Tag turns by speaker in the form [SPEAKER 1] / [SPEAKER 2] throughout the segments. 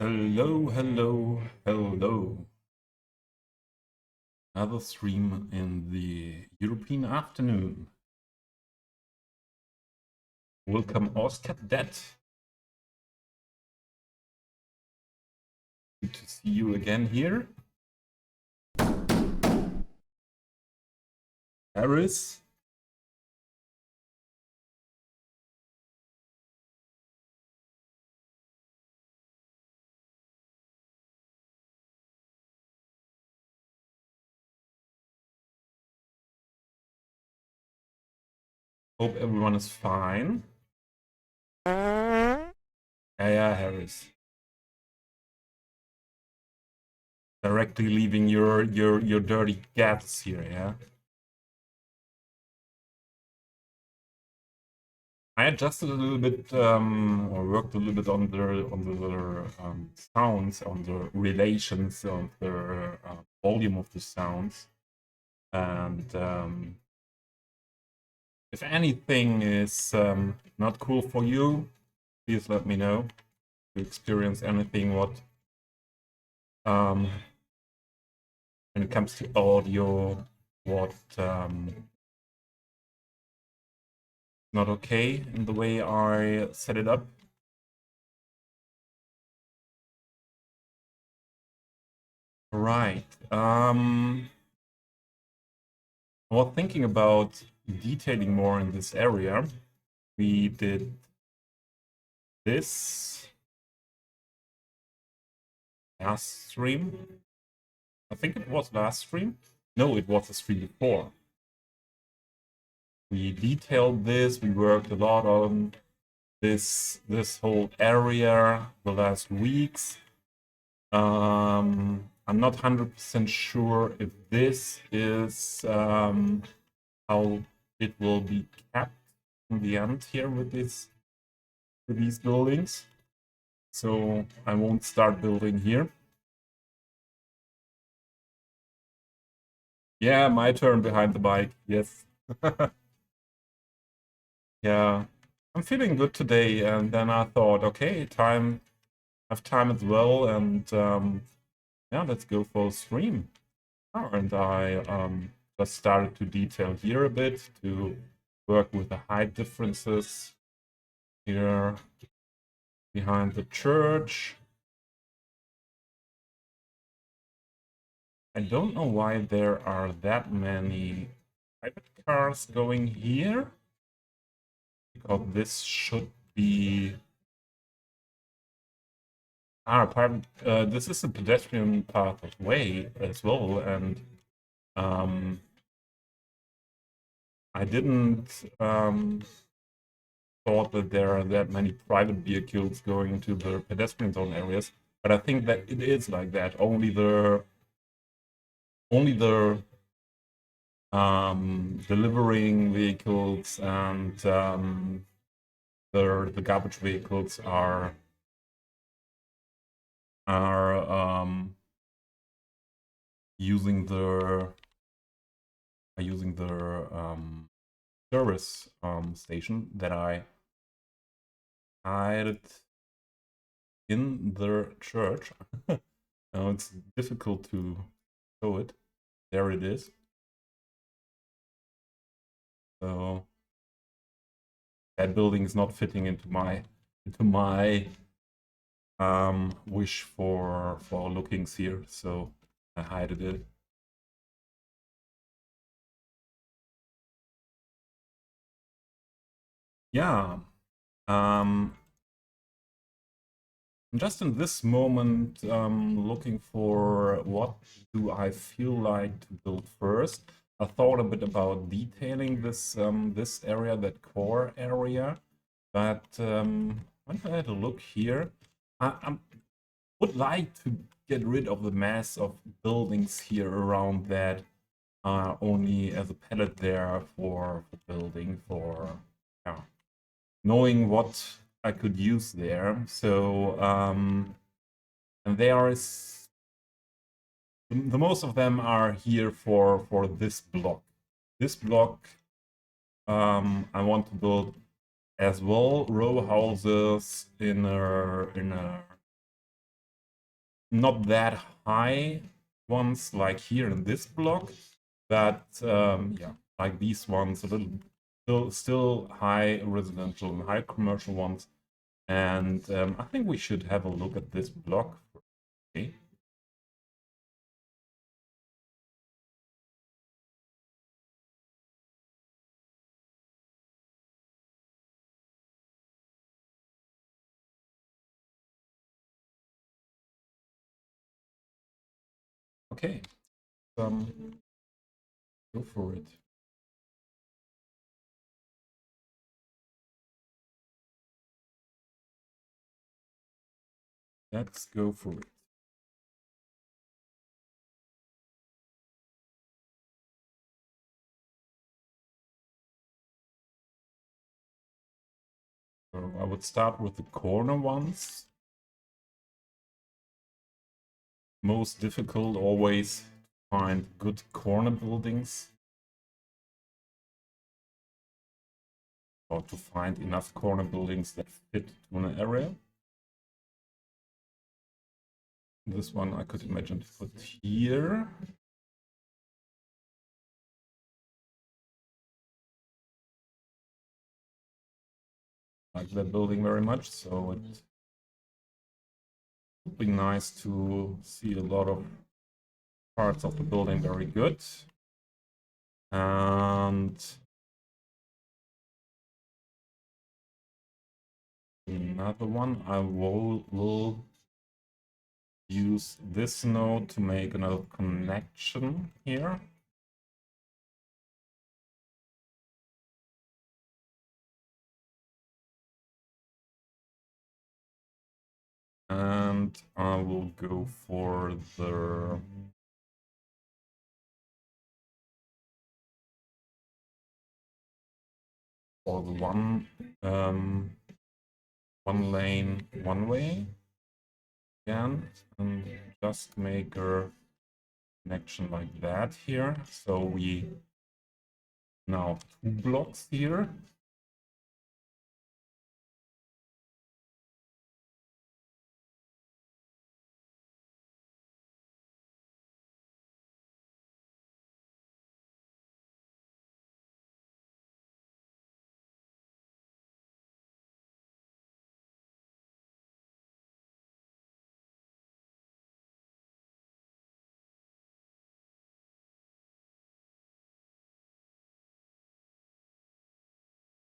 [SPEAKER 1] Hello, hello, hello. Another stream in the European afternoon. Welcome, Oscar Det. Good to see you again here. Paris. Hope everyone is fine. Yeah, Harris. Directly leaving your dirty gaps here, yeah. I adjusted a little bit, or worked a little bit on the sounds, on the relations of the volume of the sounds, and if anything is not cool for you, please let me know. If you experience anything what when it comes to audio, what not okay in the way I set it up. Right. I was thinking about detailing more in this area. We did this last stream. I think it was last stream. No, it was the stream before. We detailed this. We worked a lot on this whole area the last weeks. I'm not 100% sure if this is how it will be kept in the end here with these buildings. So I won't start building here. Yeah, my turn behind the bike. Yes. Yeah, I'm feeling good today, and then I thought, okay, have time as well, and yeah, let's go for a stream. Oh, and I just started to detail here a bit to work with the height differences here behind the church. I don't know why there are that many private cars going here, because this should be private. This is a pedestrian path of way as well, and I didn't thought that there are that many private vehicles going into the pedestrian zone areas, but I think that it is like that. Only the delivering vehicles and the garbage vehicles are using the service station that I had in the church. Now it's difficult to show it. There it is. So that building is not fitting into my wish for lookings here, so I hide it. Yeah. Just in this moment, looking for what do I feel like to build first. I thought a bit about detailing this this area, that core area, but when I had a look here, I would like to get rid of the mass of buildings here around that are only as a palette there for building, for yeah, knowing what I could use there. So and there is the most of them are here for this block. This block I want to build as well row houses in a not that high ones like here in this block, but yeah, like these ones, a little still high residential and high commercial ones. And I think we should have a look at this block. Okay. Okay. Go for it. Let's go for it. So I would start with the corner ones. Most difficult always to find good corner buildings, or to find enough corner buildings that fit to an area. This one I could imagine to put here. Like that building very much, so it would be nice to see a lot of parts of the building very good. And another one, I will use this node to make another connection here. And I will go for the one lane, one way again, and just make a connection like that here. So we now 2 blocks here.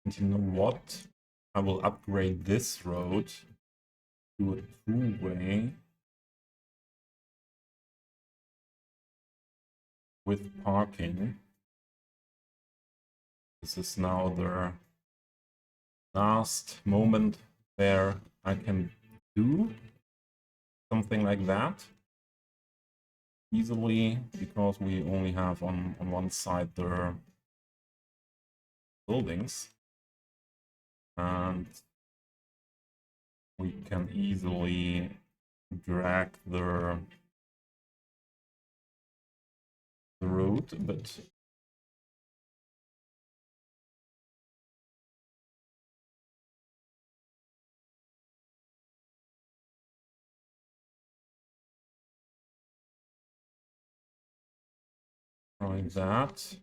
[SPEAKER 1] And you know what? I will upgrade this road to a 2-way with parking. This is now the last moment where I can do something like that easily, because we only have on one side the buildings, and we can easily drag the road a bit. Like that.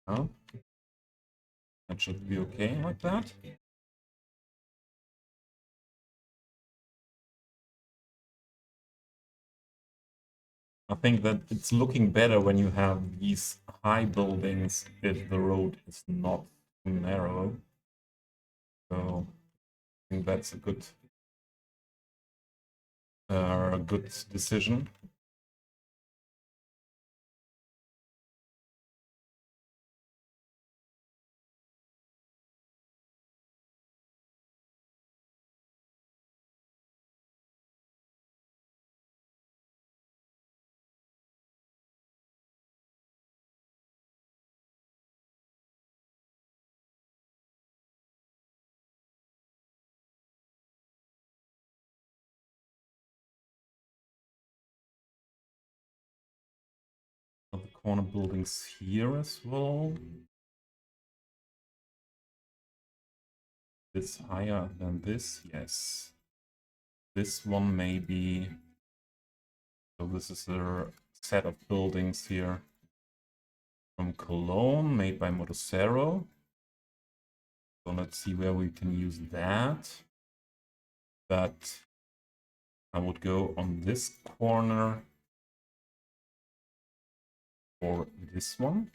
[SPEAKER 1] Huh? That should be okay like that. I think that it's looking better when you have these high buildings if the road is not too narrow. So I think that's a good decision. corner buildings here as well. This higher than this, yes. This one maybe. So this is a set of buildings here from Cologne, made by Motocero. So let's see where we can use that. But I would go on this corner for this one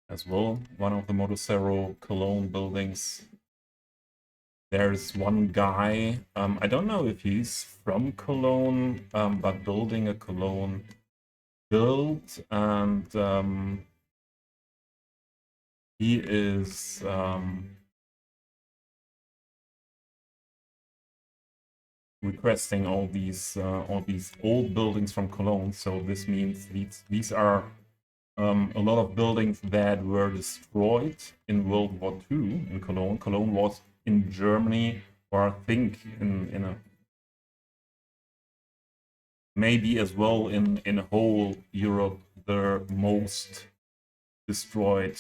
[SPEAKER 1] as well. One of the Motocero Cologne buildings. There's one guy, I don't know if he's from Cologne, but building a Cologne build, and he is requesting all these old buildings from Cologne. So this means these are a lot of buildings that were destroyed in World War II in Cologne. Cologne was in Germany, or I think in a maybe as well in whole Europe, the most destroyed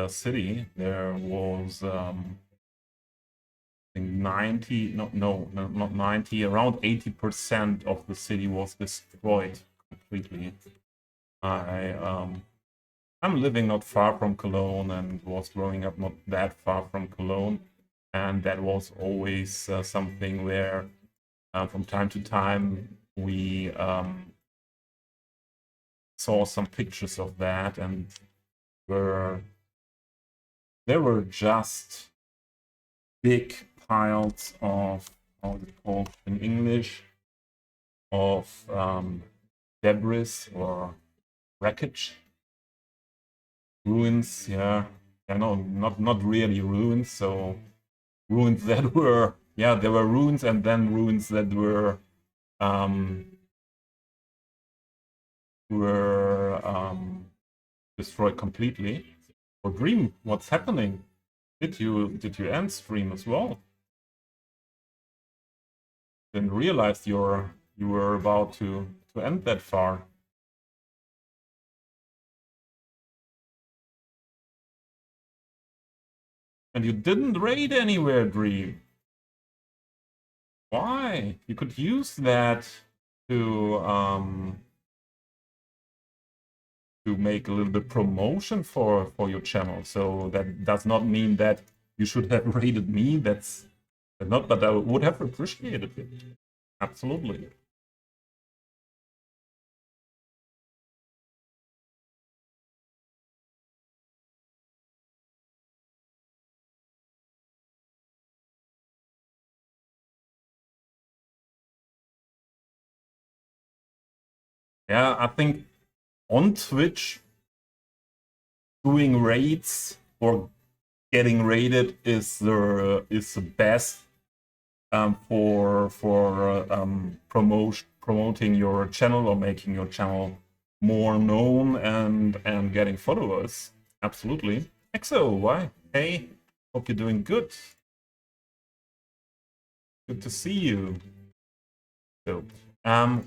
[SPEAKER 1] city. There was I think 90, not 90, around 80% of the city was destroyed completely. I'm living not far from Cologne and was growing up not that far from Cologne, and that was always something where from time to time we saw some pictures of that, and there were just big piles of, how is it called in English, of debris or wreckage. Ruins, yeah. No, not really ruins. So ruins that were, yeah, there were ruins, and then ruins that were destroyed completely. Or Dream, what's happening? Did you end stream as well? Didn't realize you were about to end that far. And you didn't raid anywhere, Dream. Why? You could use that to make a little bit promotion for your channel. So that does not mean that you should have raided me. That's not, but I would have appreciated it. Absolutely. Yeah, I think on Twitch, doing raids or getting raided is the best for promoting your channel or making your channel more known and getting followers. Absolutely. Exo, why? Hey, hope you're doing good. Good to see you. So,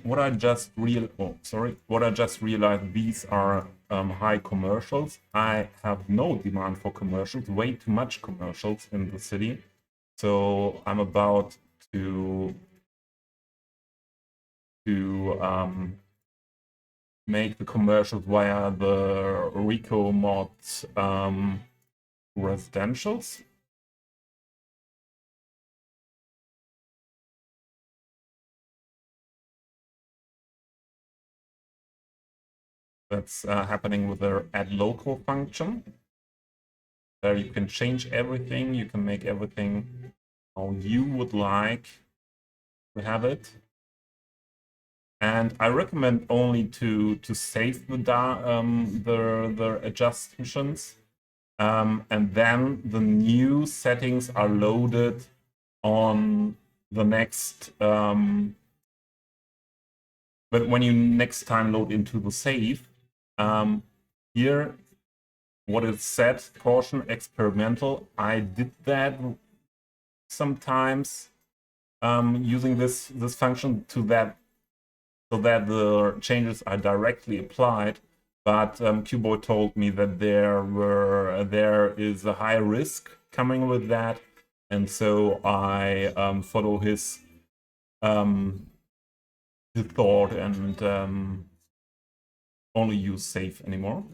[SPEAKER 1] what I just realized, these are high commercials. I have no demand for commercials, way too much commercials in the city. So I'm about to make the commercials via the Rico mod residentials. That's happening with the add local function. There you can change everything. You can make everything how you would like to have it. And I recommend only to save the adjustments, and then the new settings are loaded on the next. But when you next time load into the save, here what is set, caution experimental. I did that sometimes using this function to that, so that the changes are directly applied. But Cuboid told me that there is a high risk coming with that, and so I follow his thought and only use safe anymore.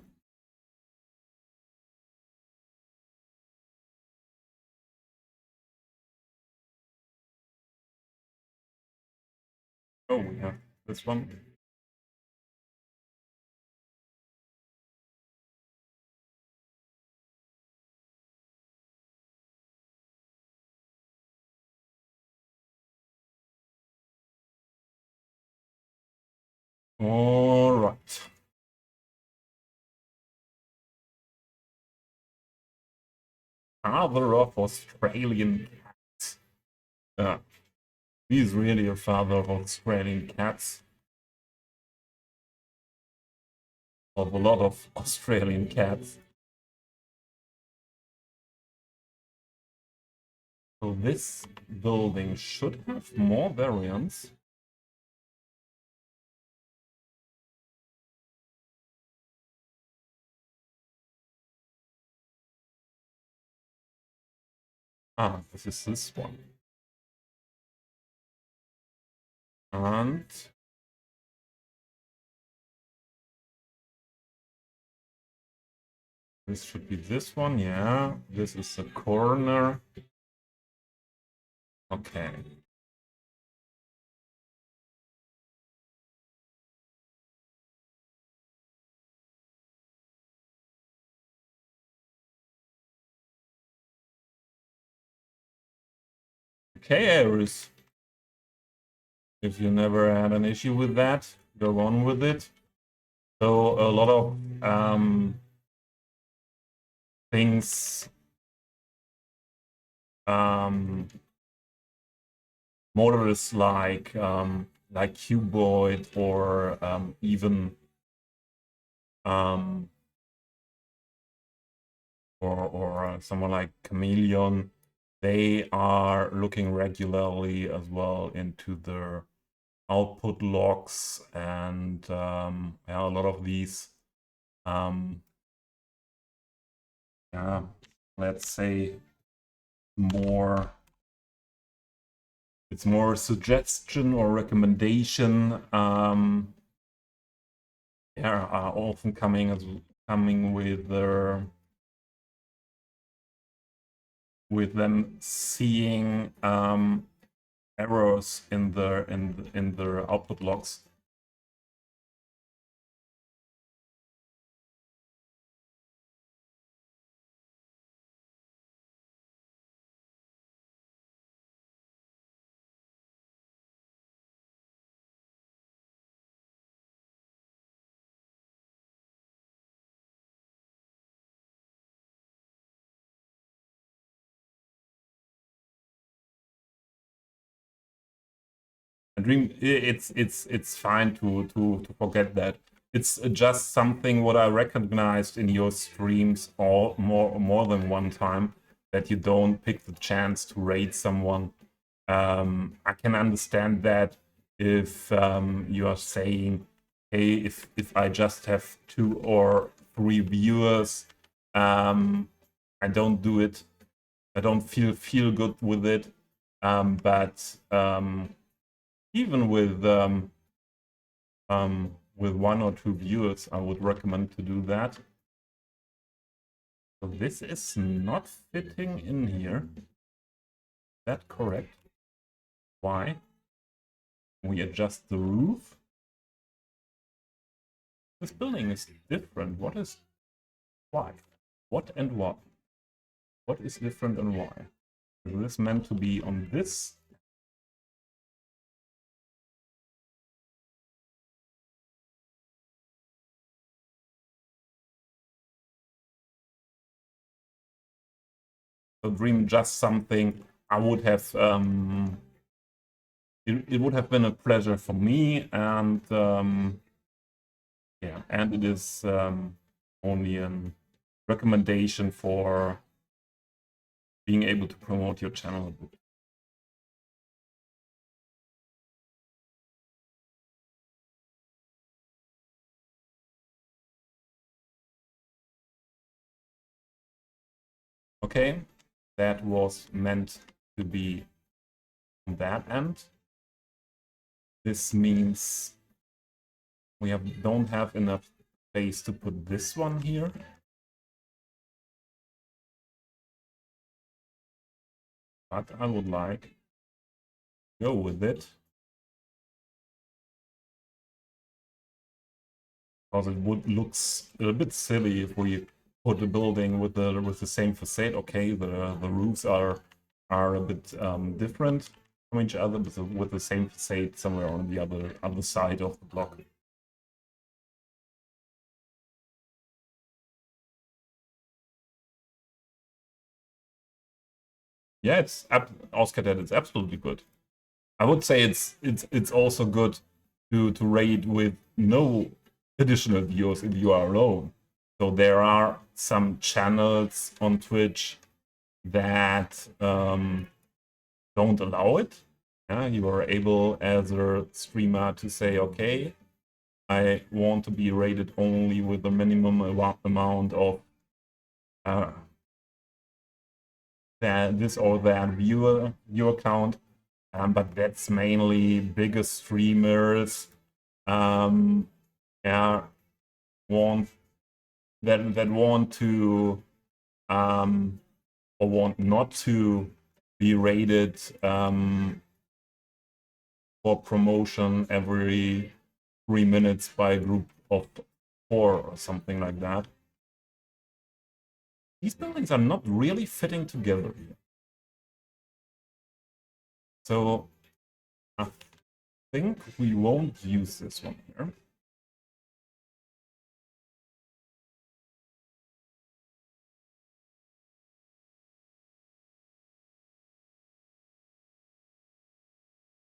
[SPEAKER 1] Oh, we have this one. All right. Father of Australian cats. He's really a father of Australian cats. Of a lot of Australian cats. So this building should have more variants. Ah, this is this one. And this should be this one, yeah. This is the corner. Okay. Okay, Aries. If you never had an issue with that, go on with it. So a lot of things, models like Cuboid or even or someone like Chameleon, they are looking regularly as well into their output logs, and yeah, a lot of these yeah, let's say more, it's more suggestion or recommendation, yeah, are often coming with their with them seeing errors in their output logs. Dream, it's fine to forget that. It's just something what I recognized in your streams all more than one time, that you don't pick the chance to raid someone. I can understand that if you are saying, hey, if I just have 2 or 3 viewers, I don't do it. I don't feel good with it. But even with 1 or 2 viewers, I would recommend to do that. So this is not fitting in here. Is that correct? Why? We adjust the roof. This building is different. What is why? What and what? What is different and why? Is this meant to be on this? A dream, just something I would have it would have been a pleasure for me, and yeah, and it is only a recommendation for being able to promote your channel a bit. Okay, that was meant to be on that end. This means we don't have enough space to put this one here. But I would like to go with it. Because it looks a bit silly if we put a building with the same facade. Okay, the roofs are a bit different from each other, but with the same facade somewhere on the other side of the block. Yeah, it's Auscadet. It's absolutely good. I would say it's also good to raid with no additional viewers if you are alone. So there are some channels on Twitch that don't allow it. Yeah, you are able as a streamer to say, okay, I want to be rated only with the minimum amount of this or that viewer count. But that's mainly bigger streamers yeah, want that want to or want not to be rated for promotion every 3 minutes by a group of 4 or something like that. These buildings are not really fitting together here. So I think we won't use this one here.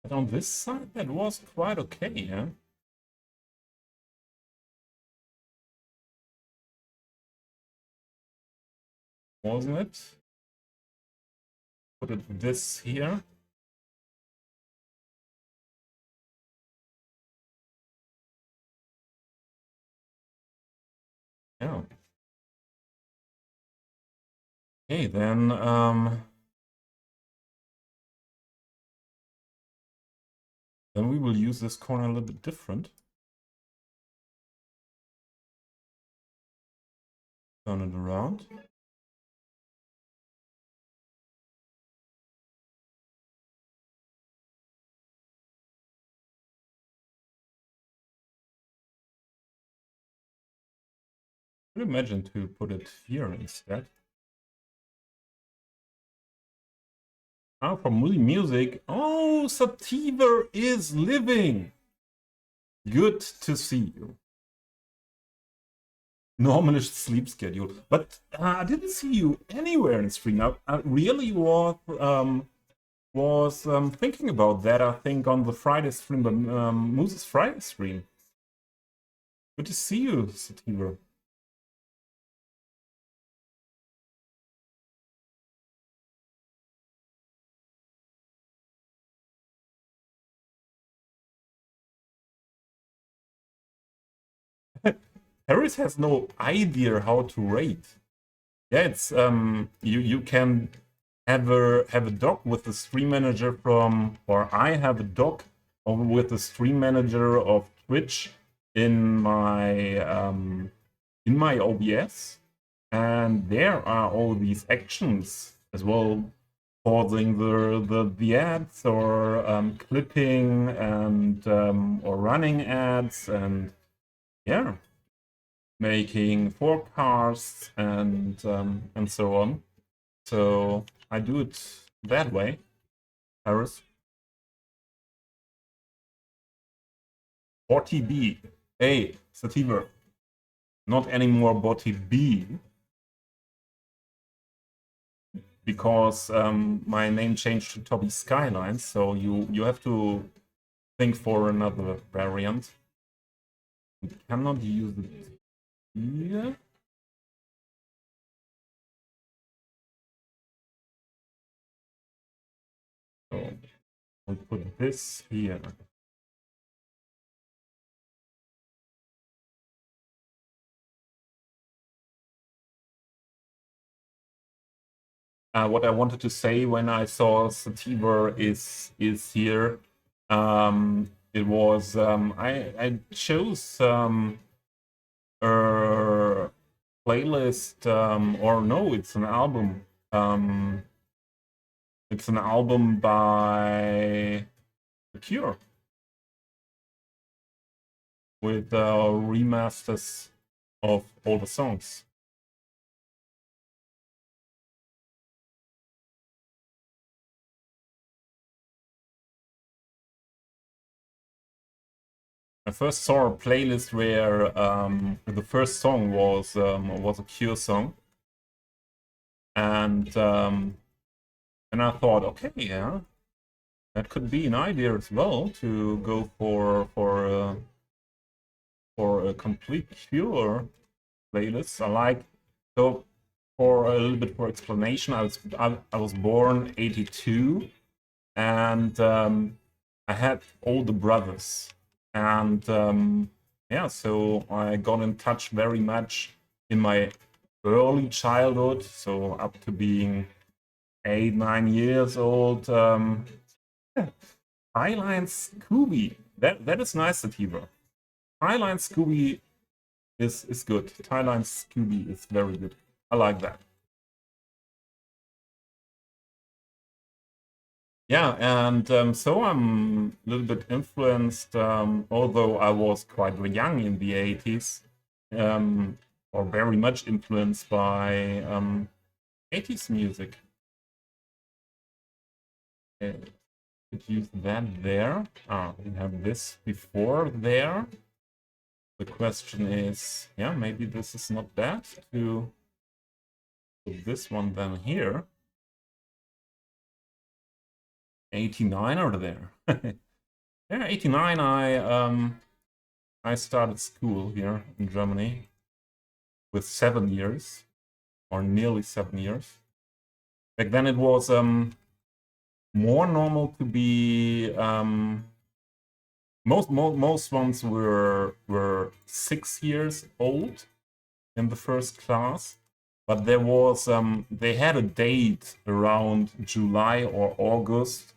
[SPEAKER 1] But on this side, that was quite okay, yeah? Wasn't it? Put it this here. Yeah. Okay, then we will use this corner a little bit different. Turn it around. I could imagine to put it here instead. Ah, for music. Oh, Sativa is living. Good to see you. Normal sleep schedule, but I didn't see you anywhere in stream. I really was thinking about that. I think on the Friday stream, the Moose's Friday stream. Good to see you, Sativa. Harris has no idea how to rate. Yeah, it's you can have a doc with the stream manager from, or I have a doc with the stream manager of Twitch in my OBS, and there are all these actions as well, pausing the ads or clipping and or running ads, and yeah, making forecasts and so on. So I do it that way. Harris. 40B. Hey, Sativa. Not anymore Boti B. Because my name changed to Toby Skylines, so you have to think for another variant. We cannot use it here. So we'll put this here. what I wanted to say when I saw Sativa is here. It was I chose a playlist or no, it's an album. It's an album by The Cure with remasters of all the songs. I first saw a playlist where the first song was a Cure song, and I thought, okay, yeah, that could be an idea as well to go for a complete Cure playlist. I like so for a little bit for explanation. I was born '82, and I had older brothers, and yeah, so I got in touch very much in my early childhood, so up to being 8, 9 years old. Skylines Scooby. That is nice, Sativa. Skylines Scooby is good. Skylines Scooby is very good. I like that. Yeah, and so I'm a little bit influenced, although I was quite young in the 80s, or very much influenced by 80s music. Could use that there. We have this before there. The question is, yeah, maybe this is not bad to put this one then here. 89 over there. Yeah, 89. I started school here in Germany with 7 years, or nearly 7 years. Back then, it was more normal to be most ones were 6 years old in the first class, but there was they had a date around July or August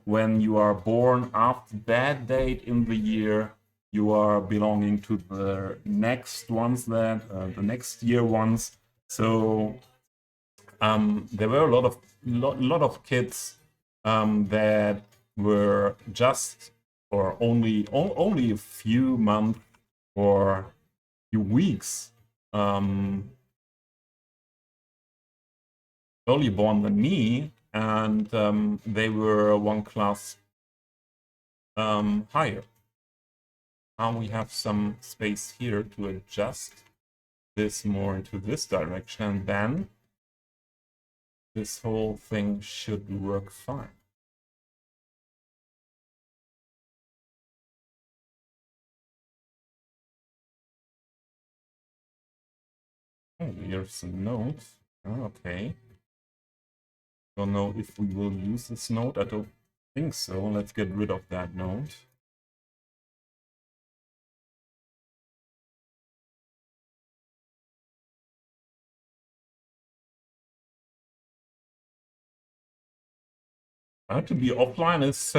[SPEAKER 1] when you are born. After that date in the year, you are belonging to the next ones that the next year ones. So there were a lot of kids that were just or only a few months or few weeks early born than me, and they were one class higher. Now we have some space here to adjust this more into this direction, and then this whole thing should work fine. Oh, here's a note. Oh, okay. Don't know if we will use this note. I don't think so. Let's get rid of that note. To be offline is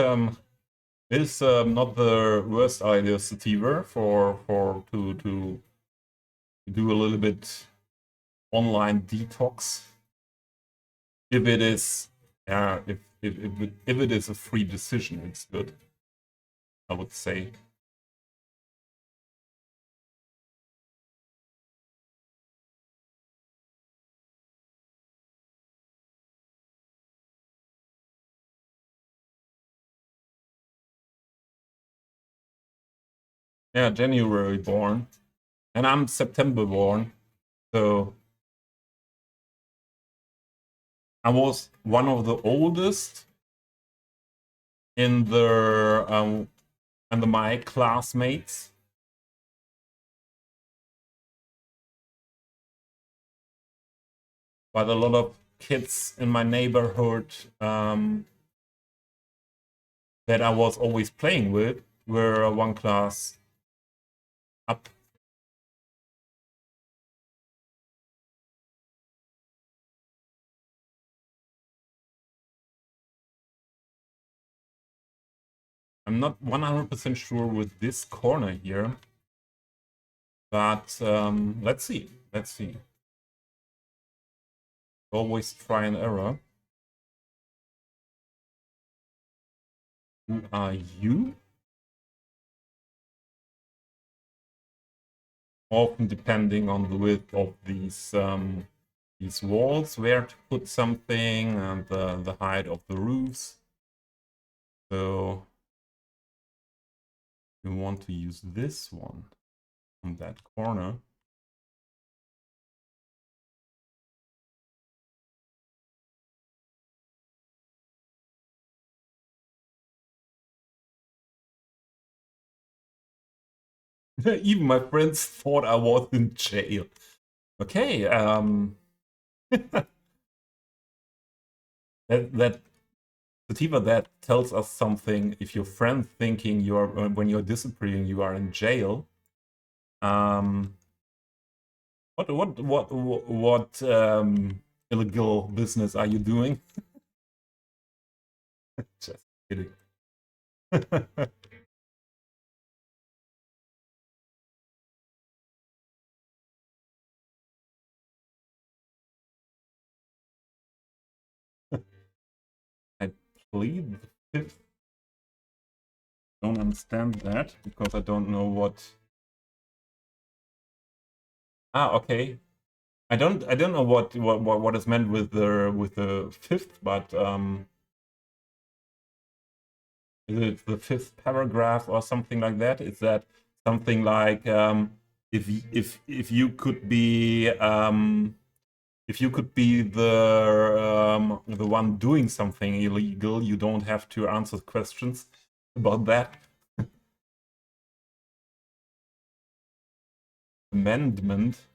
[SPEAKER 1] not the worst idea, Sativa, for to do a little bit online detox. If it is, if it is a free decision, it's good, I would say. Yeah, January born, and I'm September born, so I was one of the oldest in the and my classmates. But a lot of kids in my neighborhood that I was always playing with were one class up. I'm not 100% sure with this corner here, but let's see. Let's see. Always try and error. Who are you? Often depending on the width of these walls, where to put something, and the height of the roofs. So we want to use this one on that corner. Even my friends thought I was in jail. Okay, that Sativa, that tells us something. If your friend thinking you're when you're disappearing, you are in jail. What illegal business are you doing? Just kidding. I plead the fifth. Don't understand that because I don't know what. Ah, okay. I don't know what is meant with the fifth, but is it the fifth paragraph or something like that? Is that something like if you could be the one doing something illegal, you don't have to answer questions about that. Amendment.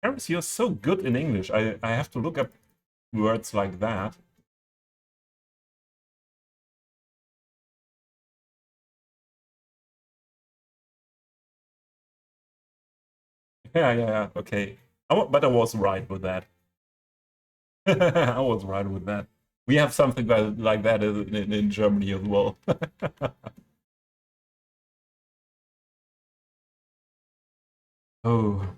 [SPEAKER 1] Harris, you're so good in English. I have to look up words like that. Yeah. Okay. But I was right with that. I was right with that. We have something like that in Germany as well. Oh,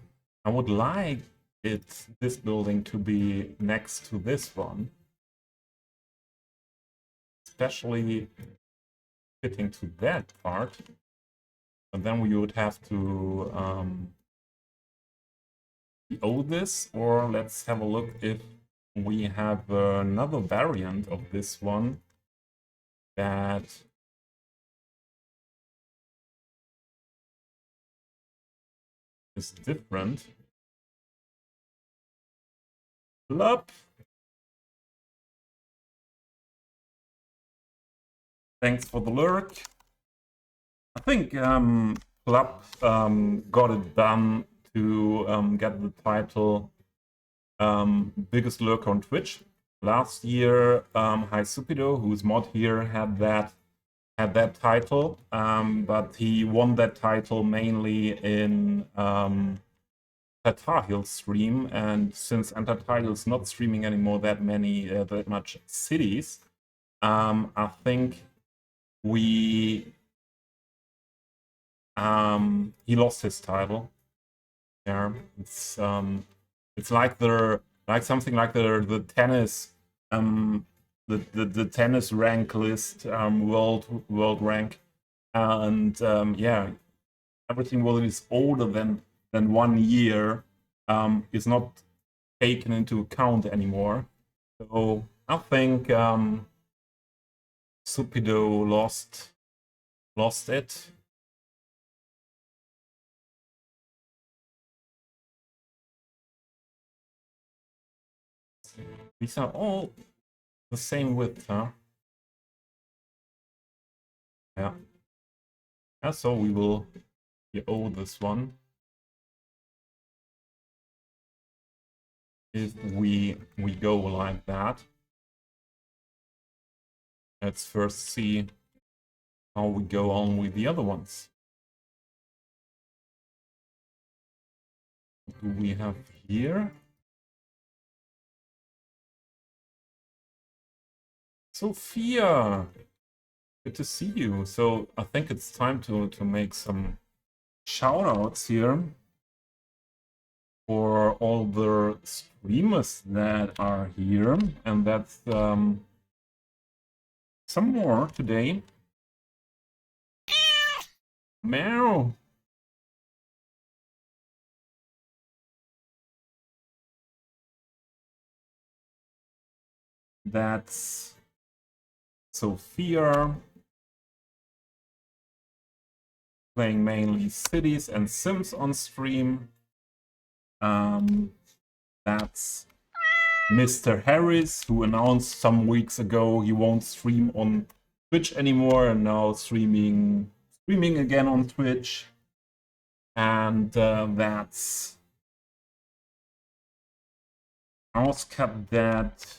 [SPEAKER 1] I would like this building to be next to this one, especially fitting to that part. And then we would have to PO this, or let's have a look if we have another variant of this one that is different. Plop. Thanks for the lurk. I think Plop got it done to get the title biggest lurker on Twitch. Last year, Hi Supido, who's mod here, had that title, but he won that title mainly in Anti-Tar stream, and since Anti-Tar is not streaming anymore that much cities, I think he lost his title. Yeah, it's like something like the tennis the tennis rank list world rank, and yeah, everything what is older than 1 year is not taken into account anymore. So I think Supido lost it. These are all the same width, huh? Yeah. Yeah, so we will owe this one. If we go like that, let's first see how we go on with the other ones. What do we have here? Sophia! Good to see you. So I think it's time to make some shout outs here for all the streamers that are here, and that's some more today. Meow. That's Sophia, playing mainly Cities and Sims on stream. That's Mr. Harris, who announced some weeks ago he won't stream on Twitch anymore, and now streaming again on Twitch. And that's Auscat,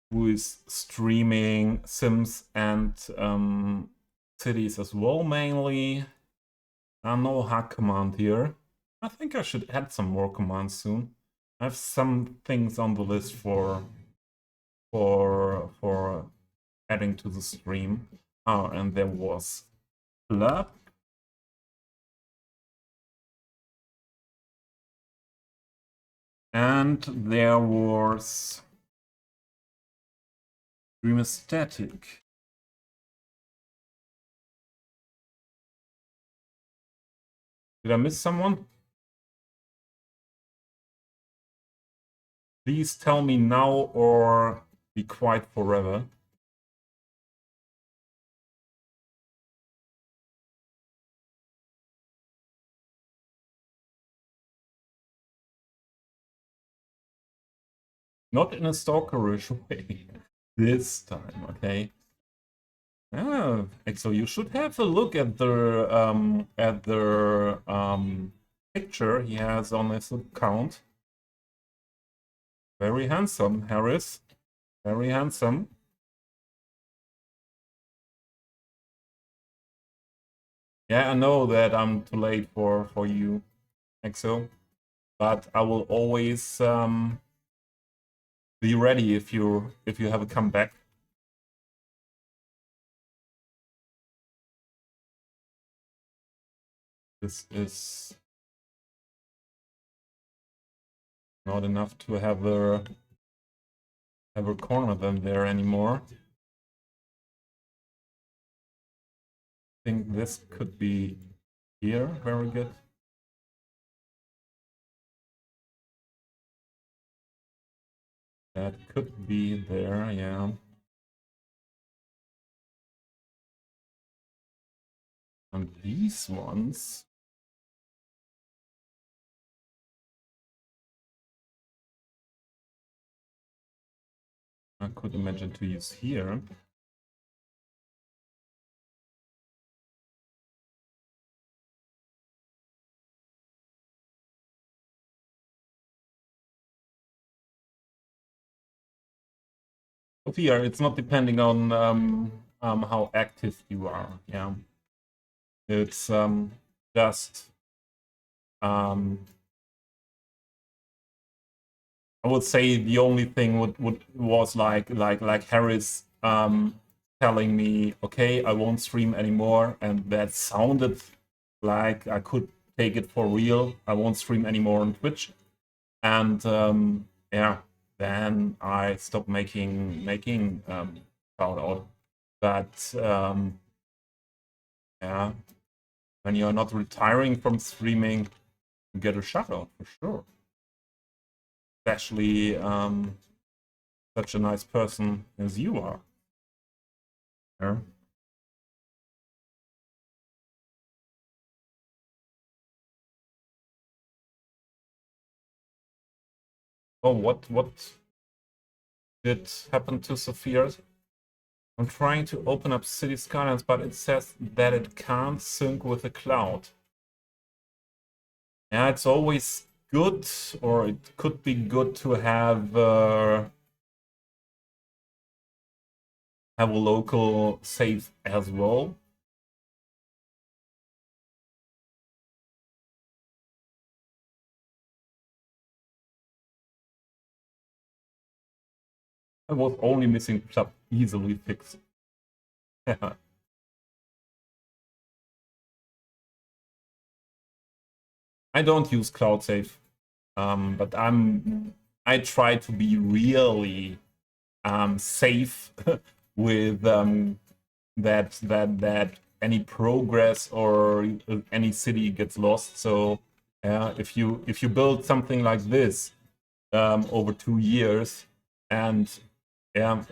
[SPEAKER 1] who is streaming Sims and Cities as well, mainly. No hack command here. I think I should add some more commands soon. I have some things on the list for adding to the stream. Oh, and there was Club. And there was Dream Static. Did I miss someone? Please tell me now or be quiet forever. Not in a stalkerish way this time, okay? Ah, so you should have a look at the picture he has on his account. Very handsome, Harris. Very handsome. Yeah, I know that I'm too late for you, Exo, but I will always be ready if you have a comeback. This is not enough to have a corner them there anymore. I think this could be here. Very good. That could be there, yeah. And these ones, I could imagine to use here. Here, it's not depending on how active you are. Yeah, it's just I would say the only thing was like Harris telling me, okay, I won't stream anymore, and that sounded like I could take it for real. I won't stream anymore on Twitch, and yeah, then I stopped making shout out. But yeah, when you're not retiring from streaming, you get a shout out for sure. Especially such a nice person as you are. Yeah. Oh, what did happen to Sophia? I'm trying to open up City Skylines, but it says that it can't sync with the cloud. Yeah, it's always good, or it could be good to have a local save as well. I was only missing club, easily fixed. I don't use cloud save, but I try to be really safe with that any progress or any city gets lost. So if you build something like this over 2 years, and yeah,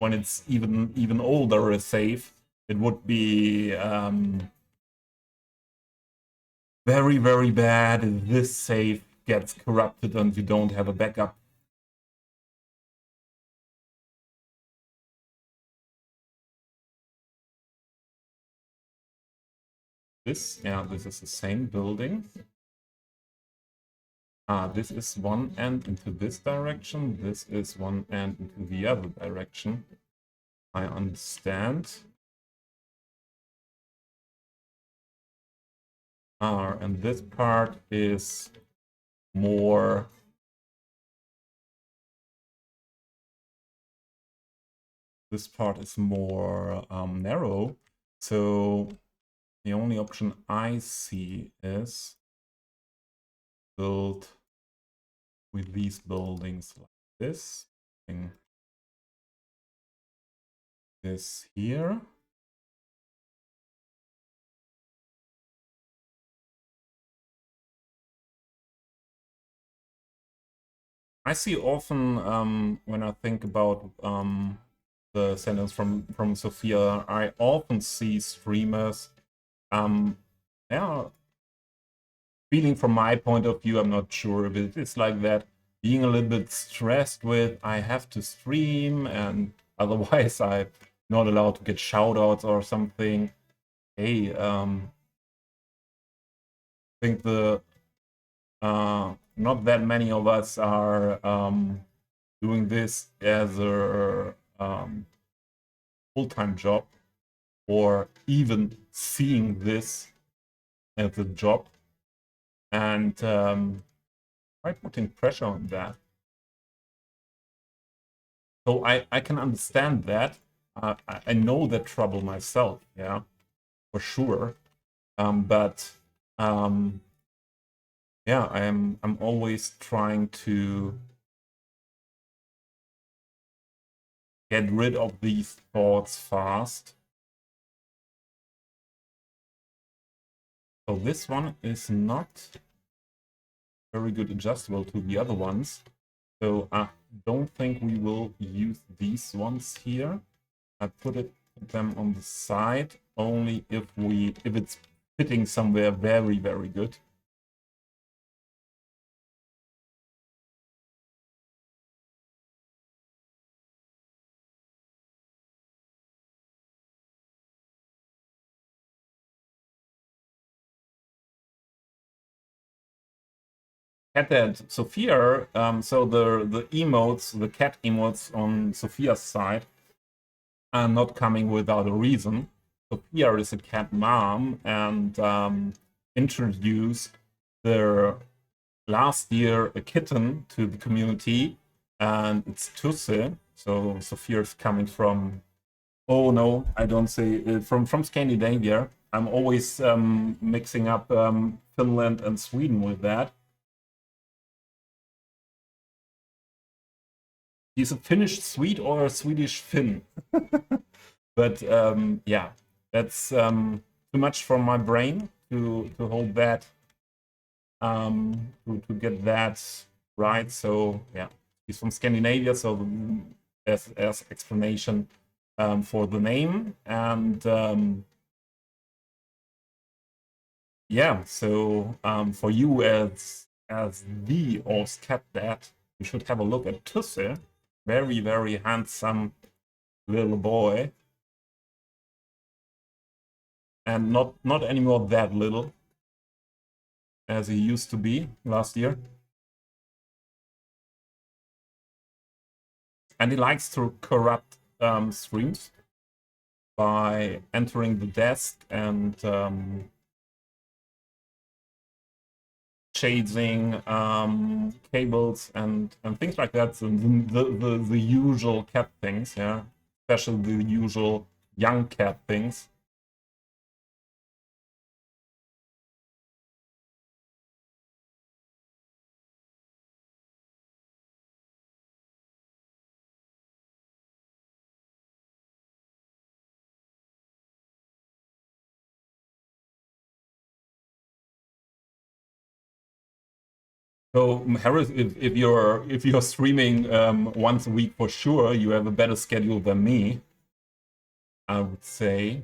[SPEAKER 1] when it's even older, a save, it would be very, very bad if this save gets corrupted and you don't have a backup. This is the same building. This is one end into this direction. This is one end into the other direction. I understand. And this part is more... This part is more narrow. So the only option I see is build with these buildings like this. This here. I see often when I think about the sentence from Sophia, I often see streamers, yeah, feeling from my point of view, I'm not sure if it is like that, being a little bit stressed with I have to stream and otherwise I'm not allowed to get shoutouts or something. Hey, I think the not that many of us are doing this as a full-time job, or even seeing this as a job, and by putting pressure on that. So I can understand that. I know that trouble myself, yeah, for sure. But yeah, I'm always trying to get rid of these thoughts fast. So this one is not very good adjustable to the other ones. So I don't think we will use these ones here. I put them on the side only if it's fitting somewhere very, very good. Cat and Sophia, so the emotes, the cat emotes on Sophia's side are not coming without a reason. Sophia is a cat mom and introduced their last year a kitten to the community, and it's Tusse. So Sophia is coming from, oh no, I don't say from Scandinavia. I'm always mixing up Finland and Sweden with that. He's a Finnish Swede or a Swedish Finn. But yeah, that's too much from my brain to hold that, to get that right. So yeah, he's from Scandinavia, so as explanation for the name. And yeah, so for you as the Ost cat dad, you should have a look at Tusse. Very, very handsome little boy. And not anymore that little as he used to be last year. And he likes to corrupt streams by entering the desk and chasing cables and things like that. So the usual cat things, yeah. Especially the usual young cat things. So Harris, if you're streaming once a week for sure, you have a better schedule than me, I would say.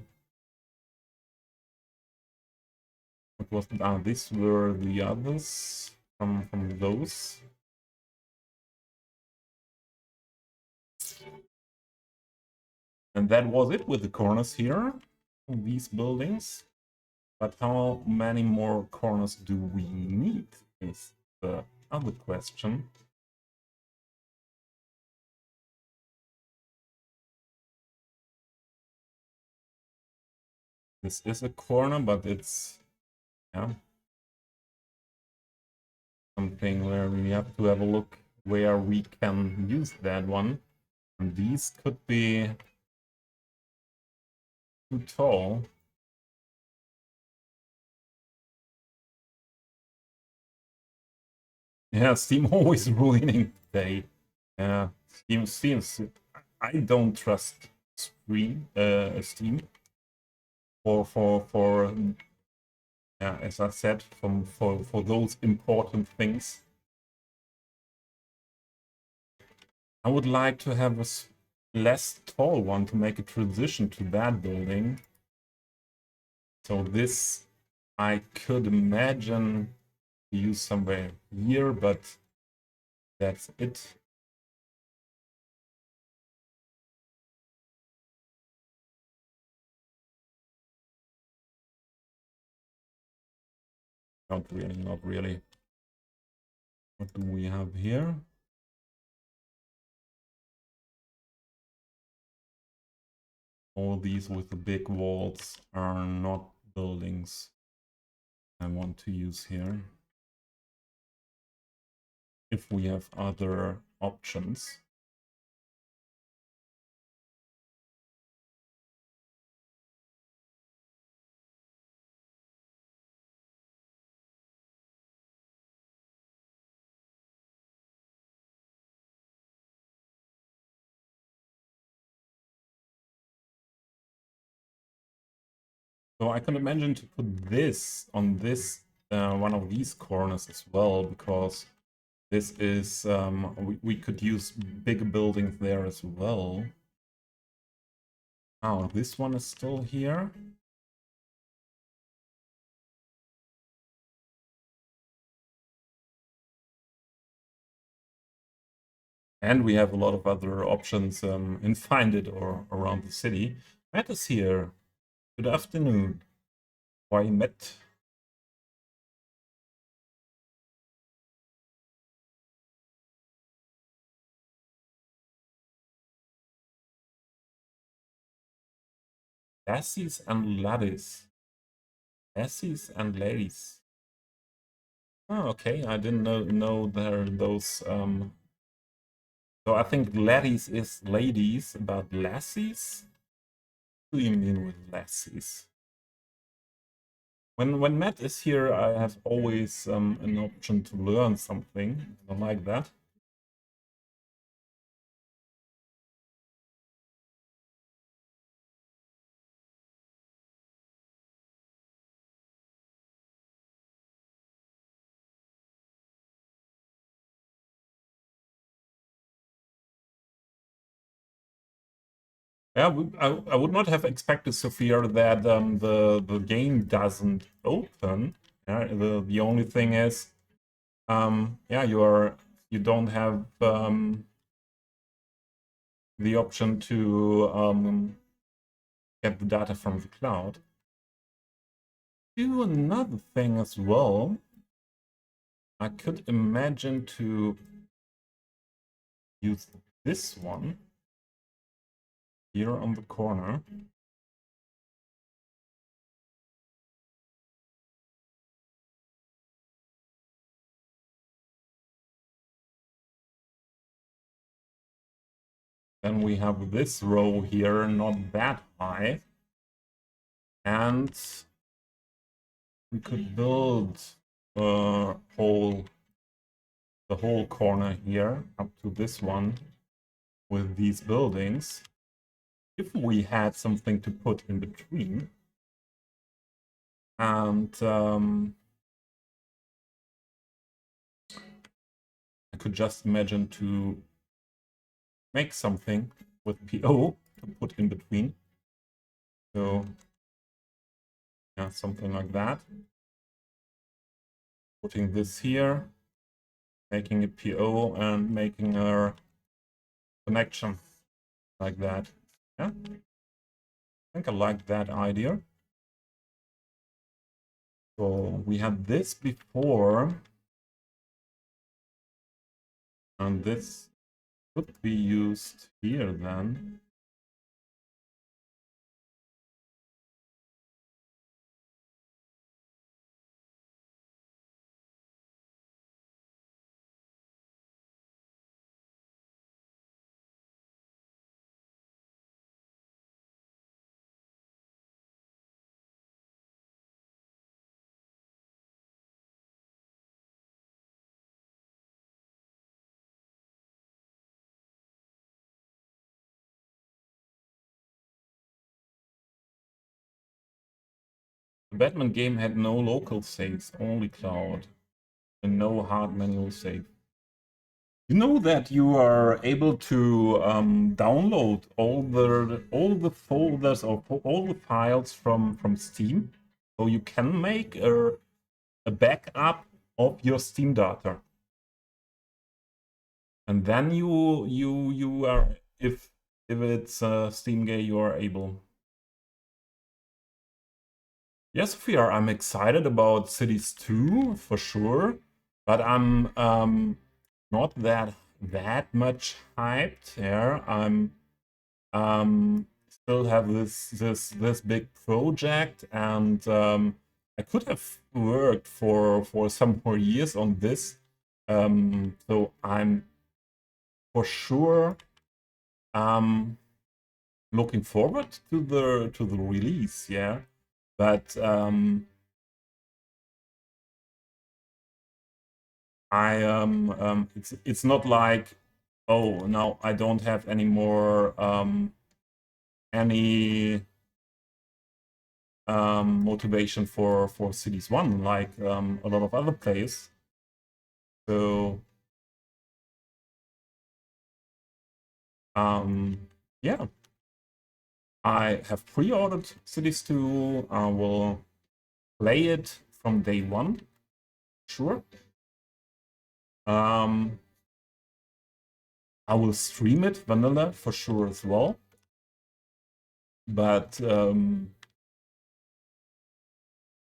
[SPEAKER 1] What was these were the others from those. And that was it with the corners here, these buildings. But how many more corners do we need is the other question. This is a corner, but it's something where we have to have a look where we can use that one. And these could be too tall. Yeah, Steam always ruining today. Yeah, Steam. I don't trust Steam for yeah, as I said, for those important things. I would like to have a less tall one to make a transition to that building. So this I could imagine to use somewhere here, but that's it. Not really, not really. What do we have here? All these with the big walls are not buildings I want to use here. If we have other options. So I can imagine to put this on this one of these corners as well, because this is we could use big buildings there as well. Oh, this one is still here. And we have a lot of other options in Find It or around the city. Matt is here. Good afternoon. Why, Matt? Lassies and laddies. Lassies and ladies. Oh, okay. I didn't know there are those. So I think laddies is ladies, but lassies? What do you mean with lassies? When Matt is here, I have always an option to learn something. I like that. Yeah, I would not have expected, Sophia, that the game doesn't open. Yeah, the only thing is, yeah, you don't have the option to get the data from the cloud. Do another thing as well. I could imagine to use this one here on the corner. Then we have this row here, not that high. And we could build the whole corner here up to this one with these buildings. If we had something to put in between. And I could just imagine to make something with PO to put in between. So yeah, something like that. Putting this here, making it PO and making a connection like that. Yeah, I think I like that idea. So we had this before, and this could be used here then. The Batman game had no local saves, only cloud, and no hard manual save. You know that you are able to download all the folders or all the files from Steam, so you can make a backup of your Steam data, and then you are, if it's Steam game, you are able. Yes, Sophia, I'm excited about Cities 2 for sure, but I'm not that much hyped. Yeah, I'm still have this big project, and I could have worked for some more years on this. So I'm for sure looking forward to the release. Yeah, but it's not like, oh, now I don't have any more any motivation for Cities 1 like a lot of other players. So yeah, I have pre-ordered Cities 2. I will play it from day one, sure. I will stream it vanilla for sure as well. But for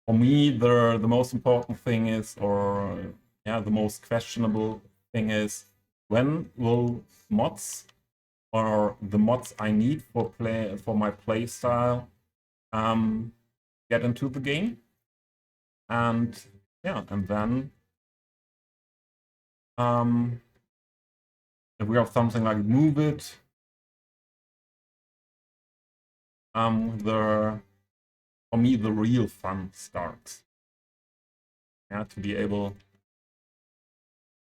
[SPEAKER 1] me, the most important thing is, or yeah, the most questionable thing is, when will mods or the mods I need for my play style get into the game? And yeah, and then if we have something like Move It, for me the real fun starts. Yeah, to be able,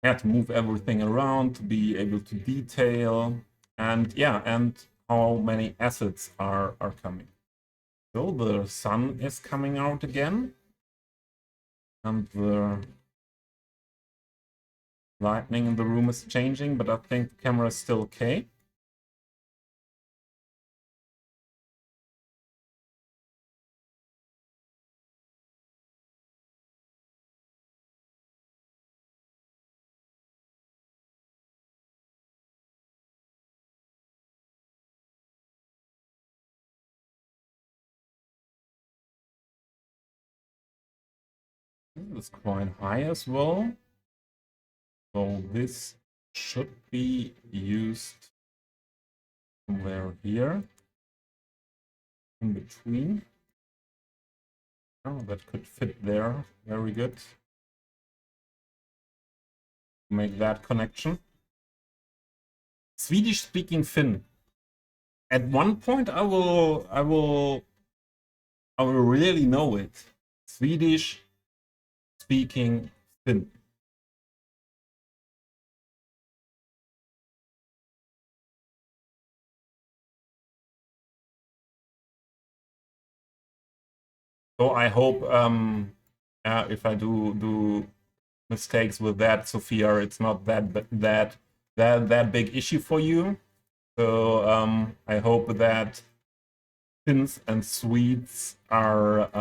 [SPEAKER 1] yeah, to move everything around, to be able to detail, and yeah, and how many assets are coming. So the sun is coming out again, and the lighting in the room is changing, but I think the camera is still okay. It's quite high as well. So this should be used somewhere here in between. Oh, that could fit there. Very good. Make that connection. Swedish speaking Finn. at one point I will really know it. Swedish speaking Finn. So I hope if I do mistakes with that, Sophia, it's not that big issue for you. So I hope that Finns and Swedes are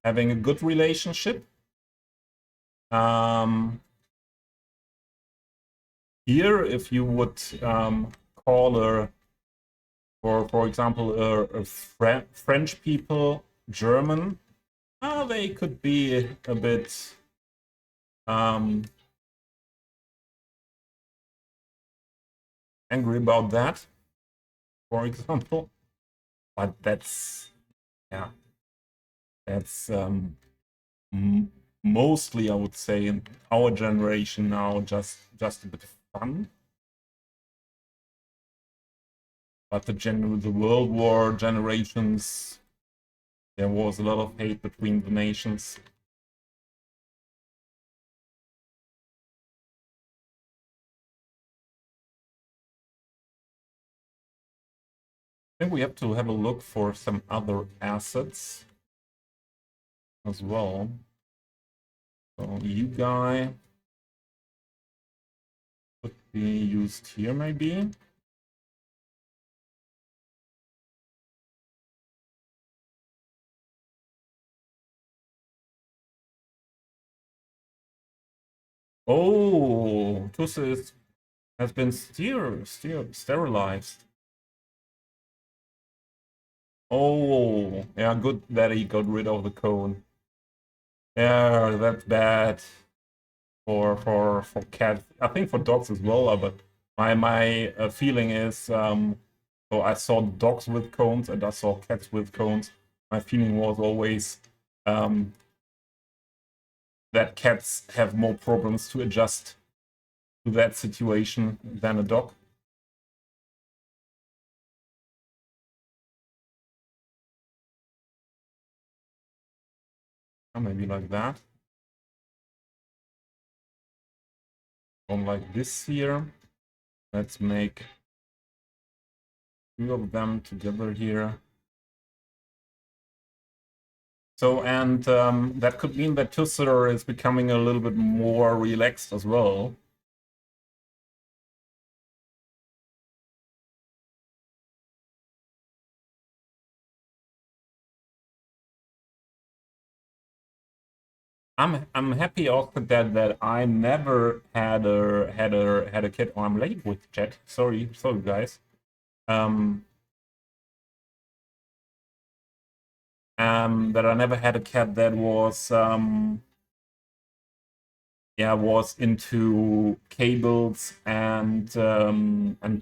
[SPEAKER 1] having a good relationship. Here, if you would call a, for example, a French people German, they could be a bit angry about that, for example. But that's, yeah, that's mostly, I would say, in our generation now, just a bit fun. But the World War generations, there was a lot of hate between the nations. I think we have to have a look for some other assets as well. So you guy could be used here maybe. Oh, Tusse has been sterilized. Oh, yeah, good that he got rid of the cone. Yeah, that's bad for cats. I think for dogs as well. But my feeling is, so I saw dogs with cones and I saw cats with cones. My feeling was always that cats have more problems to adjust to that situation than a dog. Or maybe like that. Or like this here. Let's make two of them together here. So, and that could mean that Tusser is becoming a little bit more relaxed as well. I'm happy also that I never had a kid. Oh, I'm late with chat. Sorry guys. That I never had a cat that was yeah, was into cables and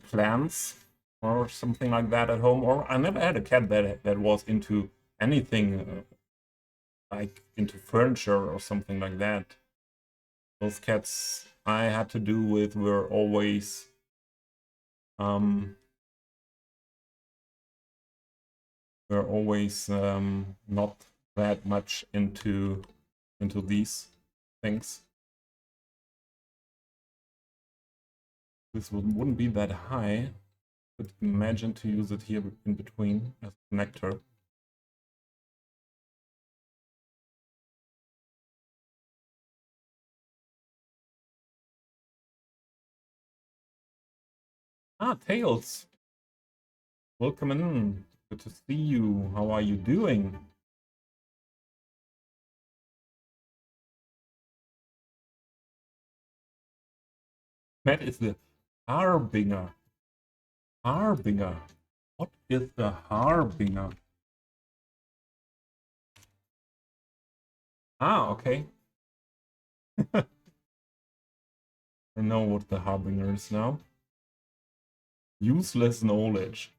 [SPEAKER 1] plants or something like that at home. Or I never had a cat that was into anything like into furniture or something like that. Those cats I had to do with were always not that much into these things. This wouldn't be that high, but imagine to use it here in between as a connector. Ah, Tails! Welcome in. Good to see you. How are you doing? Matt is the Harbinger. Harbinger. What is the Harbinger? Ah, okay. I know what the Harbinger is now. Useless knowledge.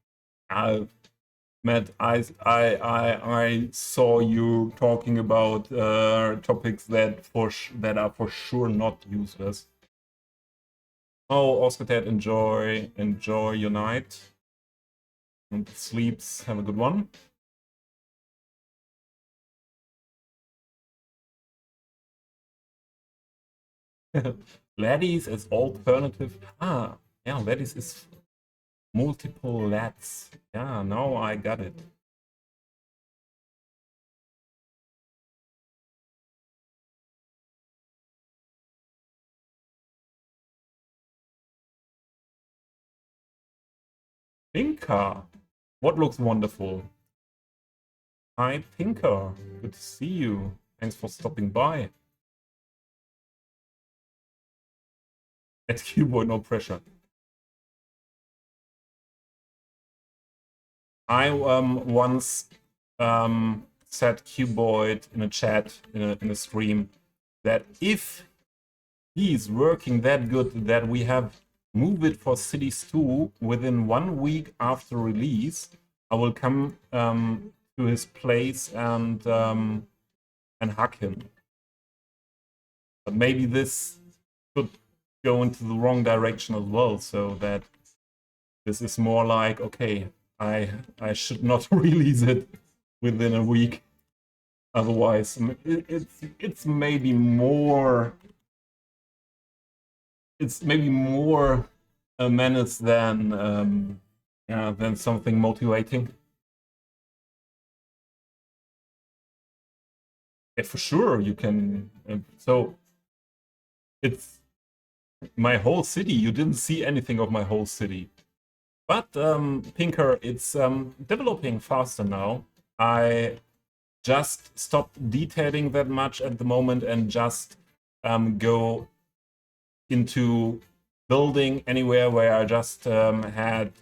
[SPEAKER 1] Matt, I saw you talking about topics that are for sure not useless. Oh, Oscar Ted, enjoy your night. and sleeps. Have a good one. Laddies as alternative. Ah, yeah, laddies is multiple lads. Yeah, now I got it. Pinker. What looks wonderful? Hi, Pinker. Good to see you. Thanks for stopping by. At keyboard, no pressure. I once said Cuboid in a chat, in a stream, that if he's working that good that we have moved it for Cities 2 within 1 week after release, I will come to his place and hug him. But maybe this could go into the wrong direction as well, so that this is more like, okay, I should not release it within a week. Otherwise, it's maybe more. It's maybe more a menace than something motivating. Yeah, for sure, you can. So it's my whole city. You didn't see anything of my whole city. But Pinker, it's developing faster now. I just stopped detailing that much at the moment and just go into building anywhere where I just have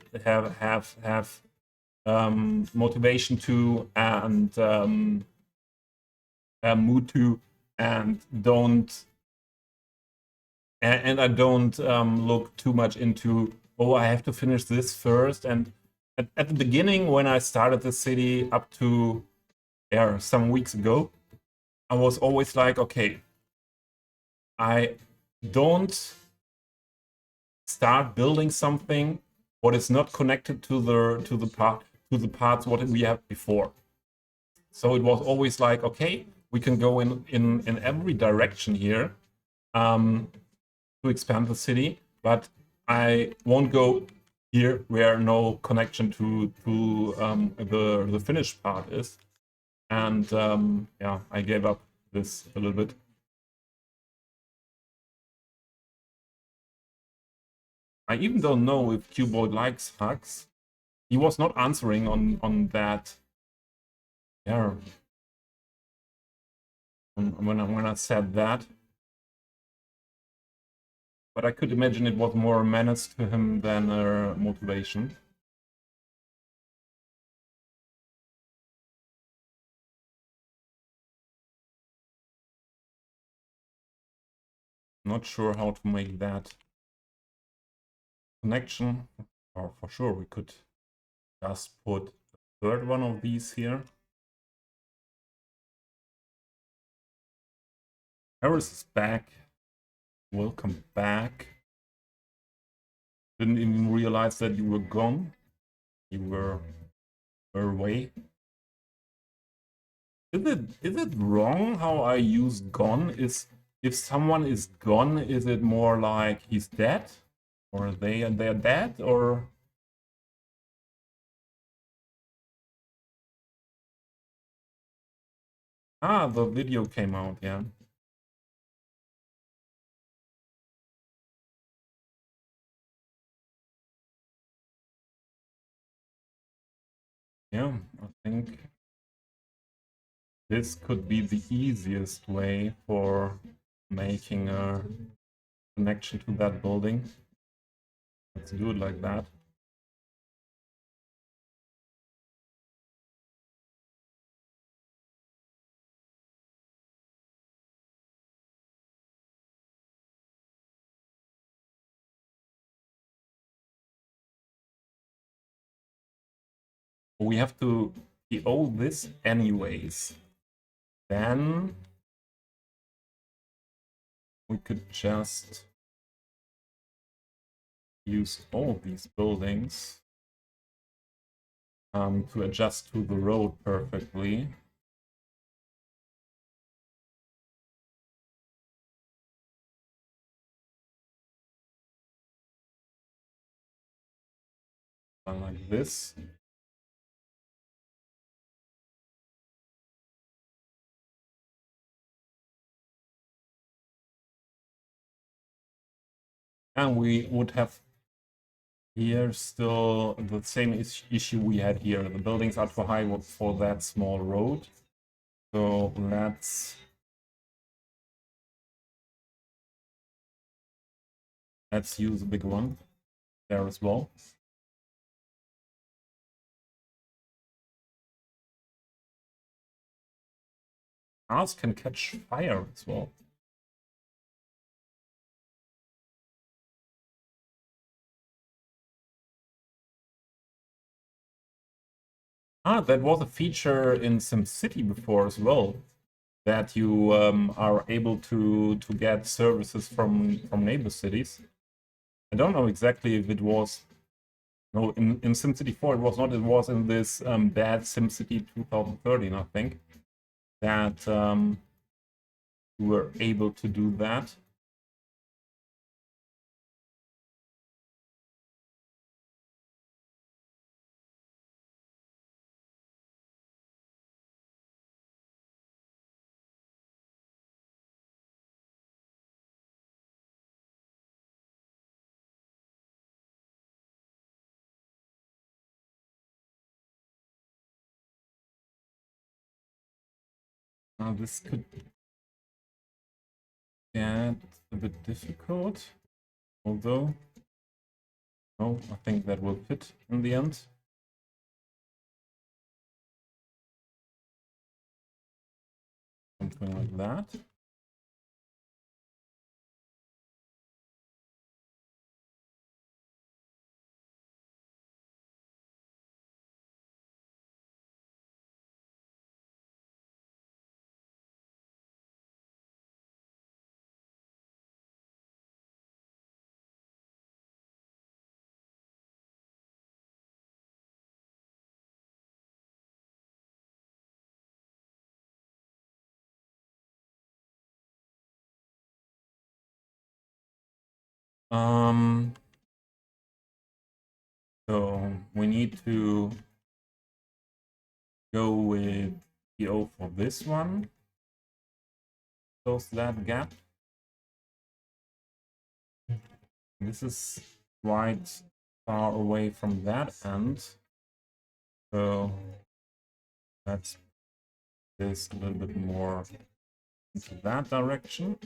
[SPEAKER 1] motivation to and mood to, and I don't look too much into, oh, I have to finish this first. And at the beginning, when I started the city up to some weeks ago, I was always like, okay, I don't start building something what is not connected to the parts what we have before. So it was always like, okay, we can go in every direction here to expand the city, but I won't go here where no connection to the finished part is. And yeah, I gave up this a little bit. I even don't know if Cuboid likes hugs. He was not answering on that. Yeah, when I said that. But I could imagine it was more a menace to him than a motivation. Not sure how to make that connection. Or for sure, we could just put a third one of these here. Harris is back. Welcome back. Didn't even realize that you were gone. You were away. Is it wrong how I use gone? Is if someone is gone, is it more like he's dead? Or they're dead? Or the video came out, yeah. Yeah, I think this could be the easiest way for making a connection to that building. Let's do it like that. We have to PO this anyways. Then we could just use all these buildings to adjust to the road perfectly. Like this. And we would have here still the same issue we had here. The buildings are too high for that small road. So let's use a big one there as well. Cars can catch fire as well. Ah, that was a feature in SimCity before as well, that you are able to get services from neighbor cities. I don't know exactly if it was. No, in SimCity 4 it was not. It was in this bad SimCity 2013, I think, that you were able to do that. This could get a bit difficult, although no, I think that will fit in the end. Something like that. So we need to go with PO for this one. Close that gap. This is quite far away from that end. So let's this a little bit more into that direction.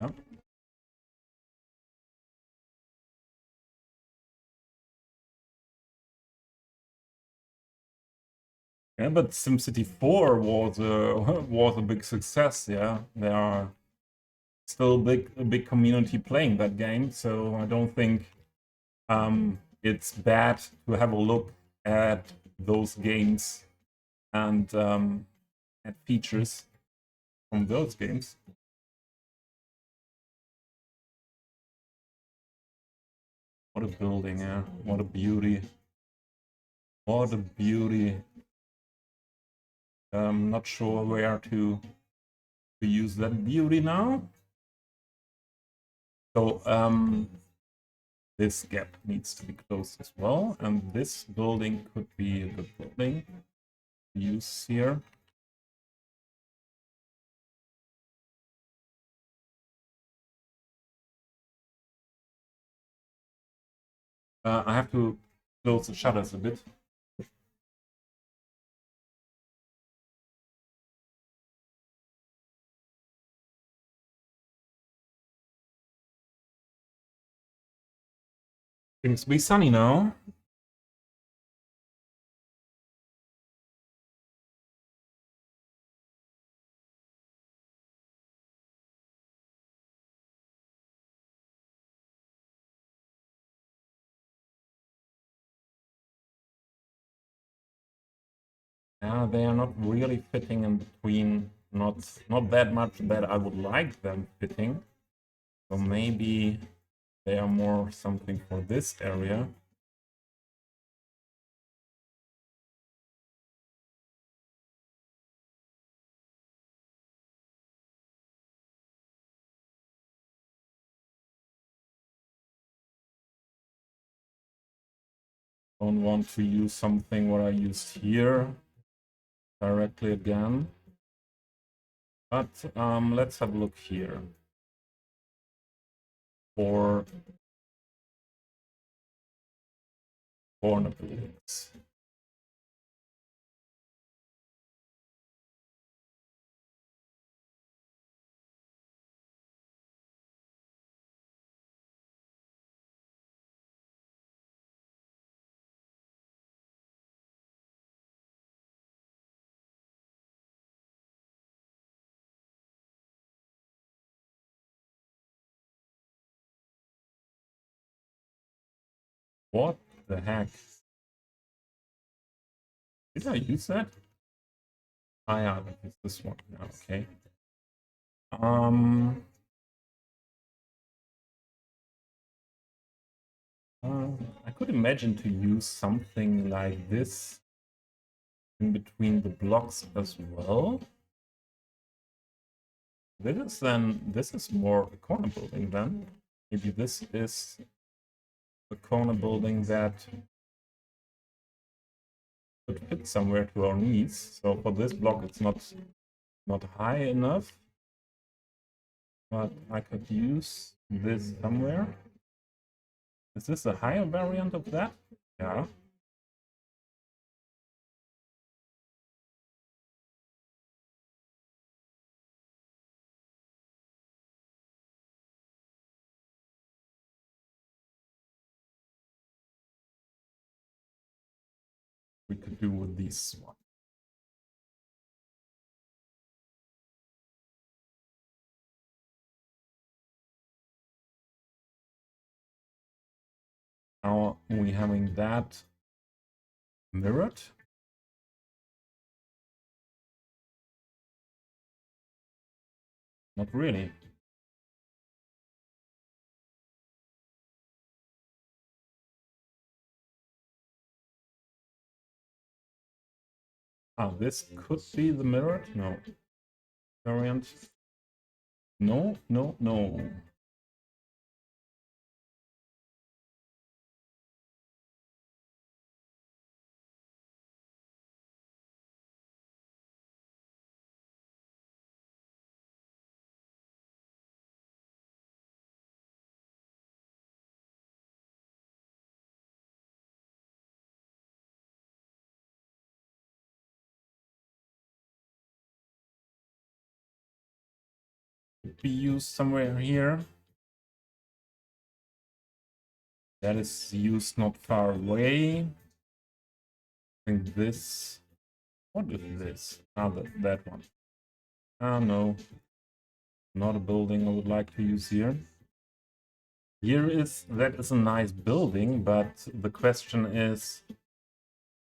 [SPEAKER 1] Yep. Yeah, but SimCity 4 was a was a big success. Yeah, there are still a big community playing that game, so I don't think it's bad to have a look at those games and at features from those games. What a building, yeah! What a beauty! What a beauty! I'm not sure where to use that beauty now. So this gap needs to be closed as well, and this building could be a good building to use here. I have to close the shutters a bit. Seems to be sunny now. Yeah, they are not really fitting in between not that much that I would like them fitting. So maybe they are more something for this area. Don't want to use something what I used here directly again. But let's have a look here. For corner buildings. What the heck? Did I use that? Ah, yeah, it's this one. Yeah, okay. I could imagine to use something like this in between the blocks as well. This is more a corner building then. Maybe this is a corner building that could fit somewhere to our needs. So for this block, it's not high enough, but I could use this somewhere. Is this a higher variant of that? Yeah. We could do with this one. Now we having that mirrored. Not really. Ah, this could be the mirrored? No. Variant? No, no, no. Could be used somewhere here. That is used not far away. I think this. What is this? Ah, that one. Ah, no. Not a building I would like to use here. That is a nice building, but the question is,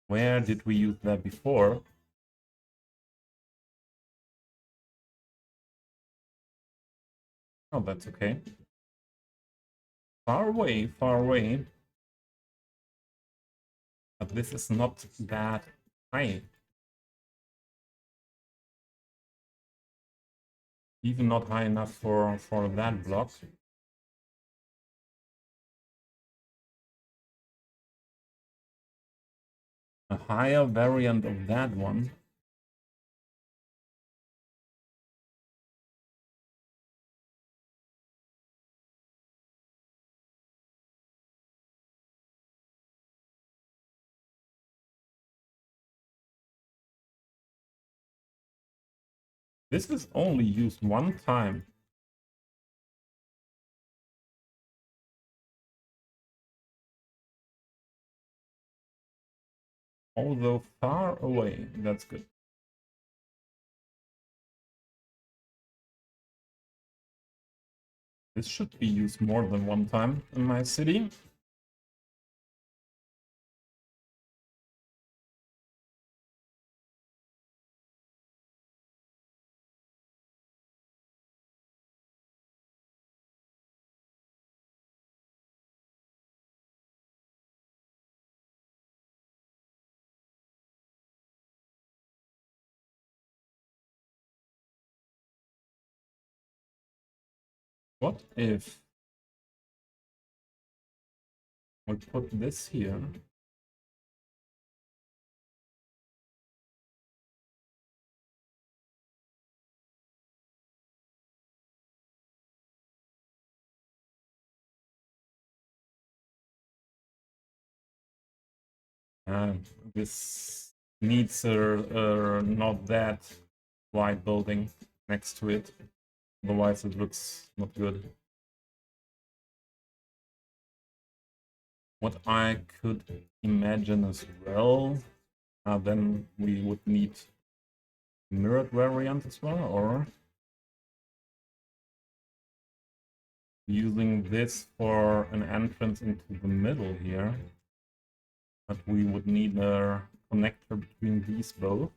[SPEAKER 1] where did we use that before? Oh, that's okay. Far away, far away. But this is not that high. Even not high enough for that block. A higher variant of that one. This is only used one time. Although far away, that's good. This should be used more than one time in my city. What if we put this here? This needs a not that wide building next to it. Otherwise it looks not good. What I could imagine as well, then we would need mirrored variant as well, or using this for an entrance into the middle here. But we would need a connector between these both.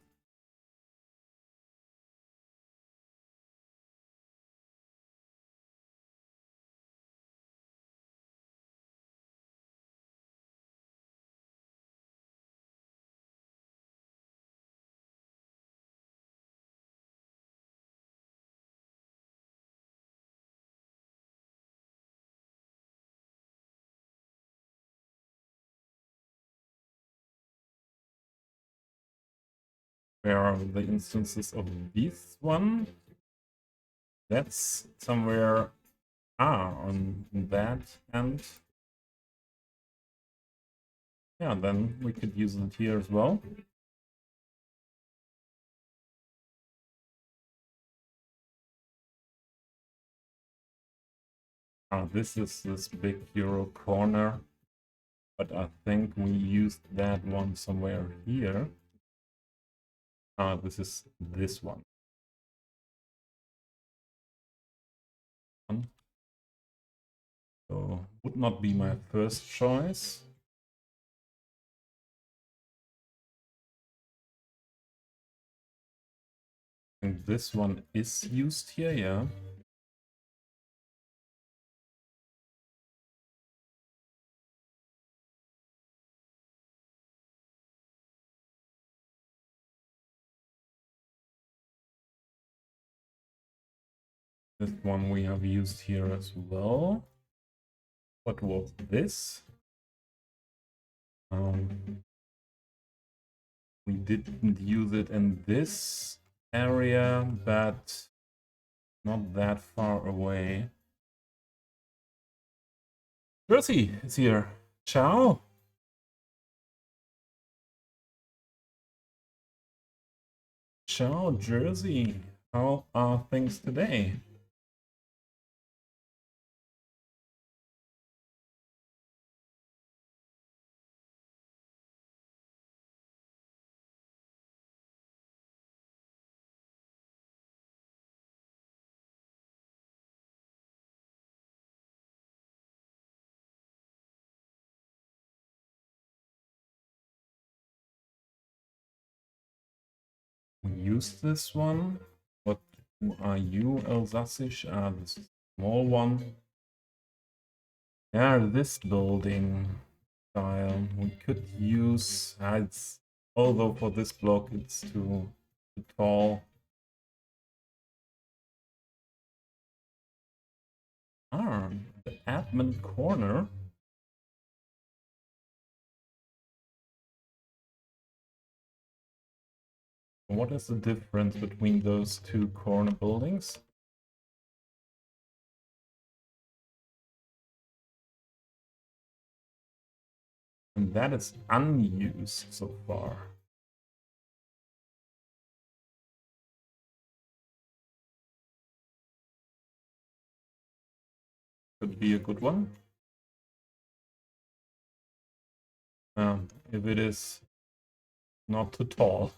[SPEAKER 1] Where are the instances of this one? That's somewhere on that end. Yeah, then we could use it here as well. This is this big Euro corner, but I think we used that one somewhere here. This is this one. So would not be my first choice. I think this one is used here, yeah. This one we have used here as well. What was this? We didn't use it in this area, but not that far away. Jersey is here. Ciao. Ciao, Jersey. How are things today? We use this one. What are you, Elsassisch? This small one. Yeah, this building style we could use. It's although for this block it's too tall. The admin corner. What is the difference between those two corner buildings? And that is unused so far. Could be a good one. If it is not too tall.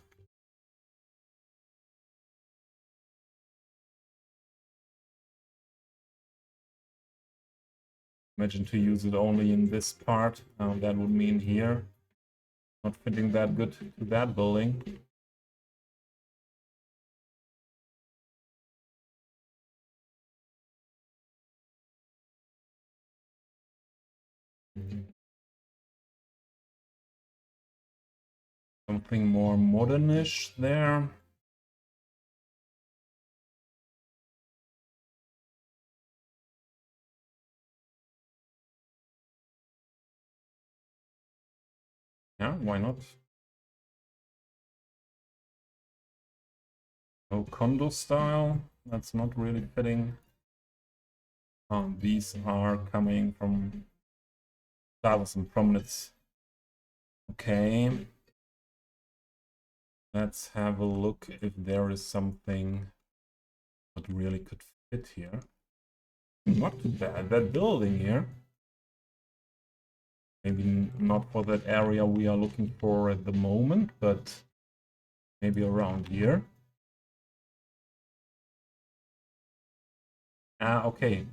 [SPEAKER 1] Imagine to use it only in this part. That would mean here. Not fitting that good to that building. Something more modernish there. Yeah, why not? No condo style. That's not really fitting. These are coming from plazas and promenades. Okay. Let's have a look if there is something that really could fit here. Not too bad. That building here. Maybe not for that area we are looking for at the moment, but maybe around here. Ah, okay.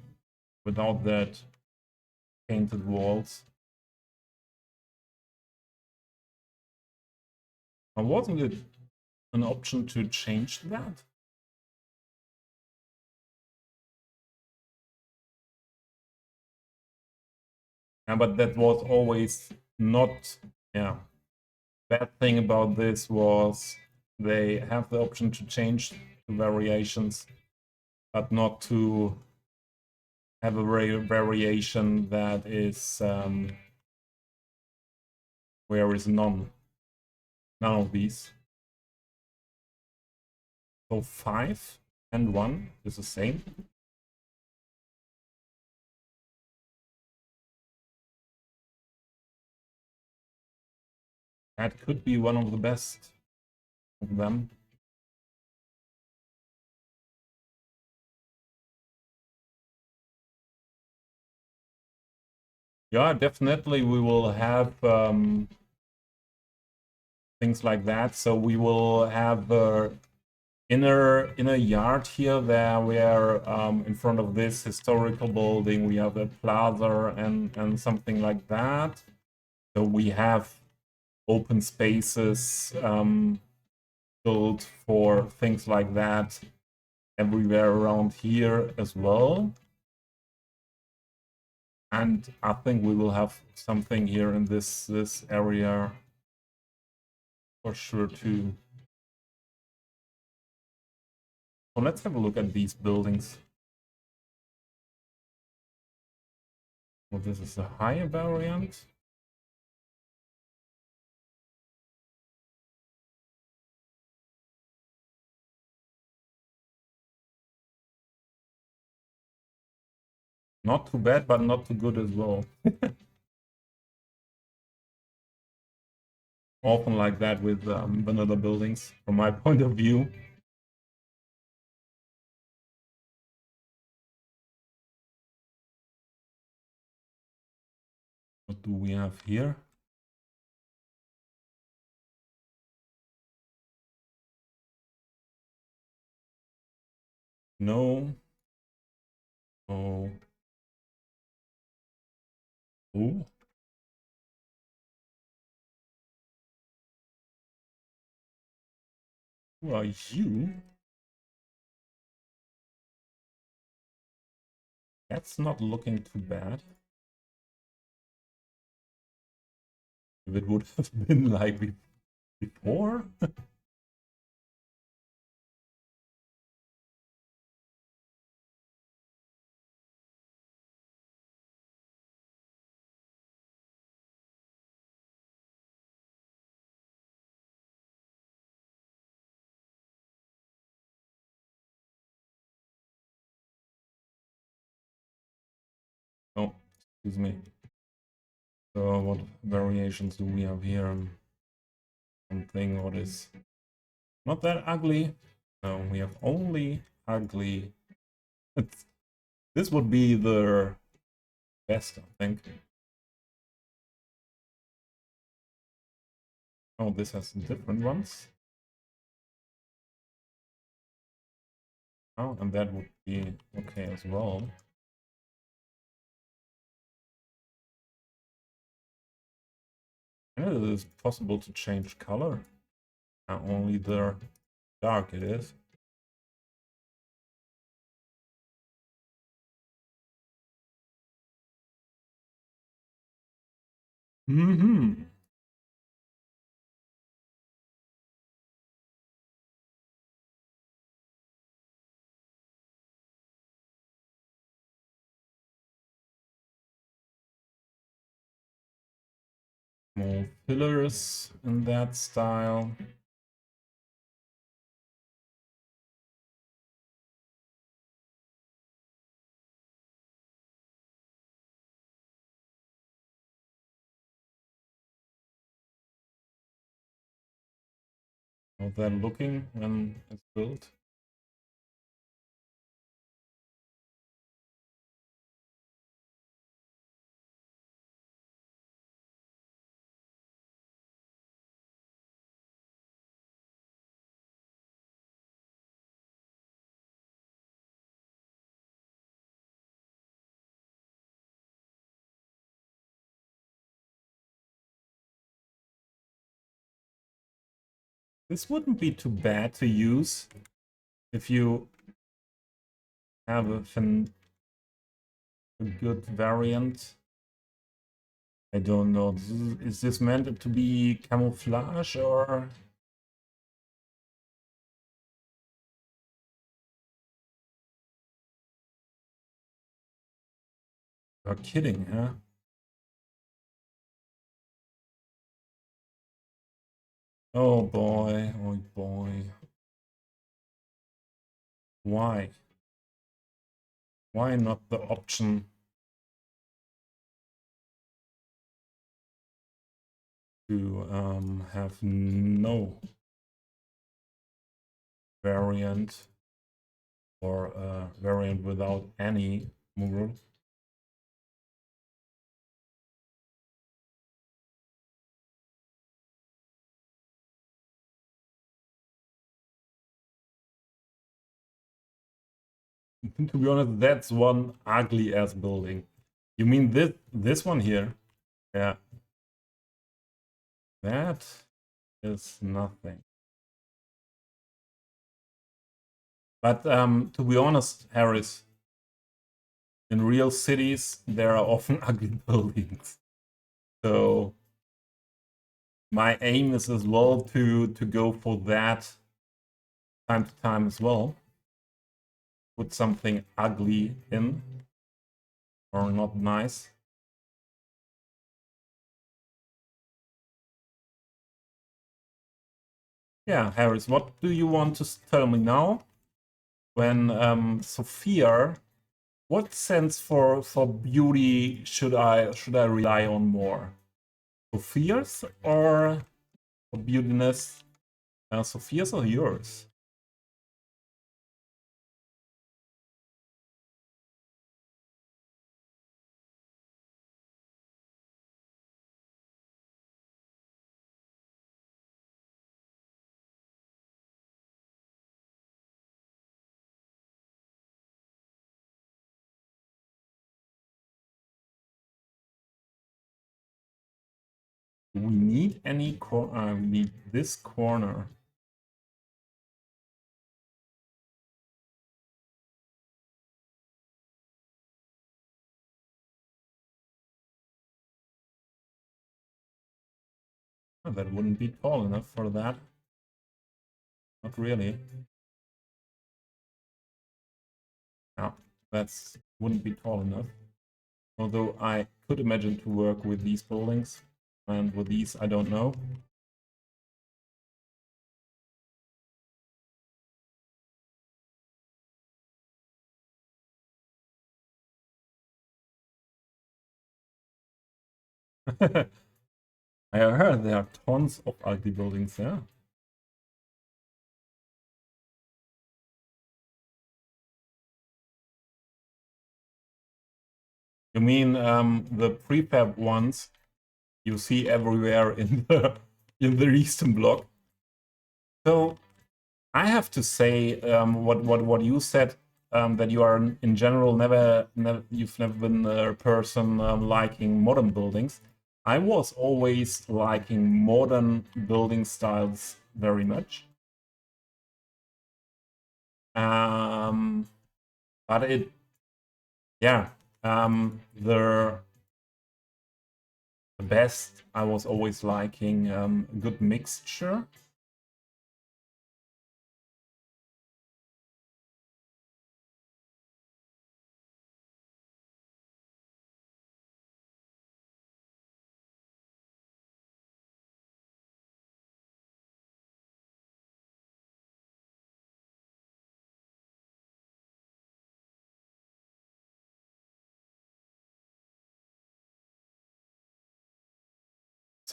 [SPEAKER 1] Without that painted walls. Wasn't it an option to change that? Yeah, but that was always not, yeah. Bad thing about this was they have the option to change the variations, but not to have a variation that is where is none of these. So 5 and 1 is the same. That could be one of the best of them. Yeah, definitely we will have things like that. So we will have inner yard here there where in front of this historical building we have a plaza and something like that. So we have open spaces built for things like that everywhere around here as well. And I think we will have something here in this area for sure too. So let's have a look at these buildings. Well, this is a higher variant. Not too bad, but not too good as well. Often like that with vanilla buildings, from my point of view. What do we have here? No. Oh. Oh. Who are you? That's not looking too bad. If it would have been like before. Oh, excuse me. So what variations do we have here? Something what is not that ugly. No, we have only ugly. This would be the best, I think. Oh, this has different ones. Oh, and that would be okay as well. And it is possible to change color. Only the dark it is. Mm-hmm. More pillars in that style. How they're looking when it's built. This wouldn't be too bad to use if you have a good variant. I don't know. Is this meant to be camouflage or? You're kidding, huh? Oh boy, oh boy. Why? Why not the option to have no variant or a variant without any mural? To be honest, that's one ugly ass building. You mean this one here? Yeah. That is nothing. But to be honest, Harris, in real cities there are often ugly buildings. So my aim is as well to go for that time to time as well. Put something ugly in or not nice. Yeah, Harris, what do you want to tell me now? When Sophia, what sense for beauty should I rely on more? Sophia's or for beautiness? Sophia's or yours? Do we need any corner? We need this corner. Oh, that wouldn't be tall enough for that. Not really. No, that's wouldn't be tall enough. Although I could imagine to work with these buildings, and with these, I don't know. I heard there are tons of ugly buildings there. You mean the prefab ones you see everywhere in the Eastern Bloc? So I have to say what you said, that you are in general you've never been a person liking modern buildings. I was always liking modern building styles very much. But yeah, the best I was always liking a good mixture.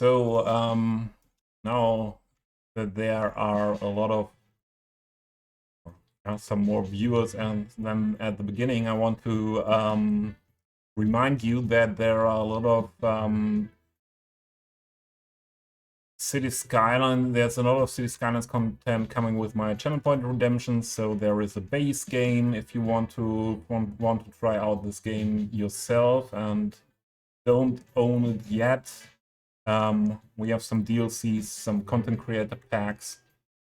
[SPEAKER 1] So now that there are a lot of some more viewers, and then at the beginning I want to remind you that there are a lot of City Skyline. There's a lot of City Skylines content coming with my channel point redemption. So there is a base game if you want to try out this game yourself and don't own it yet. We have some DLCs, some content creator packs,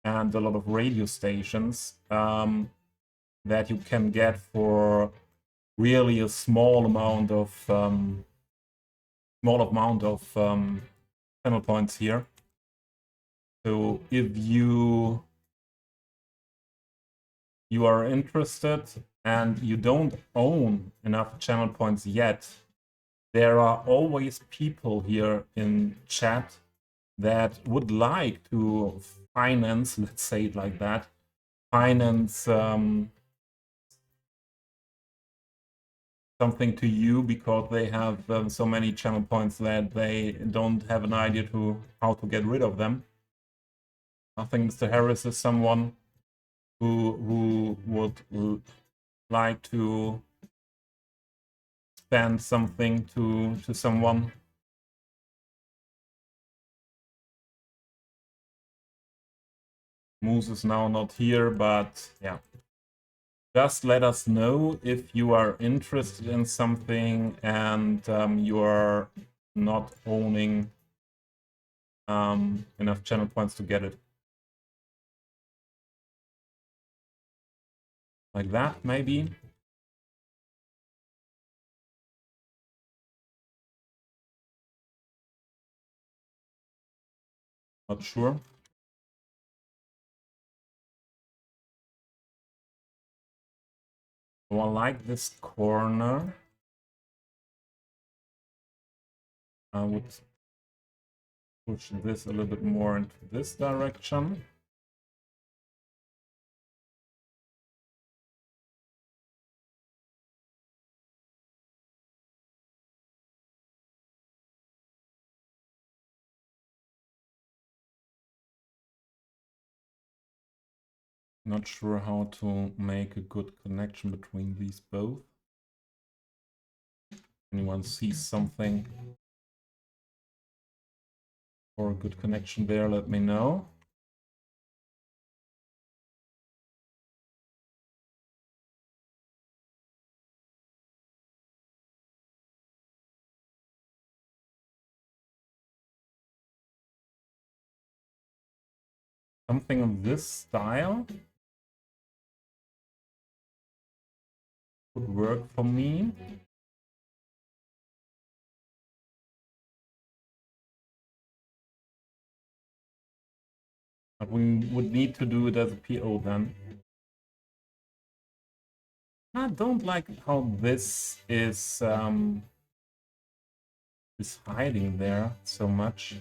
[SPEAKER 1] and a lot of radio stations that you can get for really a small amount of channel points here. So if you are interested and you don't own enough channel points yet, there are always people here in chat that would like to finance, let's say it like that, finance something to you because they have so many channel points that they don't have an idea to how to get rid of them. I think Mr. Harris is someone who would like to spend something to someone. Moose is now not here, but yeah. Just let us know if you are interested in something and you are not owning enough channel points to get it. Like that, maybe. Not sure. So I like this corner. I would push this a little bit more into this direction. Not sure how to make a good connection between these both. Anyone sees something or a good connection there, let me know. Something of this style would work for me. But we would need to do it as a PO then. I don't like how this is hiding there so much.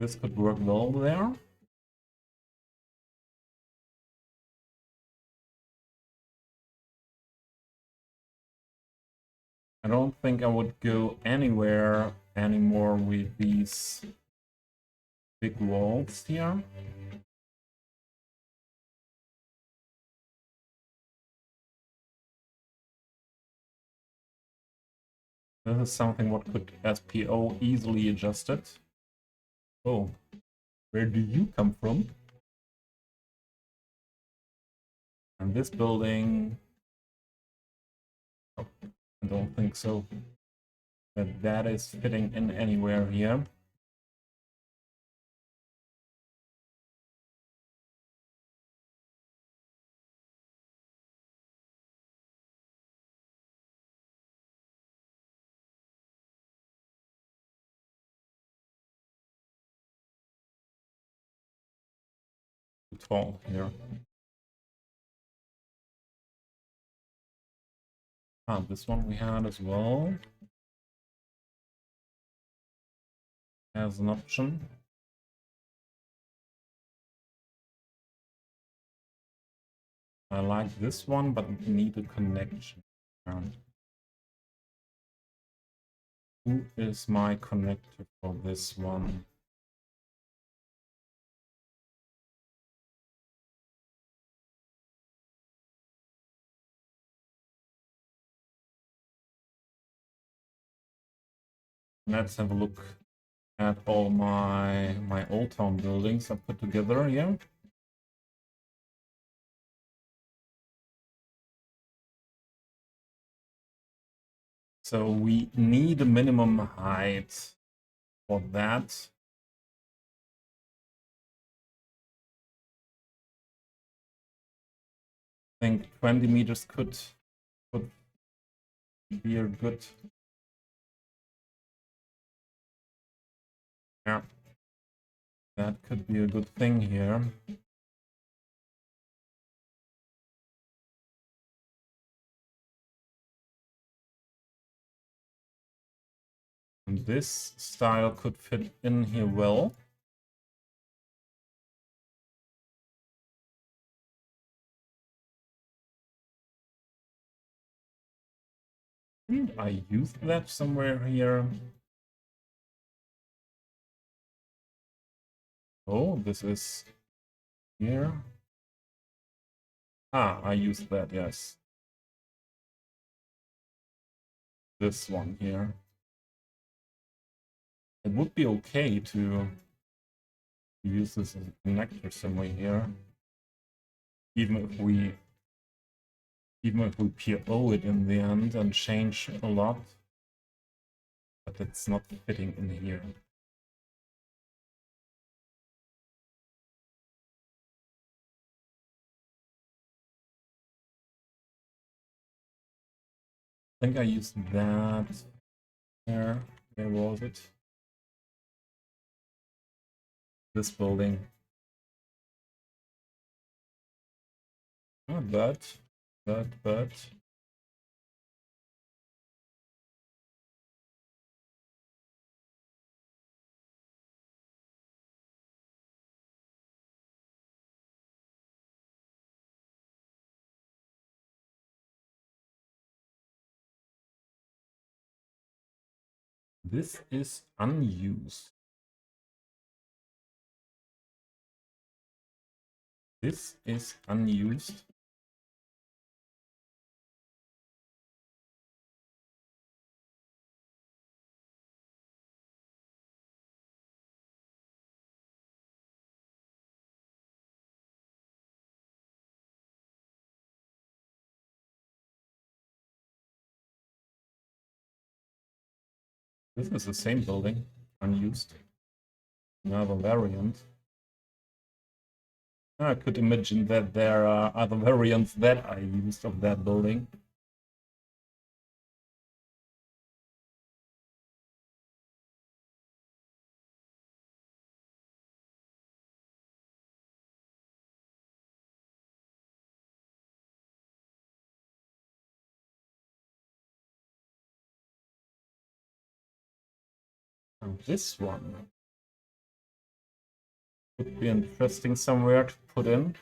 [SPEAKER 1] This could work well there. I don't think I would go anywhere anymore with these big walls here. This is something what could SPO easily adjust it. Oh, where do you come from? And this building, oh, I don't think so. That is fitting in anywhere here. tall here. Ah, this one we had as well as an option. I like this one, but need a connection. Who is my connector for this one? Let's have a look at all my Old Town buildings I put together here. So we need a minimum height for that. I think 20 meters could be a good. Yeah, that could be a good thing here. And this style could fit in here well. I used that somewhere here. Oh, this is here. Ah, I used that, yes. This one here. It would be okay to use this as a connector somewhere here. Even if we PO it in the end and change a lot. But it's not fitting in here. I think I used that there. Where was it? This building. Oh, but. This is unused. This is unused. This is the same building, unused. Another variant. I could imagine that there are other variants that I used of that building. And this one would be interesting somewhere to put in.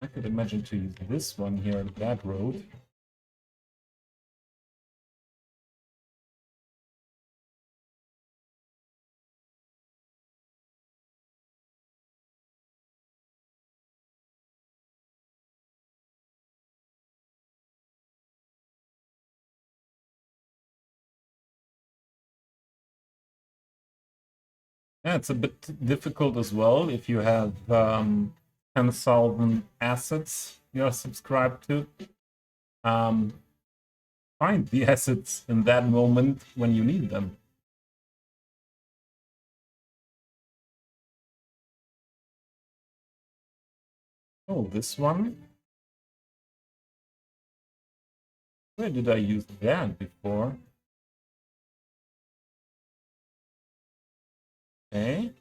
[SPEAKER 1] I could imagine to use this one here at that road. Yeah, it's a bit difficult as well if you have 10,000 assets you're subscribed to. find the assets in that moment when you need them. Oh, this one. Where did I use that before? Okay.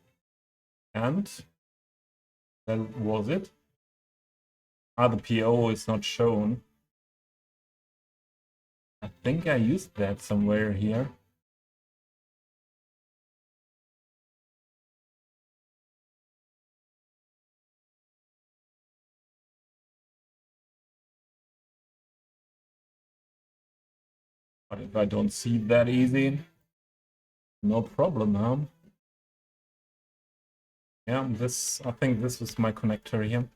[SPEAKER 1] And that was it. Ah, the PO is not shown. I think I used that somewhere here. But if I don't see it that easy, no problem, huh? Yeah, this, I think this is my connector here.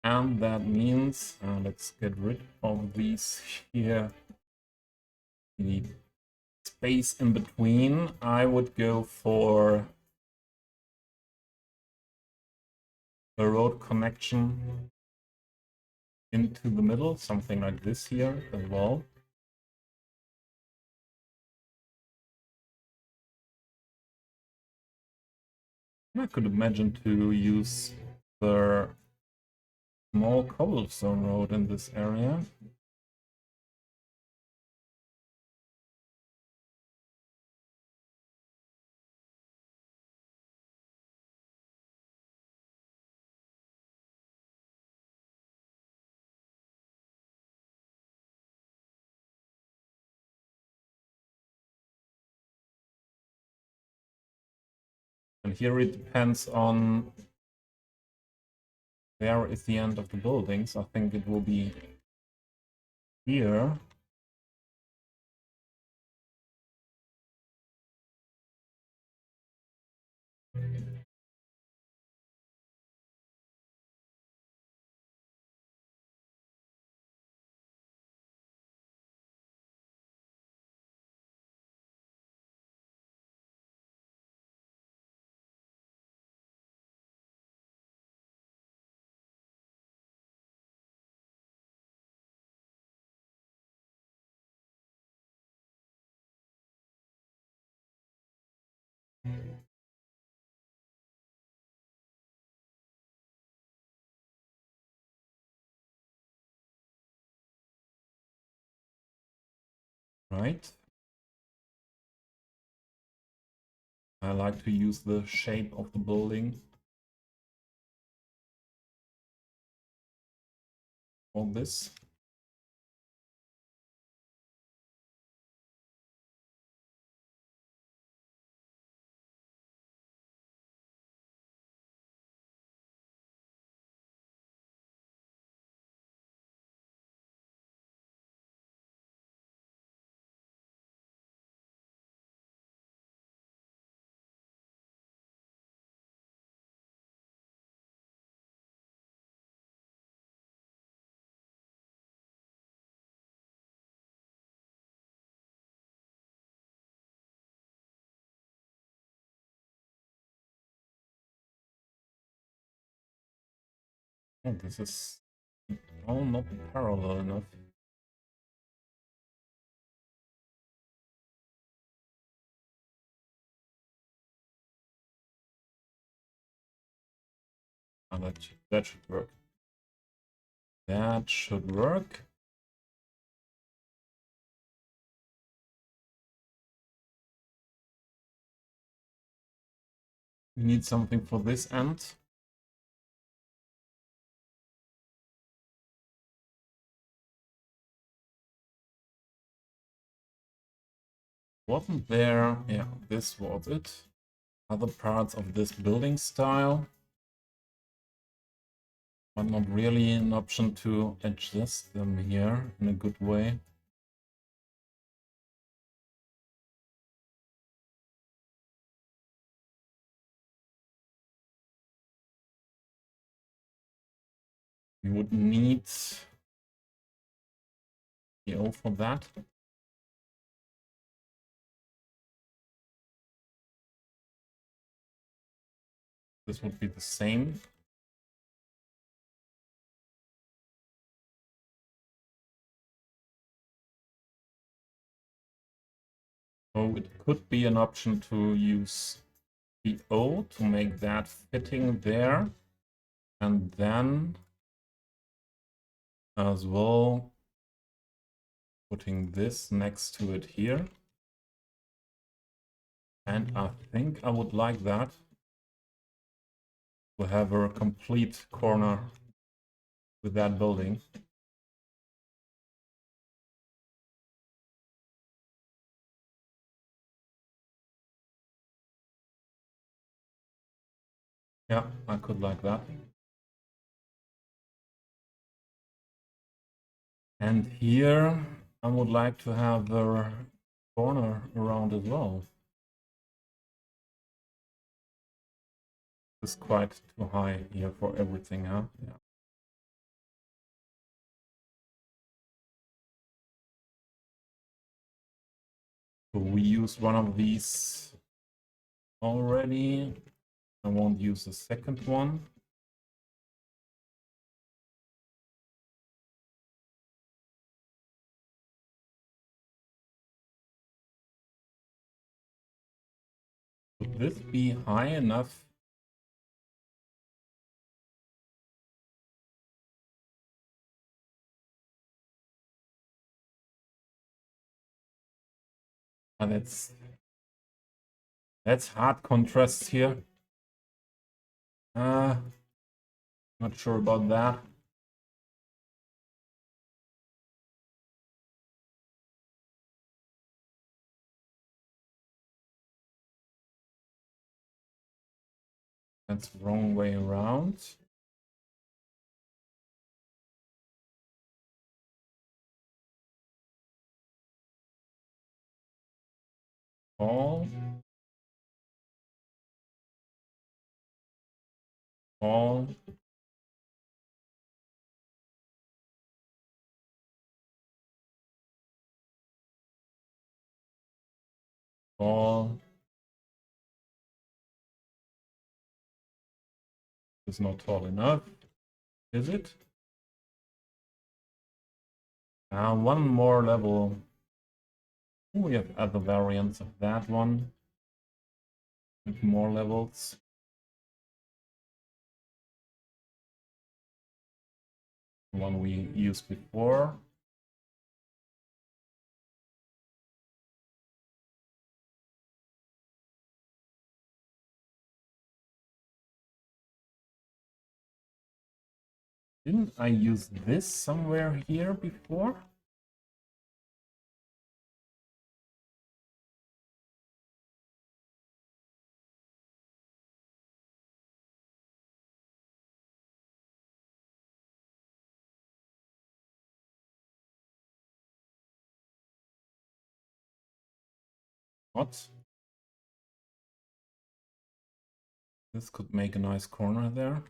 [SPEAKER 1] And that means, let's get rid of these here. We need space in between. I would go for a road connection into the middle, something like this here as well. I could imagine to use the small cobblestone road in this area. And here it depends on where is the end of the buildings. I think it will be here. Right. I like to use the shape of the building. All this. Oh, this is not parallel enough. Oh, that should work. That should work. We need something for this end. wasn't there, yeah, this was it. Other parts of this building style, but not really an option to adjust them here in a good way. You would need PO for that. This would be the same. So it could be an option to use PO to make that fitting there, and then as well putting this next to it here. And I think I would like that to have a complete corner with that building. Yeah, I could like that. And here I would like to have the corner around as well. It's quite too high here for everything, huh? Yeah. So we used one of these already. I won't use the second one. Would this be high enough? And that's hard contrast here. Not sure about that. That's the wrong way around. All. All. All. Is not tall enough, is it? One more level. We have other variants of that one with more levels. The one we used before. Didn't I use this somewhere here before? What? This could make a nice corner there.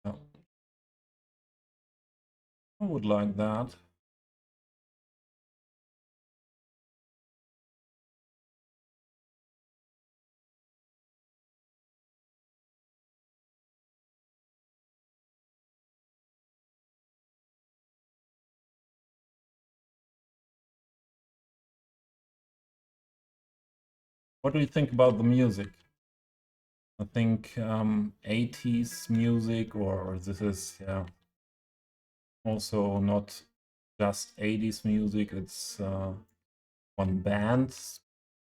[SPEAKER 1] Oh. I would like that. What do you think about the music? I think 80s music, or this is also not just 80s music. It's one band,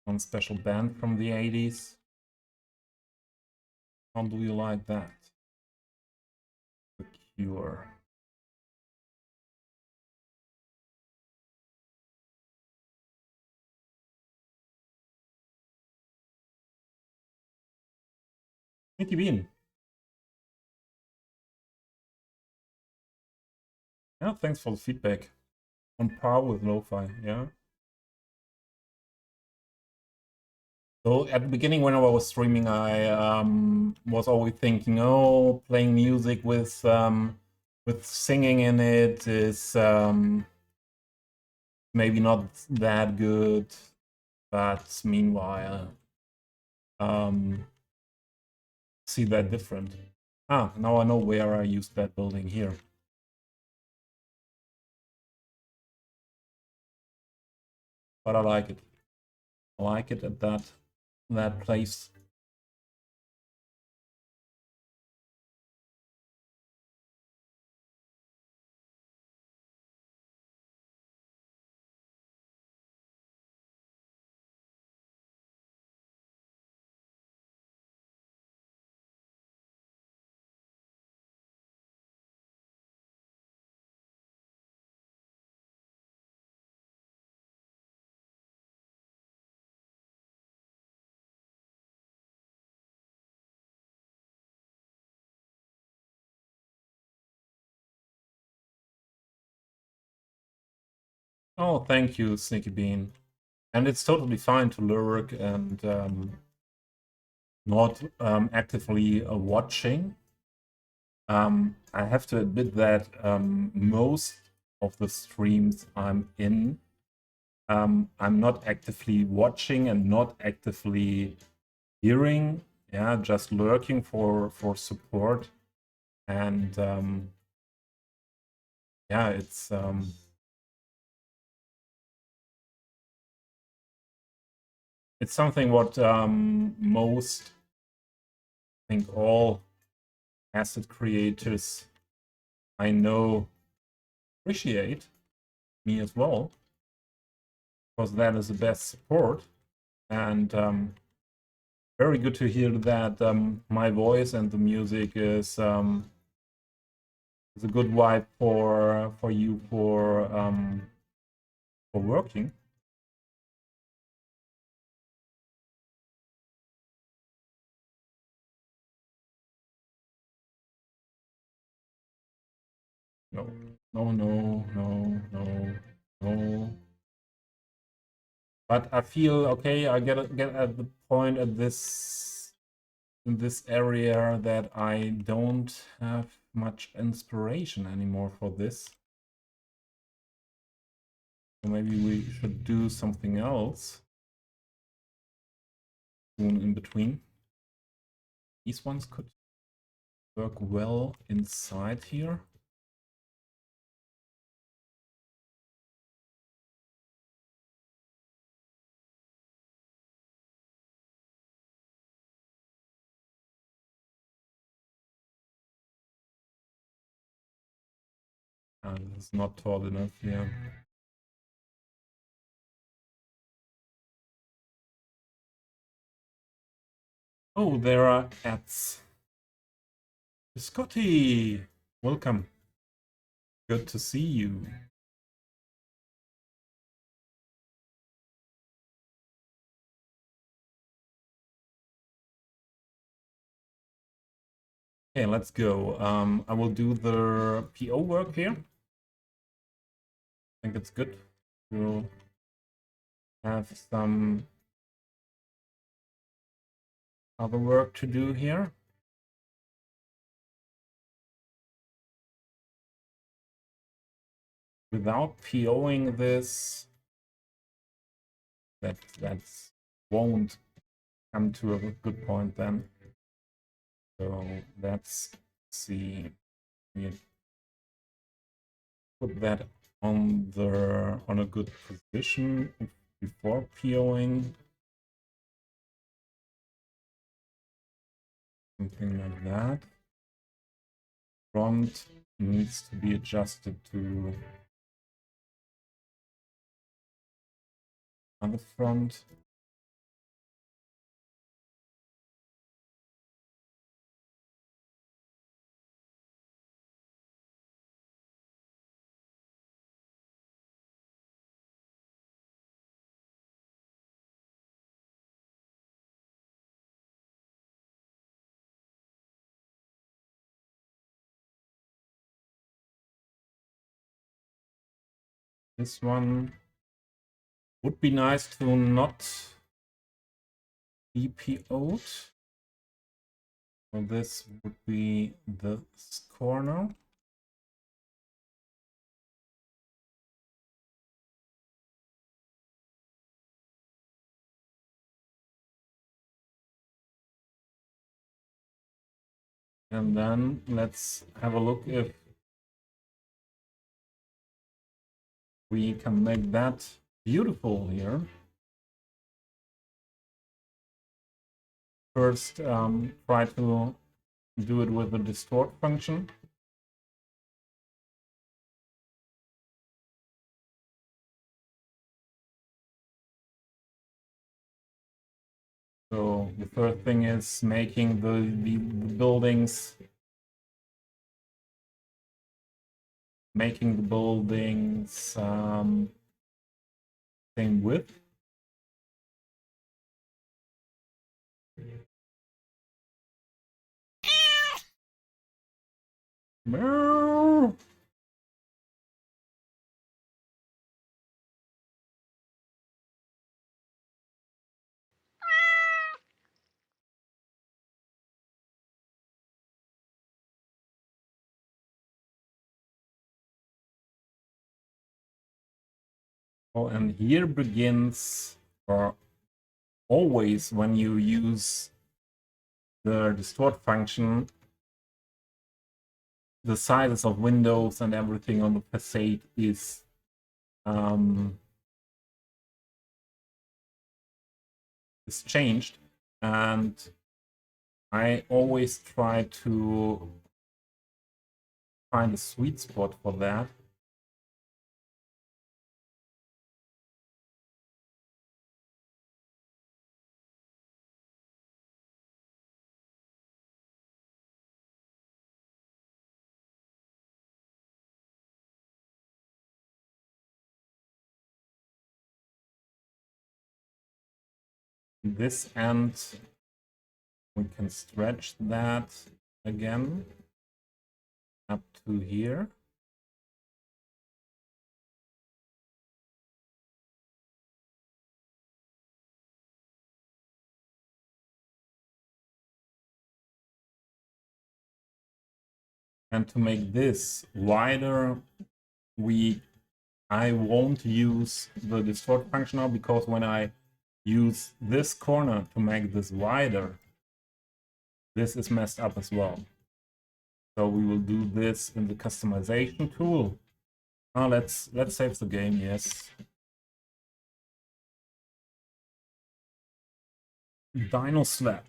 [SPEAKER 1] one special band from the 80s. How do you like that? Secure. Sneaky Bean. Yeah, thanks for the feedback. On par with lo-fi, yeah. So at the beginning when I was streaming, I was always thinking, oh, playing music with singing in it is maybe not that good, but meanwhile, see that different. Ah, now I know where I used that building here. But I like it. I like it at that place. Oh, thank you, Sneaky Bean. And it's totally fine to lurk and not actively watching. I have to admit that most of the streams I'm in, I'm not actively watching and not actively hearing. Yeah, just lurking for support. And yeah, it's something what most, I think all asset creators I know appreciate, me as well, because that is the best support. And very good to hear that my voice and the music is a good vibe for you for working. No, no, no, no, no, no. But I feel okay. I get at the point at this in this area that I don't have much inspiration anymore for this. So maybe we should do something else soon in between. These ones could work well inside here. It's not tall enough here. Oh, there are ads. Scotty, welcome. Good to see you. Okay, let's go. I will do the PO work here. I think it's good to have some other work to do here. Without POing this, that won't come to a good point then. So let's see. We put that on a good position before POing. Something like that. Front needs to be adjusted to other front. This one would be nice to not be PO'd. So this would be this corner. And then let's have a look if we can make that beautiful here. First, try to do it with the distort function. So the first thing is making the buildings, same width. Meow. Oh, and here begins, or always when you use the distort function, the sizes of windows and everything on the facade is changed, and I always try to find a sweet spot for that. This end, we can stretch that again up to here. And to make this wider, I won't use the distort function now, because when I use this corner to make this wider, this is messed up as well. So we will do this in the customization tool. Let's save the game, yes. Dino slab.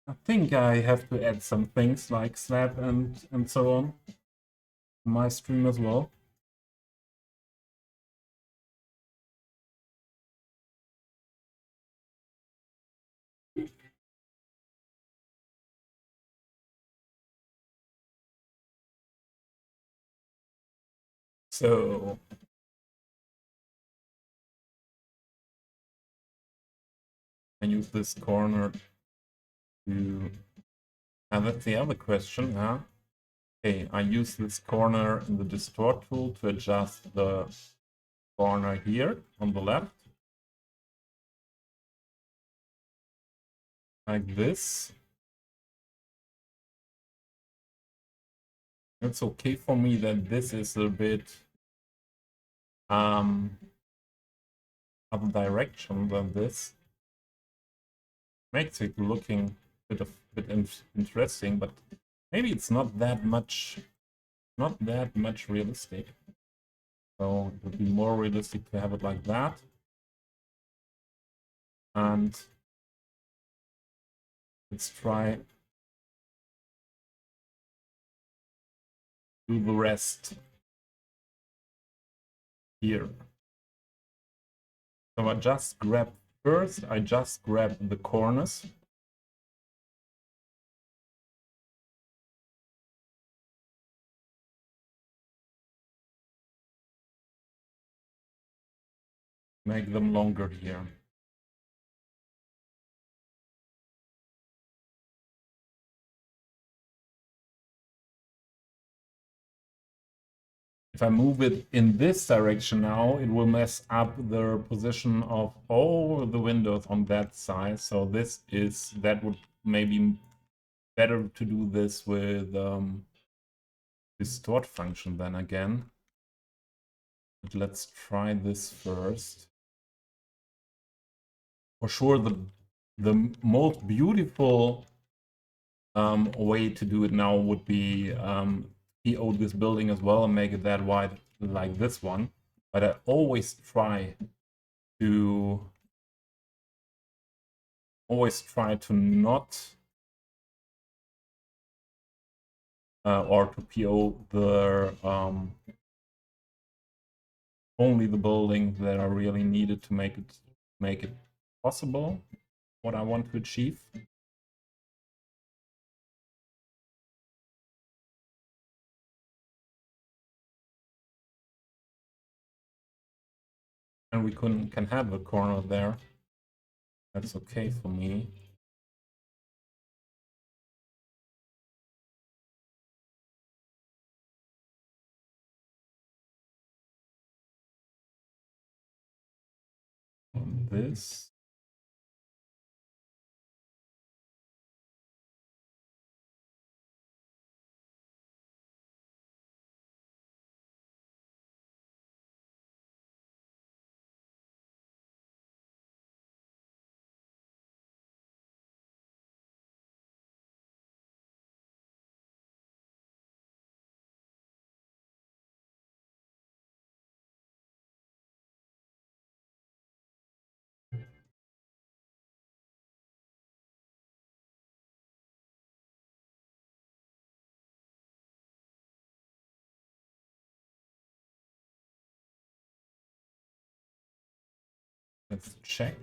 [SPEAKER 1] I think I have to add some things like slab and so on to my stream as well. So I use this corner to, and that's the other question, huh? Okay, I use this corner in the distort tool to adjust the corner here on the left. Like this. It's okay for me that this is a bit other direction than this. Makes it looking a bit interesting, but maybe it's not that much realistic. So it would be more realistic to have it like that. And let's try do the rest here. So I just grab the corners. Make them longer here. if I move it in this direction now, it will mess up the position of all the windows on that side. So that would maybe better to do this with distort function then again. But let's try this first. For sure, the most beautiful way to do it now would be PO this building as well and make it that wide like this one. But I always try to not or to PO the only the buildings that are really needed to make it possible what I want to achieve. And we can have a corner there. That's okay for me. On this. Let's check.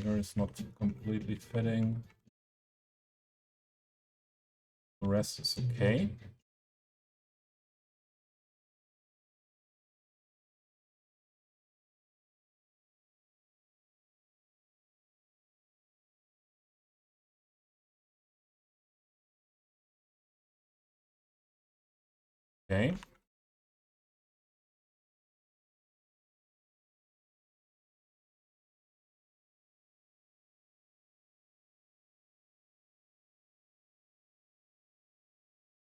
[SPEAKER 1] Here is not completely fitting. The rest is okay. Okay.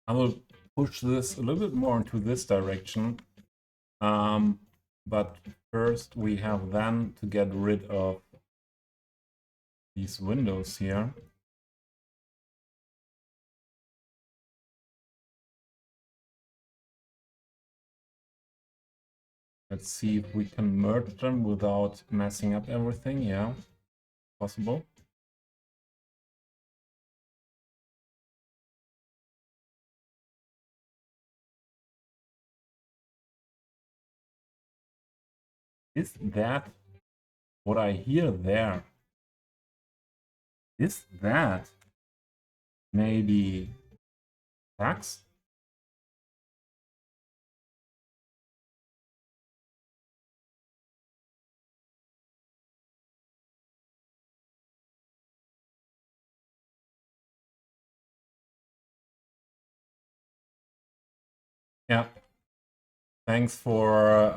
[SPEAKER 1] I will push this a little bit more into this direction. But first we have then to get rid of these windows here. Let's see if we can merge them without messing up everything. Yeah, possible. Is that what I hear there? Is that maybe tax? Yeah. Thanks for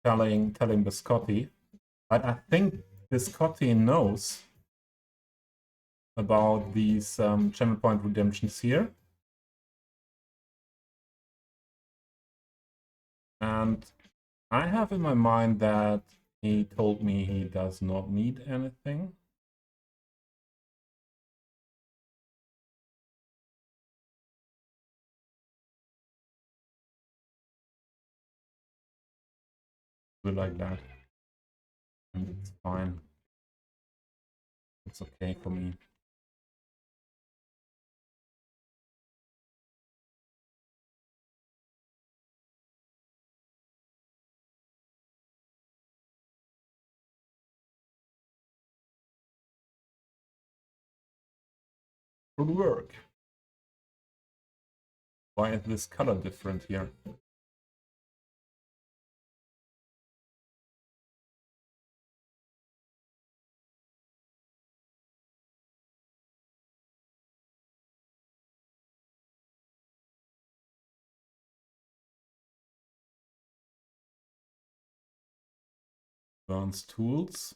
[SPEAKER 1] telling Biscotti. But I think Biscotti knows about these channel point redemptions here. And I have in my mind that he told me he does not need anything. Do like that. And it's fine. It's okay for me. Good work. Why is this color different here? Advanced tools.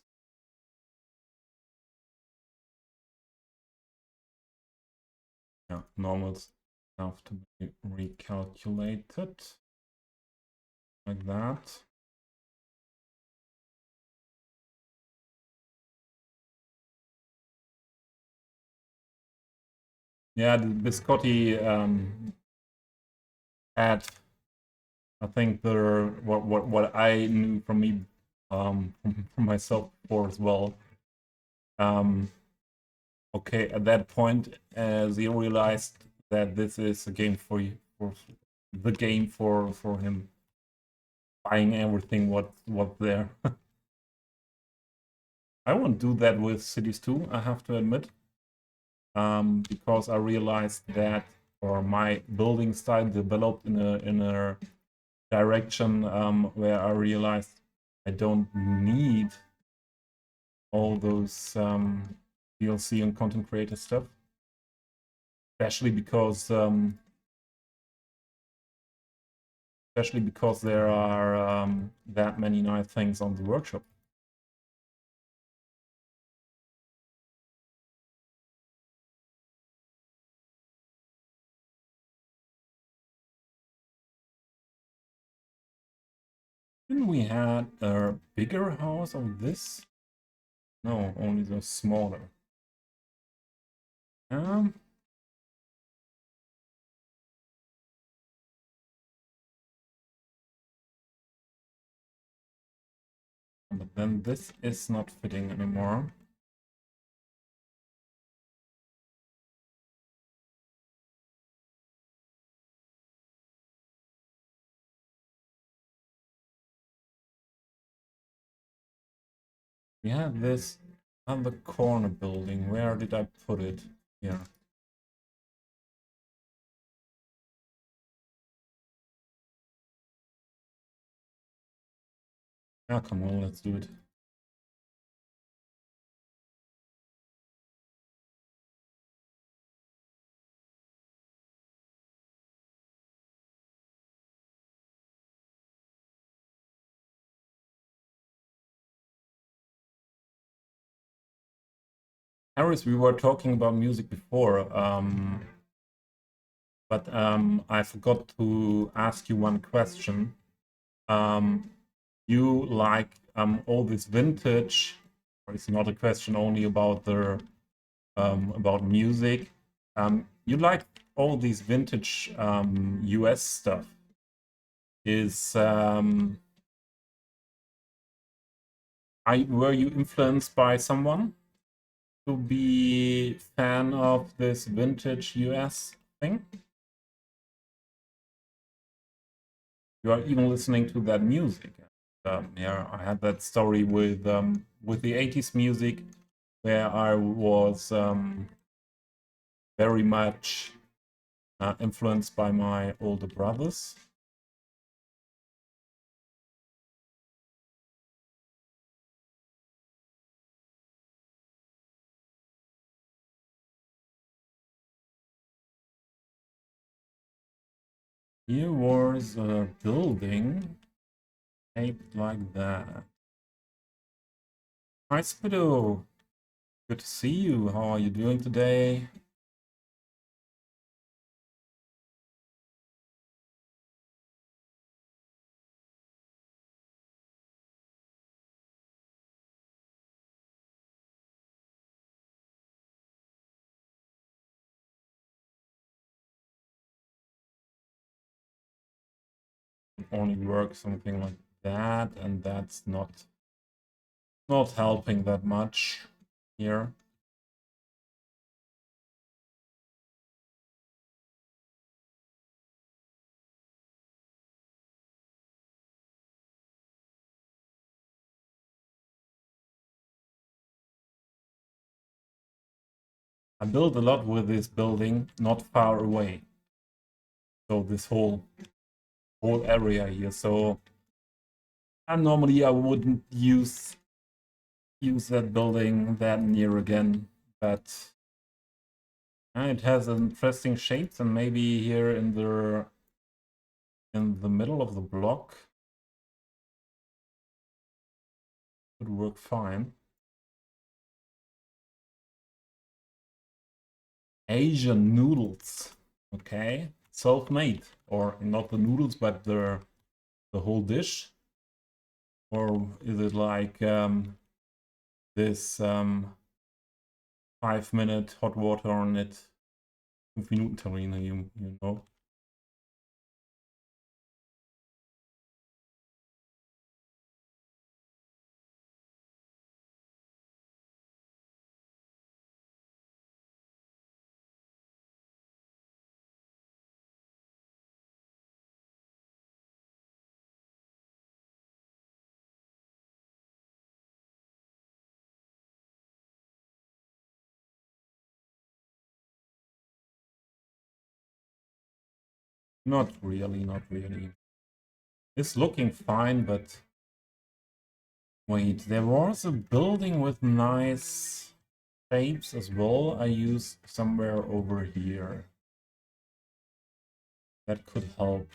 [SPEAKER 1] Yeah, normal stuff to be recalculated like that. Yeah, the biscotti had, I think, the what I knew from me from myself before as well. Okay, at that point, they realized that this is a game for you, for the game for him, buying everything what's there. I won't do that with Cities 2, I have to admit, because I realized that, or my building style developed in a direction where I realized I don't need all those DLC and content creator stuff, especially because there are that many nice things on the workshop. Didn't we had a bigger house of this? No, only the smaller. But then this is not fitting anymore. We had this on the corner building. Where did I put it? Yeah. Yeah, come on, let's do it. Harris, we were talking about music before, but I forgot to ask you one question. You like all this vintage, or it's not a question only about the about music. You like all these vintage US stuff. Is were you influenced by someone to be fan of this vintage US thing? You are even listening to that music. Yeah, I had that story with the 80s music, where I was very much influenced by my older brothers. Here was a building shaped like that. Hi, Spido. Good to see you. How are you doing today? Only work something like that, and that's not helping that much here. I built a lot with this building not far away. So this whole area here. So normally I wouldn't use that building that near again, but it has interesting shapes, and maybe here in the middle of the block Could work fine. Asian noodles. Okay. Self-made. Or not the noodles, but the whole dish. Or is it like this 5-minute hot water on it? 5-Minuten-Terrine, you know. Not really, not really. It's looking fine, but wait, there was a building with nice shapes as well I used somewhere over here. That could help.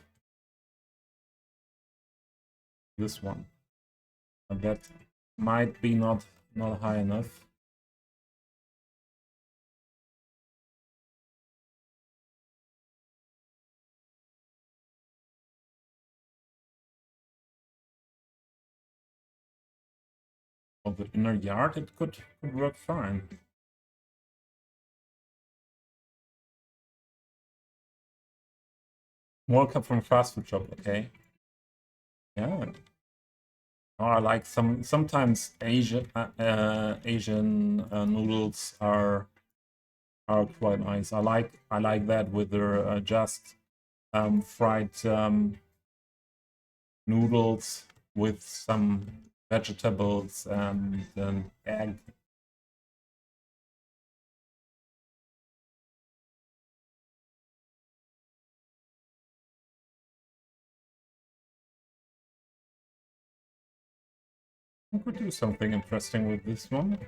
[SPEAKER 1] This one. And that might be not high enough. Of the inner yard, it could work fine. More cup from fast food shop, okay. Yeah. Oh, I like sometimes Asian noodles are quite nice. I like that with their just fried noodles with some vegetables and an egg. I could do something interesting with this one.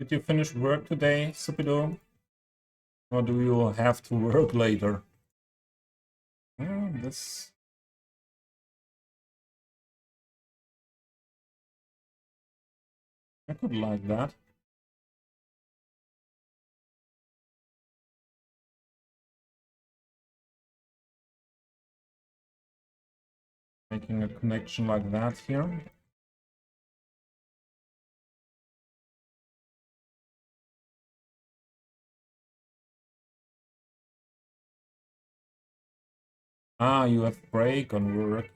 [SPEAKER 1] Did you finish work today, Supido? Or do you have to work later? This... I could like that. Making a connection like that here. Ah, you have break on work.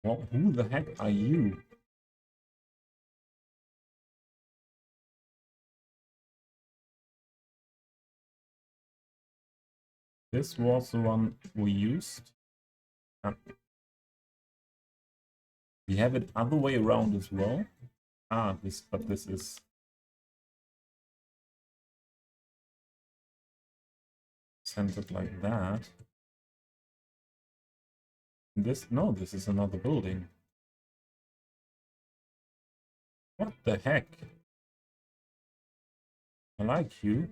[SPEAKER 1] Well, who the heck are you? This was the one we used. We have it other way around as well. Ah, but this is centered like that. No, this is another building. What the heck? I like you.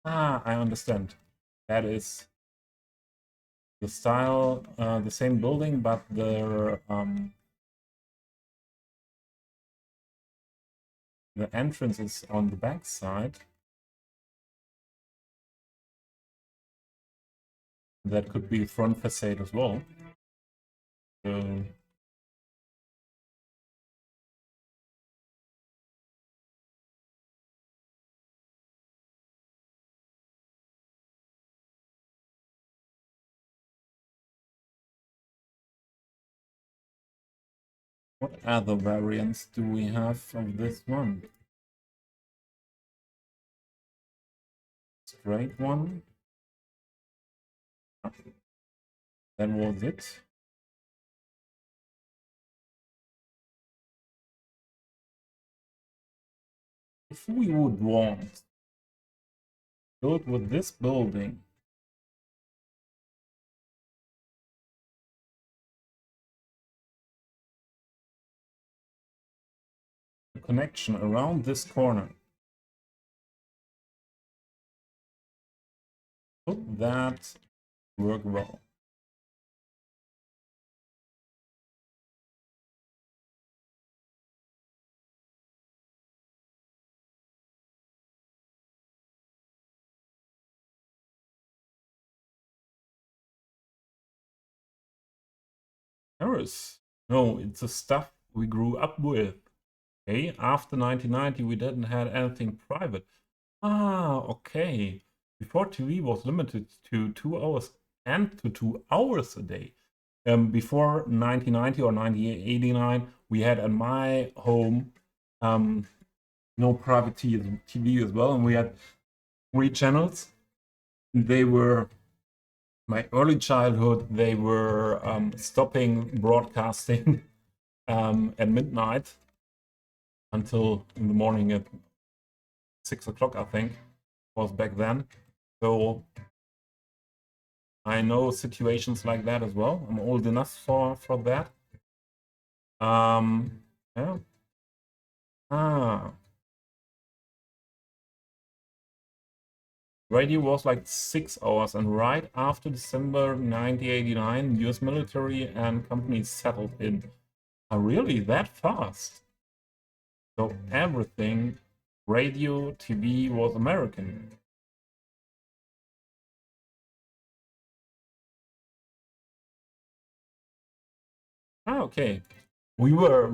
[SPEAKER 1] Ah, I understand. That is the style, the same building, but the entrance is on the back side. That could be front facade as well. So what other variants do we have of this one? Straight one. That was it. if we would want build with this building, a connection around this corner, would that work well? Paris. No, it's the stuff we grew up with. Okay, after 1990 we didn't have anything private. Ah, okay. Before TV was limited to 2 hours and to 2 hours a day. Before 1990 or 1989, we had at my home no private TV as well, and we had 3 channels. They were my early childhood. They were stopping broadcasting at midnight until in the morning at 6 o'clock, I think, was back then. So I know situations like that as well. I'm old enough for that. Yeah. Ah. Radio was like 6 hours, and right after December 1989, US military and companies settled in. Are really that fast? So everything, radio, TV, was American. Ah, okay. We were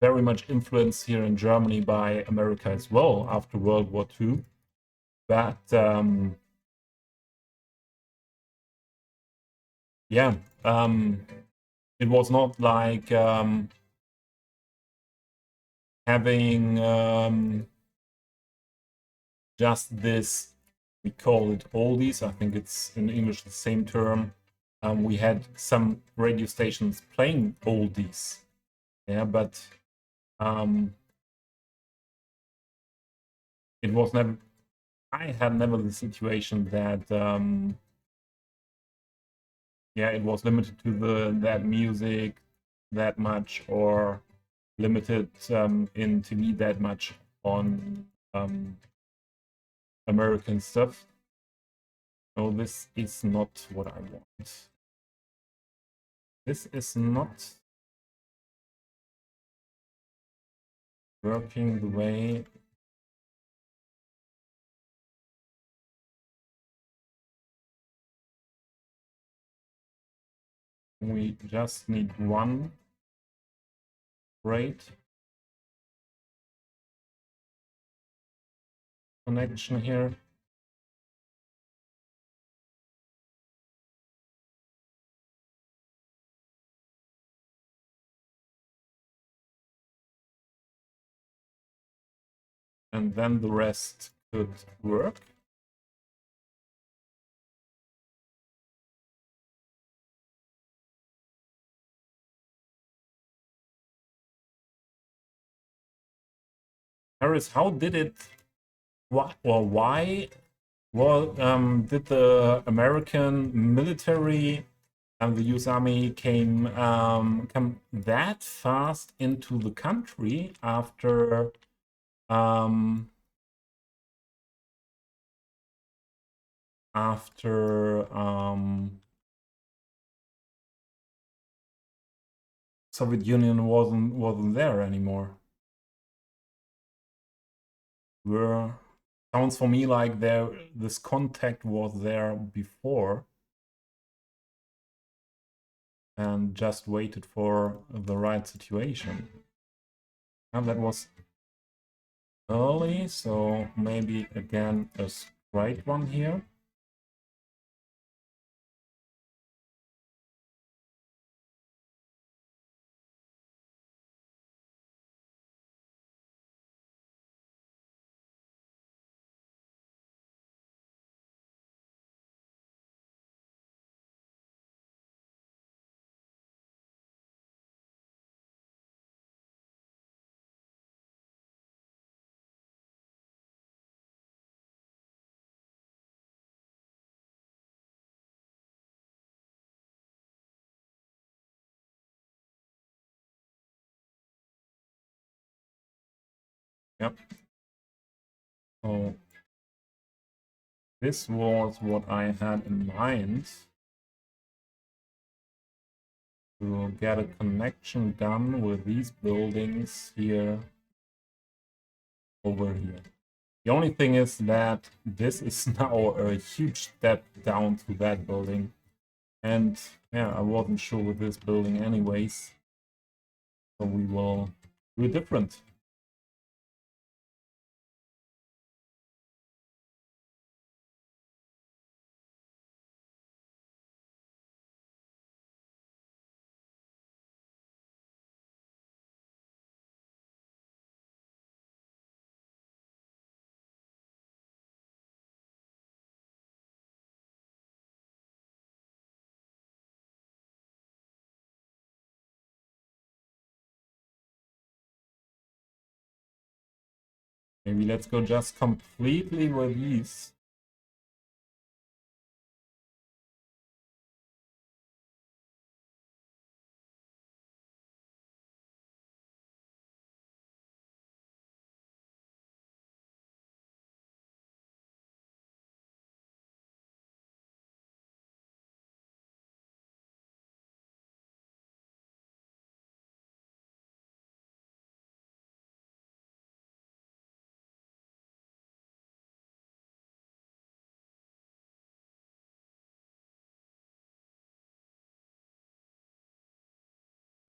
[SPEAKER 1] very much influenced here in Germany by America as well after World War II. But yeah, it was not like having just this, we call it oldies. I think it's in English the same term. We had some radio stations playing oldies. Yeah, but it was never, I had never the situation that yeah, it was limited to that music that much, or limited in TV that much on American stuff. No, this is not what I want. This is not working the way we just need one great connection here. And then the rest could work. Harris, how did it, why did the American military and the US Army come that fast into the country after Soviet Union wasn't there anymore? Sounds for me like this contact was there before and just waited for the right situation. And that was early, so maybe again a straight one here. Yep. So this was what I had in mind to get a connection done with these buildings here over here. The only thing is that this is now a huge step down to that building. And yeah, I wasn't sure with this building anyways. So we will do it different. Maybe let's go just completely with these.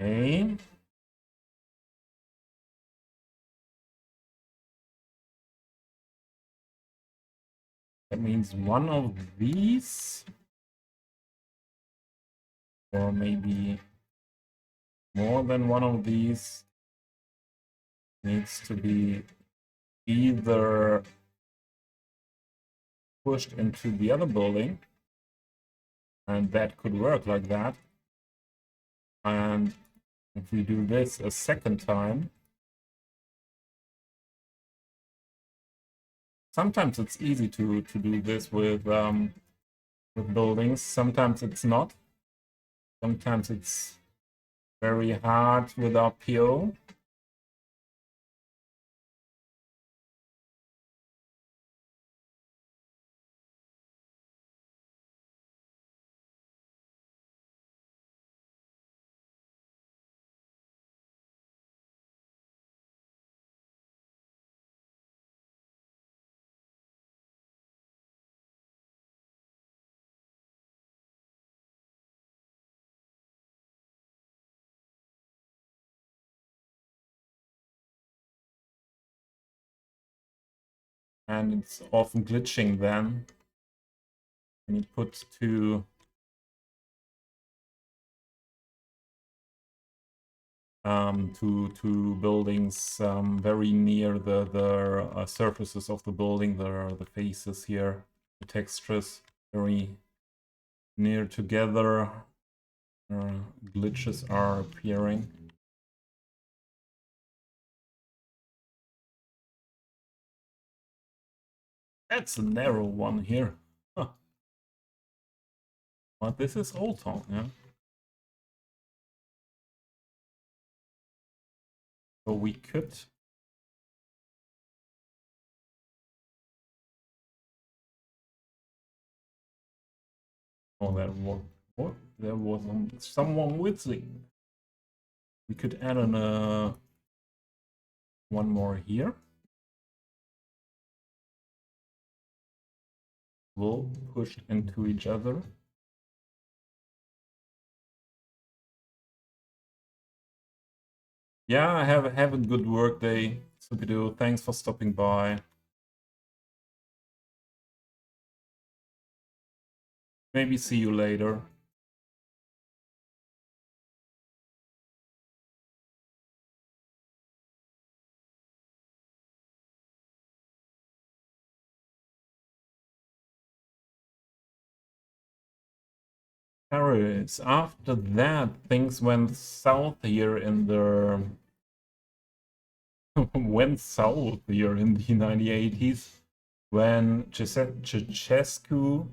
[SPEAKER 1] Okay. That means one of these, or maybe more than one of these, needs to be either pushed into the other building, and that could work like that. And if we do this a second time, sometimes it's easy to do this with buildings. Sometimes it's not. Sometimes it's very hard with our PO. And it's often glitching then. And you put two buildings very near the surfaces of the building. There are the faces here, the textures very near together. Glitches are appearing. That's a narrow one here. Huh. But this is Old Town, yeah? So we could... Oh, that was... What? There was someone whistling. We could add on one more here. We'll push into each other. Yeah, have a good work day, Subido. Thanks for stopping by. Maybe see you later. Paris. After that, things went south here in the went south here in the 1980s when Ceausescu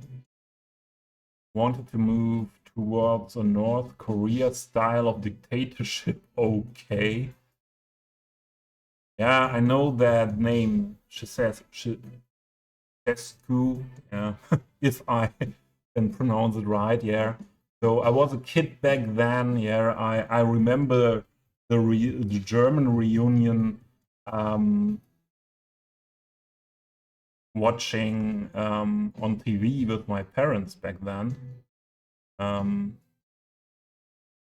[SPEAKER 1] wanted to move towards a North Korea style of dictatorship. Okay. Yeah, I know that name. She says Chesku, yeah, if I can pronounce it right, yeah. So I was a kid back then, yeah. I remember the German reunion, um, watching on TV with my parents back then. Um,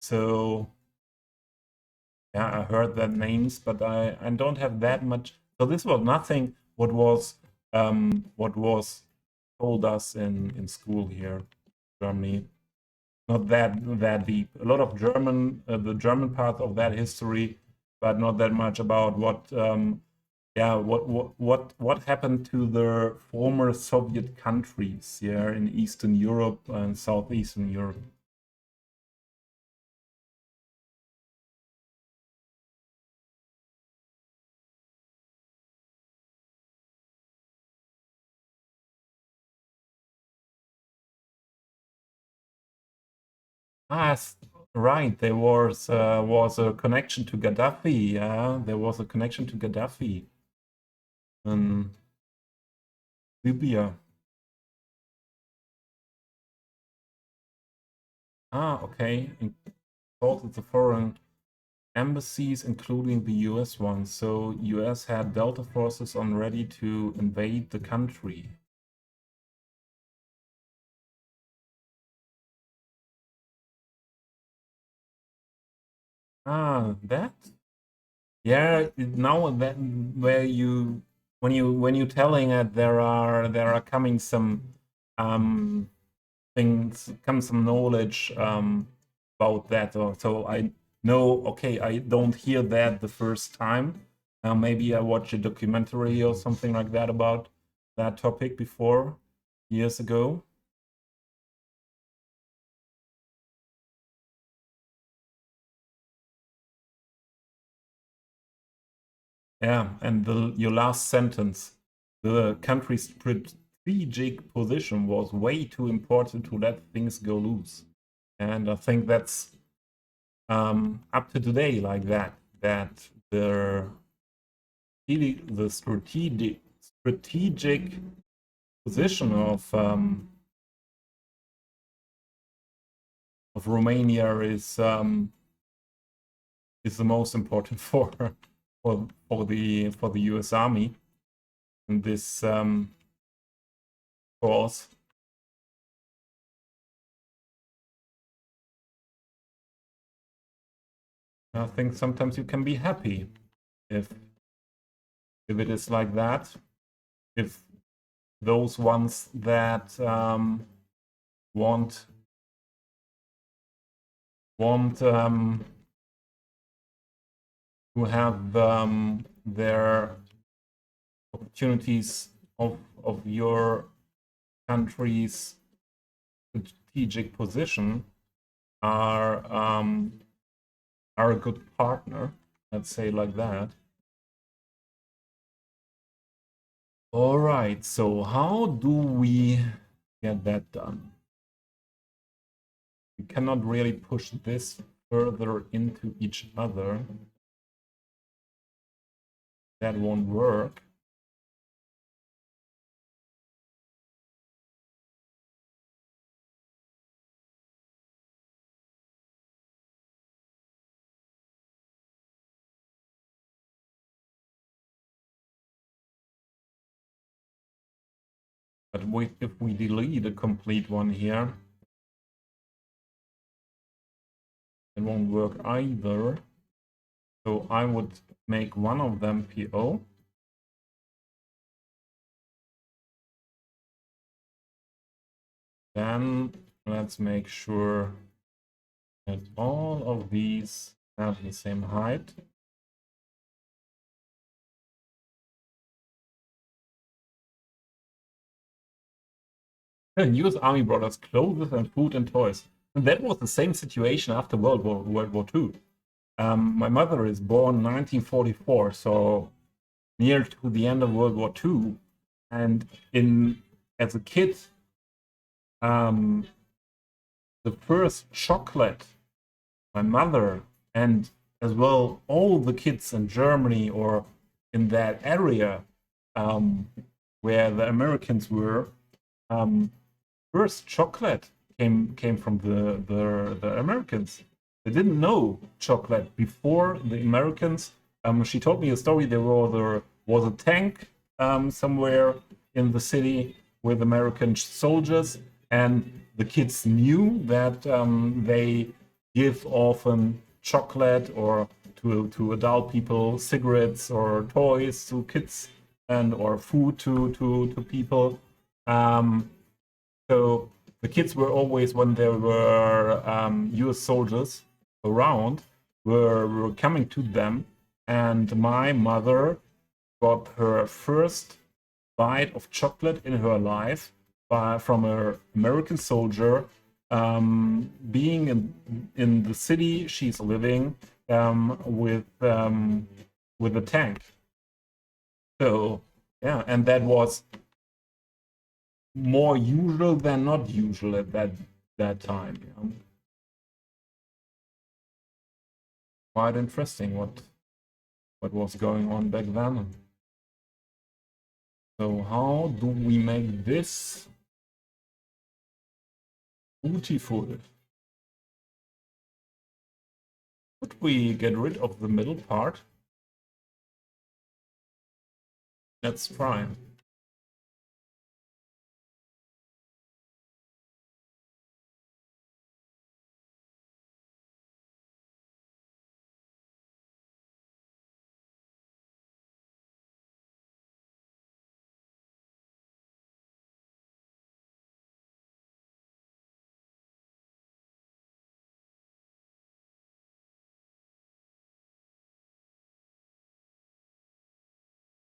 [SPEAKER 1] so yeah, I heard that names, but I don't have that much. So this was nothing what was told us in school here, in Germany. Not that deep. A lot of German, the German part of that history, but not that much about what happened to the former Soviet countries, yeah, in Eastern Europe and Southeastern Europe. Ah, right. There was a connection to Gaddafi. Yeah, there was a connection to Gaddafi in Libya. Ah, okay. In both of the foreign embassies, including the US one. So US had Delta forces on ready to invade the country. Ah, that? Yeah, now that where you when you telling it there are coming some um things come some knowledge about that. So I know, okay, I don't hear that the first time. Maybe I watched a documentary or something like that about that topic before years ago. Yeah, and your last sentence, the country's strategic position was way too important to let things go loose. And I think that's up to today like that, that the strategic position of Romania is the most important for the U.S. Army in this cause. I think sometimes you can be happy if it is like that. If those ones that want want to have their opportunities of your country's strategic position are are a good partner, let's say like that. All right, so how do we get that done? We cannot really push this further into each other. That won't work. But if we delete a complete one here, it won't work either. So I would make one of them PO. Then let's make sure that all of these have the same height. And use Army Brothers clothes and food and toys. And that was the same situation after World War II. My mother is born 1944, so near to the end of World War II. And in as a kid, um, the first chocolate my mother and as well all the kids in Germany or in that area where the Americans were, first chocolate came from the Americans. They didn't know chocolate before the Americans. She told me a story. There was a tank somewhere in the city with American soldiers, and the kids knew that they give often chocolate or to adult people, cigarettes or toys to kids, and or food to people. So the kids were always, when there were US soldiers around, were coming to them, and my mother got her first bite of chocolate in her life from an American soldier, being in the city she's living with a tank. So yeah, and that was more usual than not usual at that time. You know? Quite interesting what was going on back then. So how do we make this beautiful? Could we get rid of the middle part? Let's try.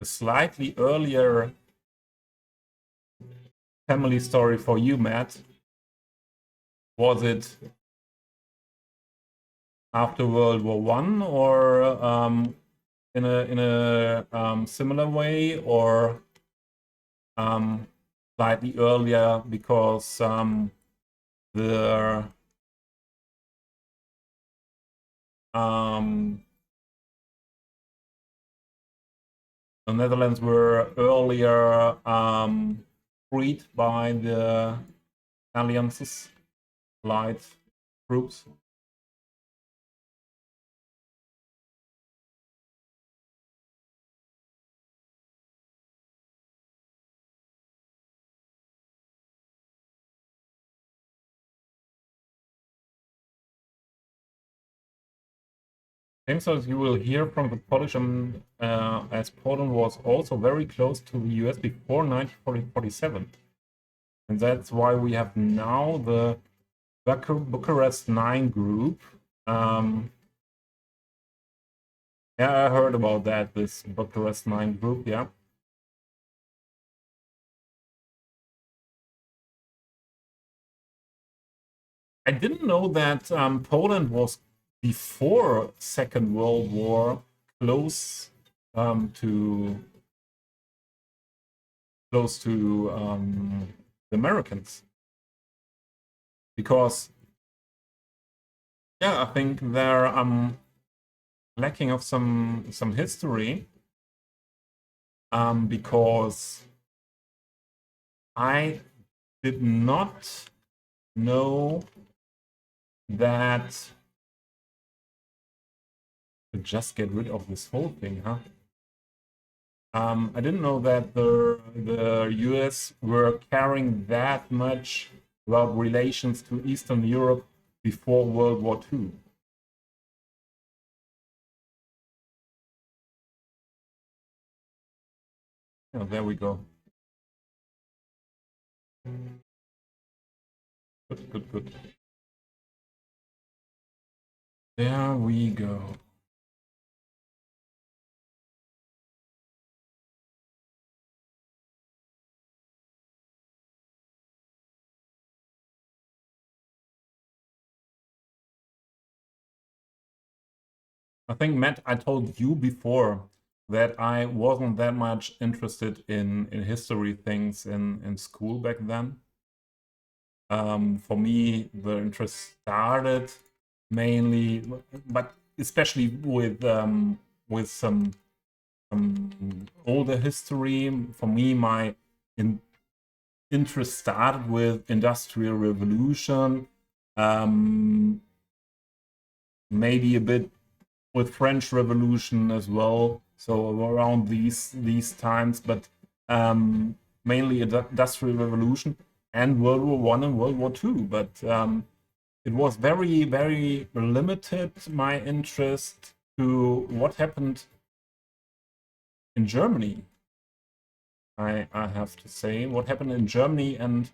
[SPEAKER 1] A slightly earlier family story for you, Matt. Was it after World War One, or in a similar way, or slightly earlier because the the Netherlands were earlier freed by the alliances, allied groups? Things as you will hear from the Polish, as Poland was also very close to the US before 1947. And that's why we have now the Bucharest 9 group. Yeah, I heard about that, this Bucharest 9 group, yeah. I didn't know that Poland was, before Second World War, close to the Americans, because yeah, I think they're lacking of some history, because I did not know that. Just get rid of this whole thing, huh? I didn't know that the US were caring that much about relations to Eastern Europe before World War II. Oh, there we go. Good, good, good. There we go. I think, Matt, I told you before that I wasn't that much interested in history things in school back then. For me, the interest started mainly, but especially with some older history. For me, my interest started with Industrial Revolution, maybe a bit with French Revolution as well. So around these times, but mainly Industrial Revolution and World War One and World War Two. But it was very, very limited, my interest, to what happened in Germany. I have to say, what happened in Germany, and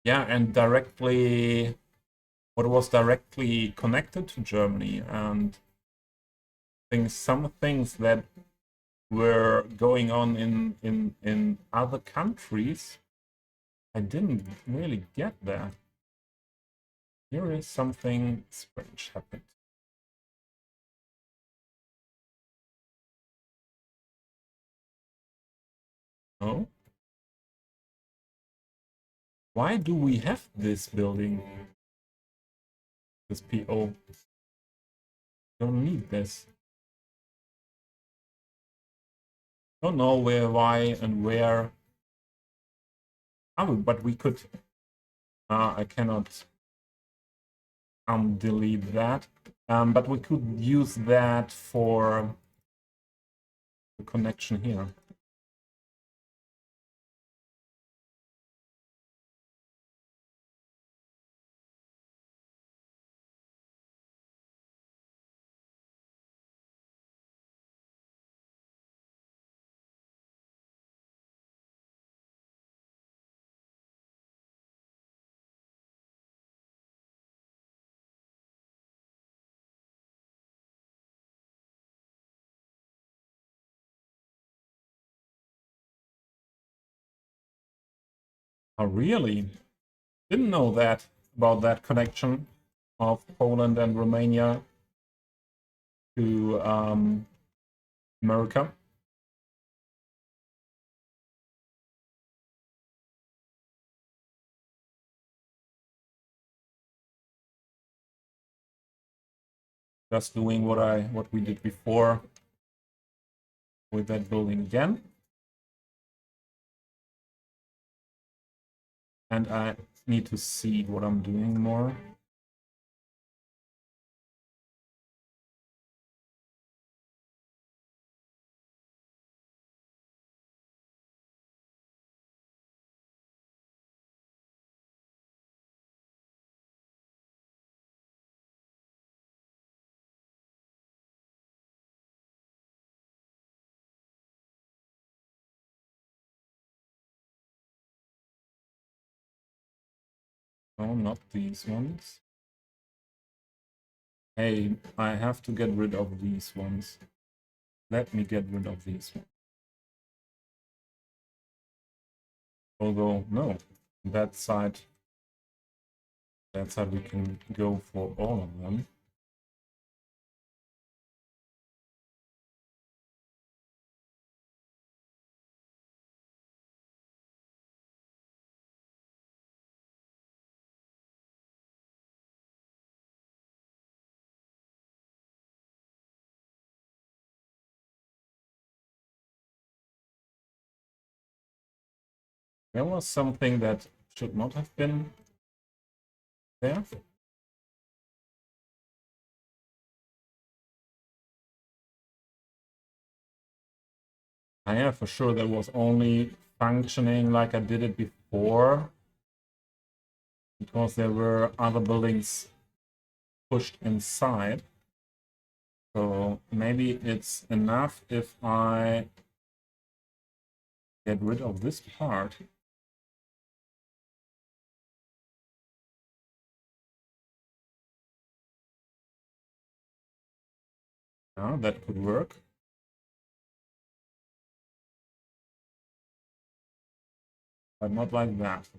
[SPEAKER 1] yeah, and directly what was directly connected to Germany, and some things that were going on in other countries. I didn't really get that. Here is something strange happened. Oh? Why do we have this building? This PO. Don't need this. Don't know why, and where. Oh, but we could. I cannot delete that. But we could use that for the connection here. Oh, really? Didn't know that about that connection of Poland and Romania to America. Just doing what we did before with that building again. And I need to see what I'm doing more. No, not these ones. Hey, I have to get rid of these ones. Let me get rid of these ones. Although, no, that side we can go for all of them. There was something that should not have been there. Yeah, for sure that was only functioning like I did it before, because there were other buildings pushed inside. So maybe it's enough if I get rid of this part. Yeah, that could work. But not like that.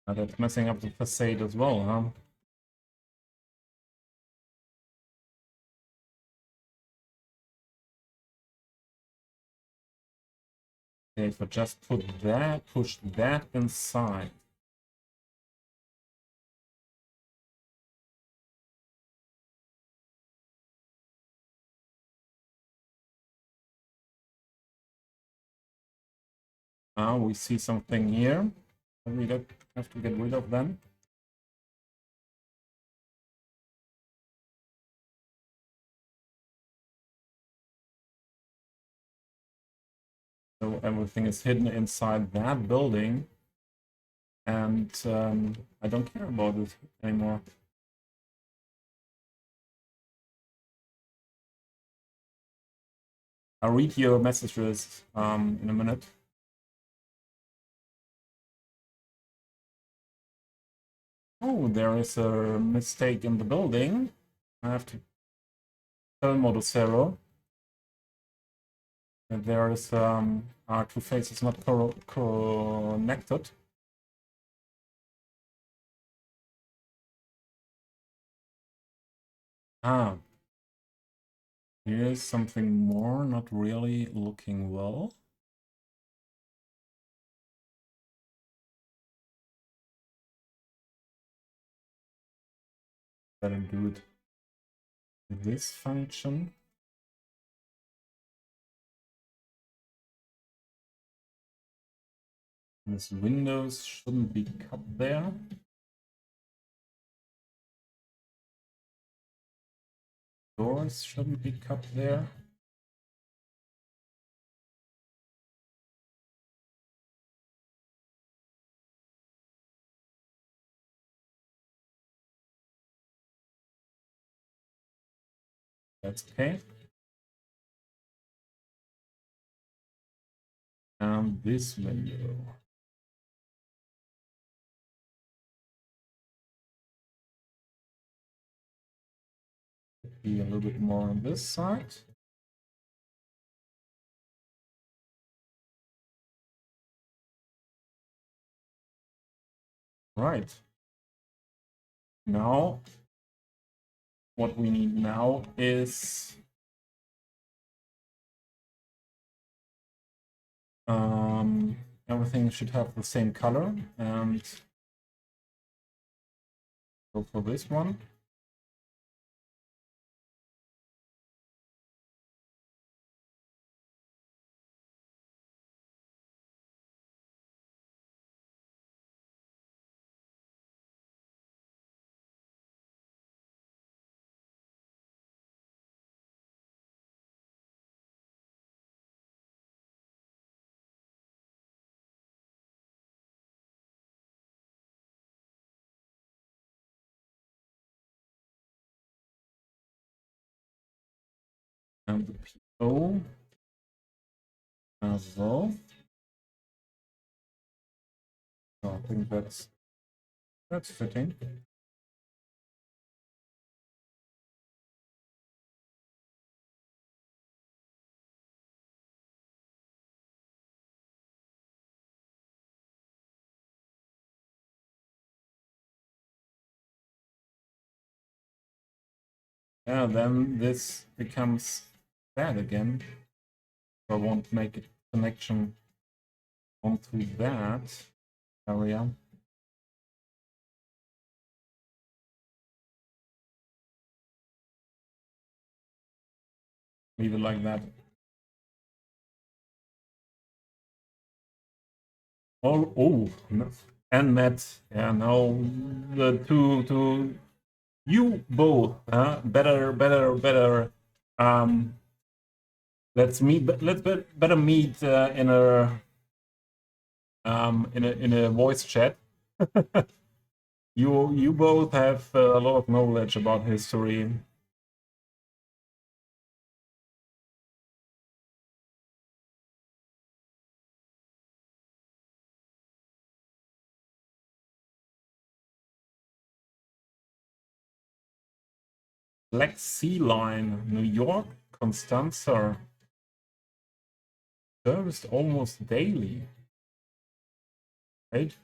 [SPEAKER 1] That's messing up the facade as well, huh? Okay, if I just push that inside. Now we see something here. We don't have to get rid of them. So everything is hidden inside that building. And I don't care about it anymore. I'll read your messages in a minute. Oh, there is a mistake in the building. I have to tell Model Zero that there is our two faces not connected. Ah, here's something more, not really looking well. Better do it with this function. This windows shouldn't be cut there. Doors shouldn't be cut there. That's okay. And this window. Be a little bit more on this side. Right. Now, what we need now is everything should have the same color, and go for this one. And the PO as well. So I think that's fitting. Yeah, then this becomes bad again. So I won't make a connection onto that area. Leave it like that. Oh, no. And Matt, yeah, now the two you both, better. Let's meet. Better meet in a voice chat. You both have a lot of knowledge about history. Black Sea Line, New York, Constanza. Serviced almost daily. Right?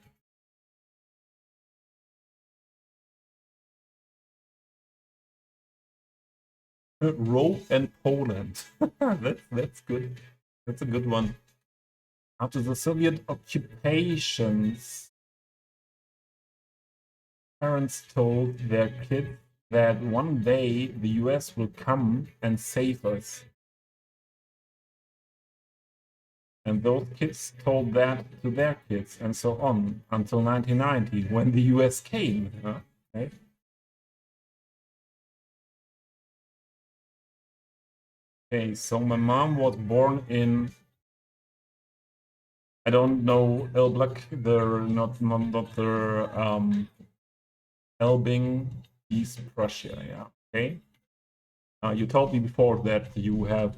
[SPEAKER 1] Rome and Poland. That's good. That's a good one. After the Soviet occupations, parents told their kids that one day the US will come and save us. And those kids told that to their kids, and so on, until 1990, when the US came. Okay. Okay, so my mom was born in, I don't know, Elbląg, not the Elbing, East Prussia. Yeah. Okay. You told me before that you have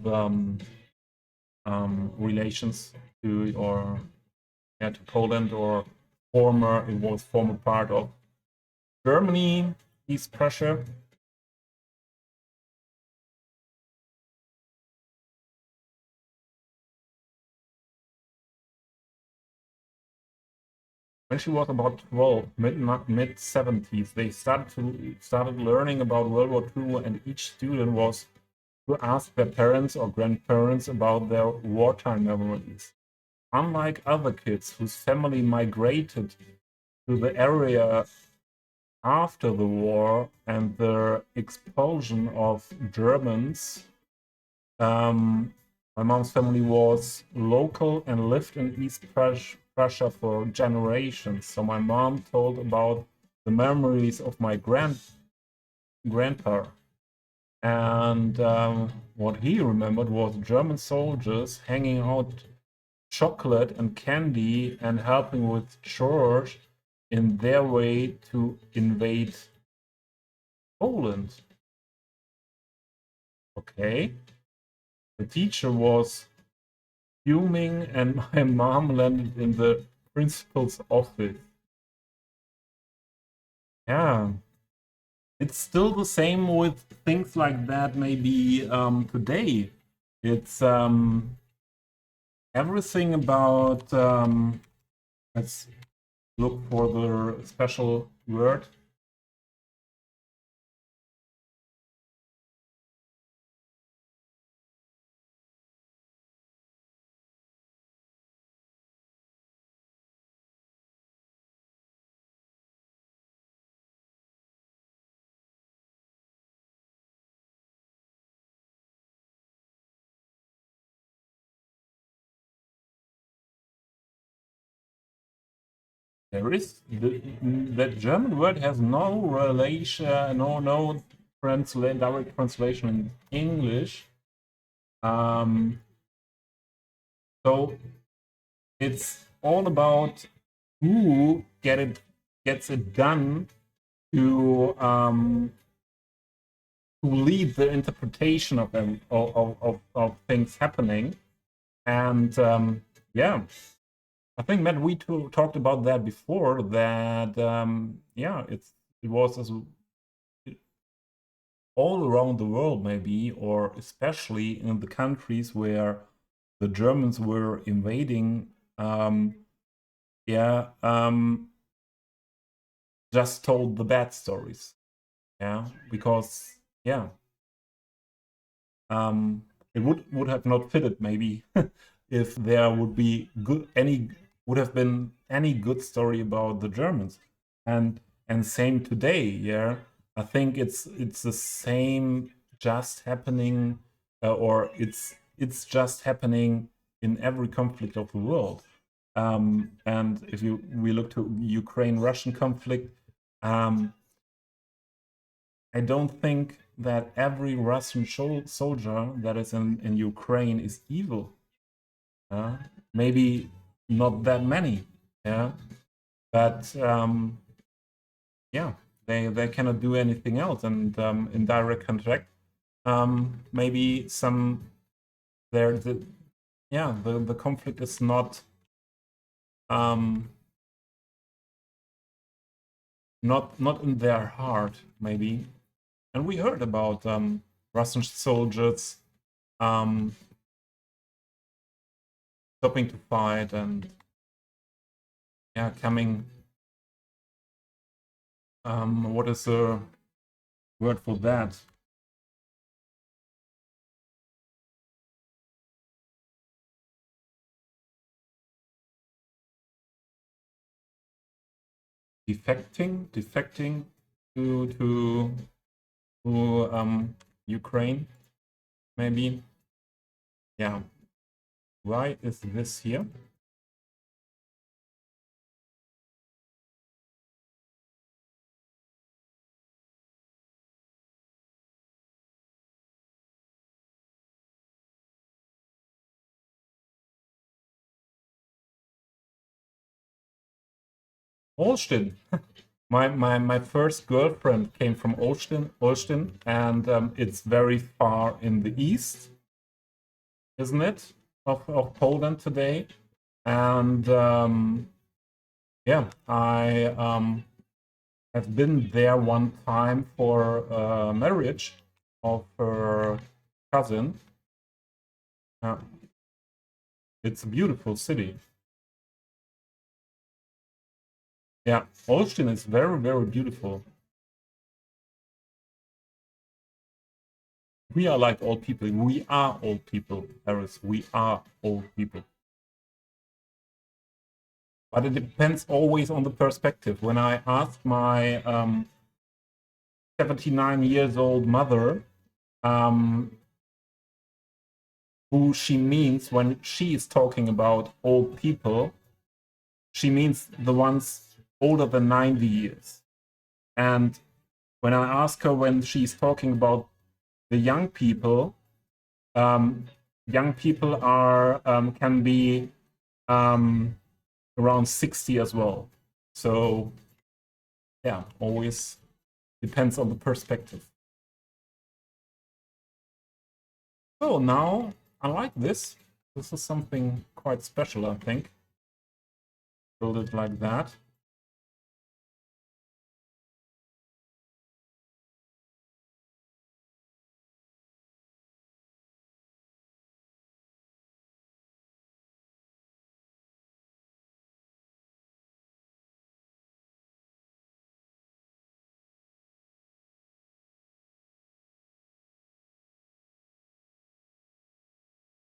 [SPEAKER 1] relations to, or yeah, to Poland, or it was former part of Germany, East Prussia. When she was about 12, mid 70s, they started learning about World War II, and each student was to ask their parents or grandparents about their wartime memories. Unlike other kids whose family migrated to the area after the war and the expulsion of Germans, my mom's family was local and lived in East Prussia for generations. So my mom told about the memories of my grandpa. And what he remembered was German soldiers hanging out chocolate and candy and helping with chores in their way to invade Poland. Okay. The teacher was fuming, and my mom landed in the principal's office. Yeah. It's still the same with things like that, maybe today. It's everything about, let's look for the special word. That German word has no relation, no direct translation in English. So it's all about who gets it done to lead the interpretation of them, of things happening. And yeah, I think, Matt, we talked about that before. That yeah, it was all around the world, maybe, or especially in the countries where the Germans were invading. Yeah, just told the bad stories. Yeah, because yeah, it would have not fitted, maybe, if there would have been any good story about the Germans. And same today. Yeah, I think it's the same, just happening, or it's just happening in every conflict of the world. And if we look to Ukraine-Russian conflict, um, I don't think that every Russian soldier that is in Ukraine is evil. Maybe not that many. Yeah, but yeah, they cannot do anything else. And in direct contact, maybe some there the yeah the conflict is um, not in their heart, maybe. And we heard about Russian soldiers um, stopping to fight and yeah, coming. What is the word for that? defecting to Ukraine, maybe. Yeah. Why is this here? Olsztyn. My first girlfriend came from Olsztyn, and it's very far in the east, isn't it, of Poland today? And yeah, I have been there one time for marriage of her cousin. It's a beautiful city. Yeah, Olsztyn is very, very beautiful. We are like old people. We are old people, Harris. We are old people. But it depends always on the perspective. When I asked my 79 years old mother who she means when she is talking about old people, she means the ones older than 90 years. And when I ask her when she's talking about the young people are can be around 60 as well. So yeah, always depends on the perspective. So now I like this. This is something quite special, I think. Build it like that.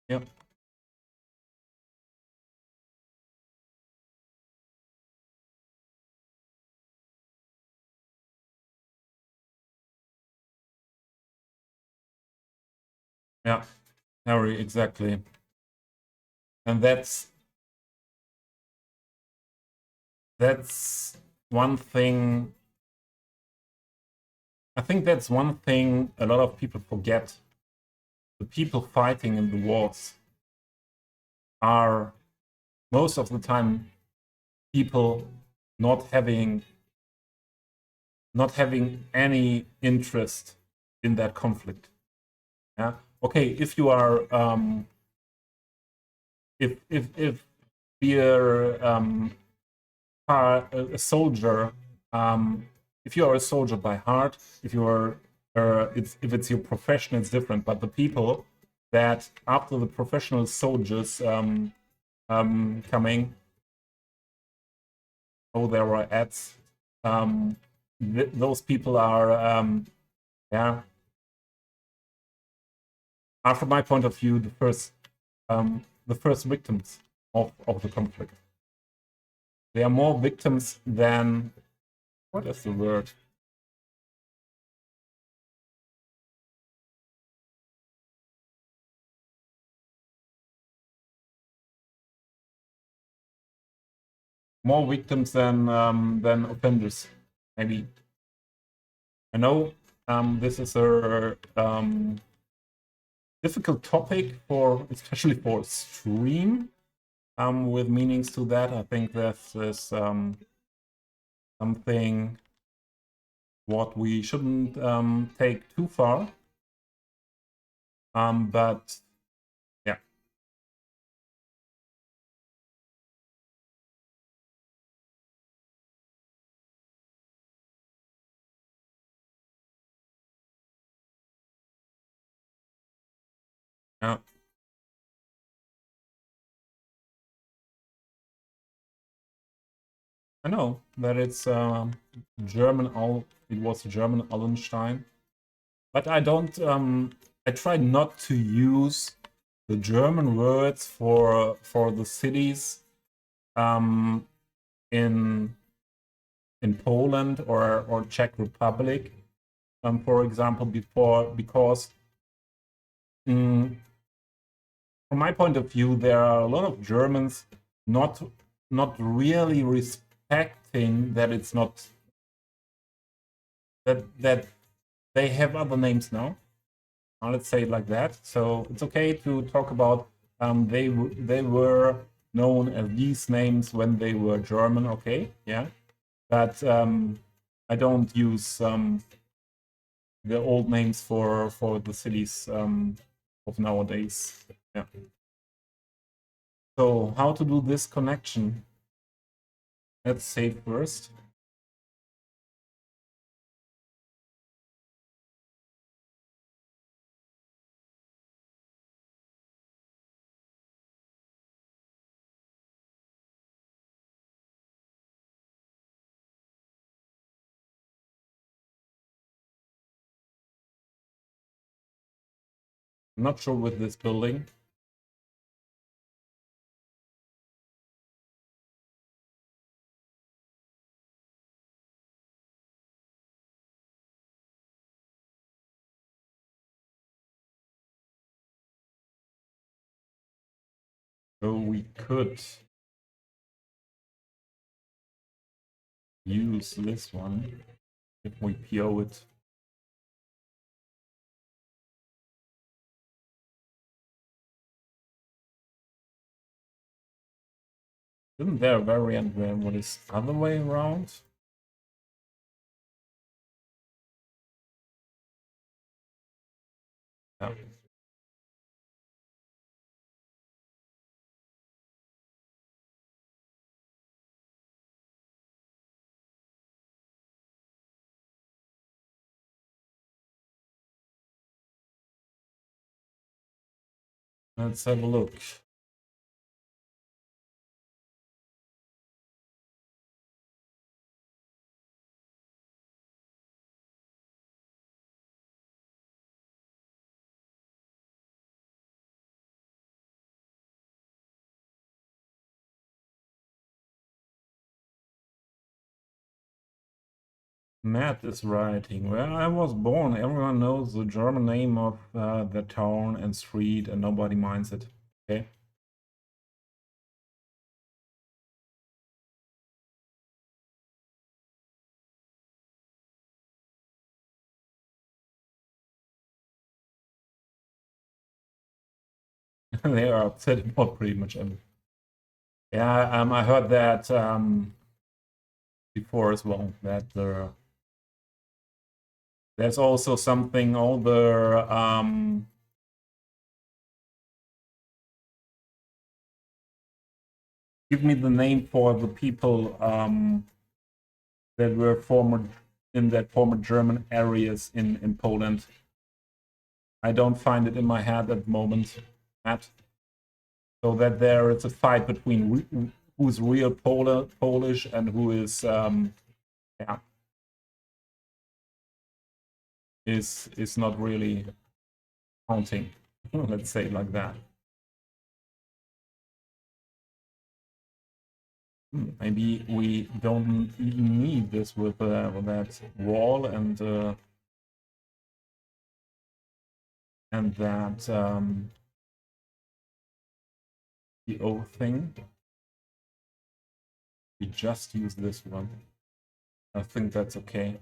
[SPEAKER 1] Yep. Yeah, Harry, exactly. And that's one thing. I think that's one thing a lot of people forget. The people fighting in the wars are most of the time people not having any interest in that conflict. Yeah. Okay. If you are if you're a soldier, if you are a soldier by heart, if you are if it's your profession, it's different. But the people that after the professional soldiers coming, oh, there are ads. Those people are yeah, are from my point of view the first victims of the conflict. They are more victims than, what is the word? More victims than offenders, maybe. I know this is a difficult topic for, especially for stream, with meanings to that. I think this is something what we shouldn't take too far. But yeah. Yeah. I know that it's German. It was German Allenstein, but I don't. I try not to use the German words for the cities in in Poland or Czech Republic, for example, because from my point of view, there are a lot of Germans not really respecting that it's not that they have other names now. Let's say it like that. So it's okay to talk about they were known as these names when they were German. Okay, yeah, but I don't use the old names for the cities of nowadays. Yeah. So how to do this connection? Let's save first. I'm not sure with this building. So we could use this one if we PO it. Isn't there a variant where what is other way around? Yeah. Let's have a look. Matt is writing, where I was born, everyone knows the German name of the town and street and nobody minds it. Okay. They are upset about pretty much everything. Yeah, I heard that before as well, that there's also something older give me the name for the people that were in that former German areas in Poland. I don't find it in my head at the moment, Matt. So that there is a fight between who's real Polish and who is yeah, is not really counting. Let's say it like that. Maybe we don't even need this with that wall and that the O thing. We just use this one. I think that's okay.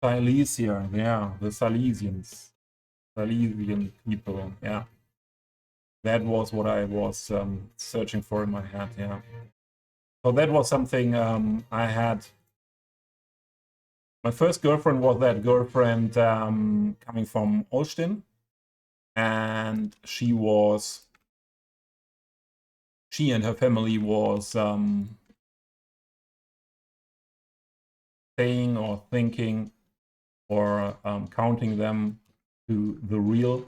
[SPEAKER 1] Silesia, yeah, the Silesians, Silesian people, yeah. That was what I was searching for in my head, yeah. So that was something I had. My first girlfriend was that girlfriend coming from Olsztyn, and she and her family was saying or thinking or counting them to the real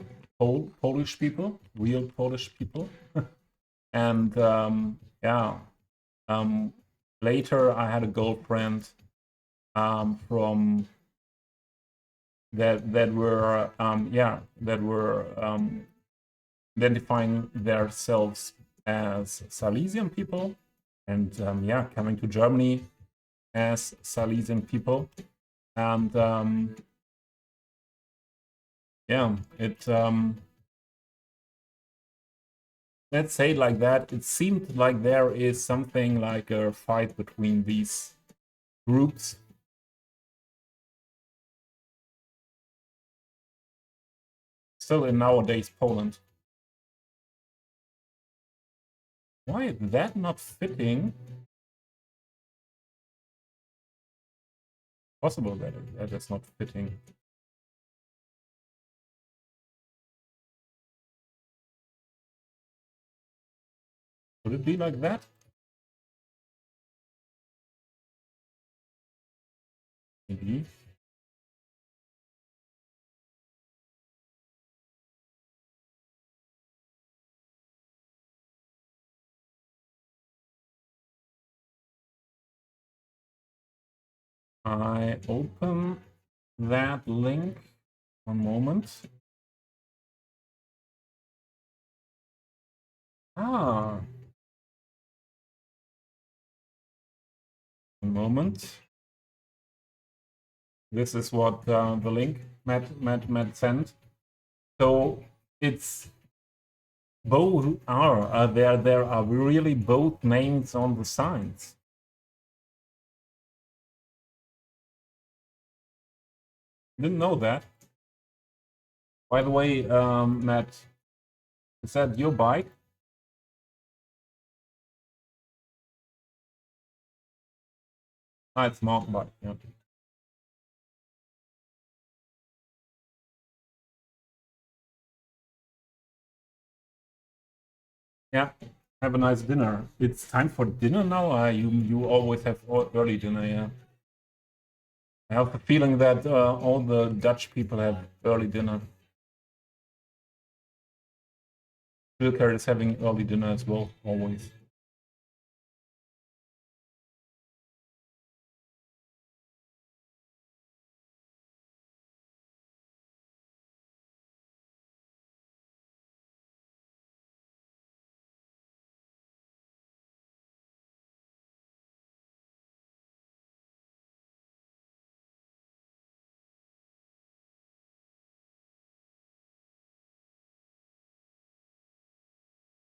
[SPEAKER 1] Polish people, real Polish people. And yeah, later I had a girlfriend from that were identifying themselves as Silesian people, and yeah, coming to Germany as Silesian people, and yeah, it let's say it like that. It seemed like there is something like a fight between these groups. Still in nowadays Poland. Why is that not fitting? Possible that that is not fitting. Would it be like that? Maybe. I open that link. One moment. Ah, a moment. This is what the link Matt sent. So it's both are there are really both names on the signs. Didn't know that. By the way, Matt, is that your bike? Ah, it's mountain bike. Yeah. Yeah. Have a nice dinner. It's time for dinner now. You always have early dinner. Yeah. I have the feeling that all the Dutch people have early dinner. Wilker is having early dinner as well, always.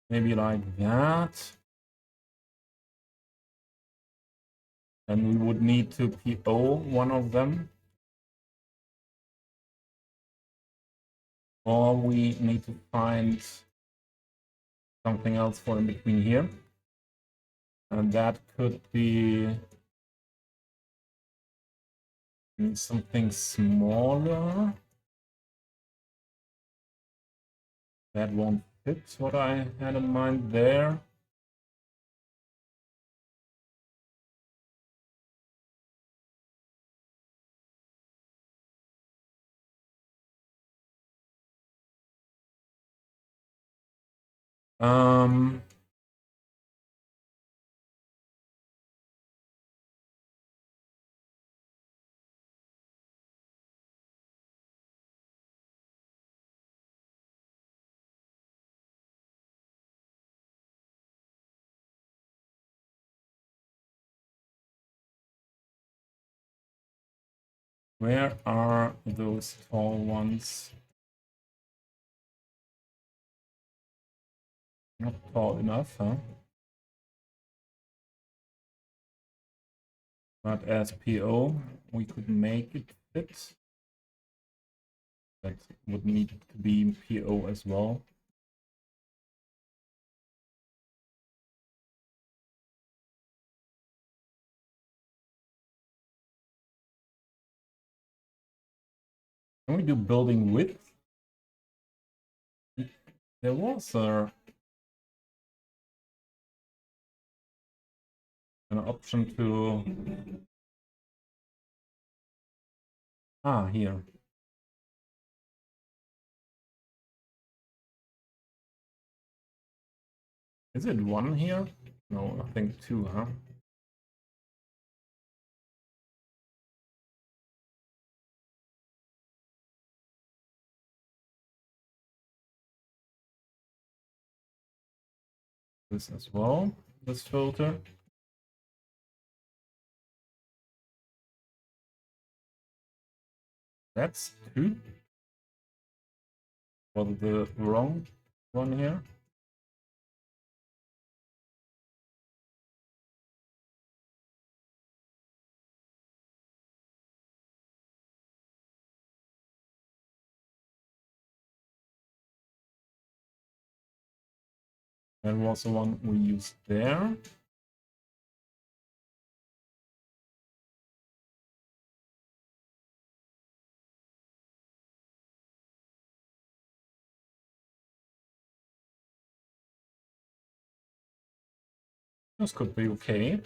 [SPEAKER 1] Maybe like that. And we would need to PO one of them. Or we need to find something else for in between here. And that could be something smaller. That won't fit what I had in mind there. Um, where are those tall ones? Not tall enough, huh? But as PO, we could make it fit. That would need to be PO as well. Can we do building width? There was an option to... Ah, here. Is it one here? No, I think two, huh? This as well, this filter. That's two. Was the wrong one here? That was the one we used there. This could be okay.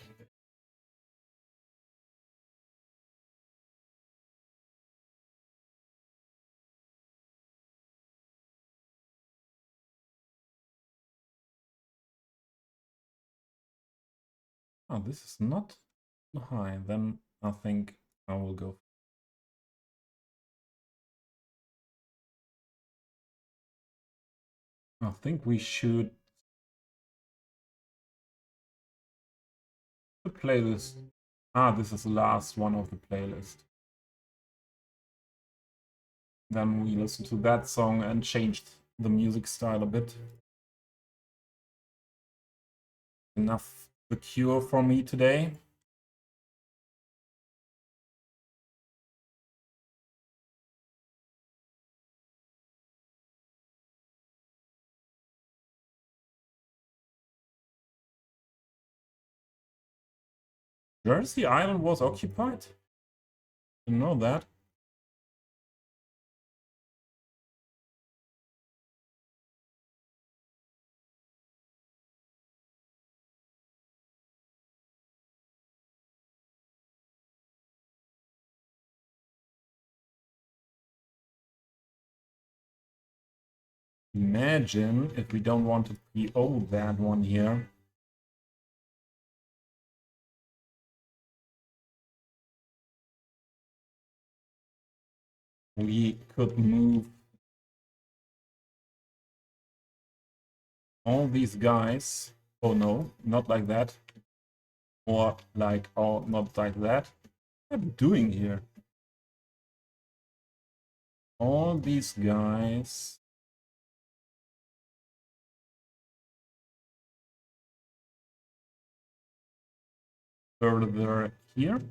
[SPEAKER 1] Oh, this is not high. Then I think I will go. I think we should the playlist. Ah, this is the last one of the playlist. Then we listened to that song and changed the music style a bit. Enough The Cure for me today. Jersey Island was occupied? Didn't know that. Imagine if we don't want to PO that one here. We could move all these guys. Oh no, not like that. Or like, oh, not like that. What am I doing here? All these guys. Further here.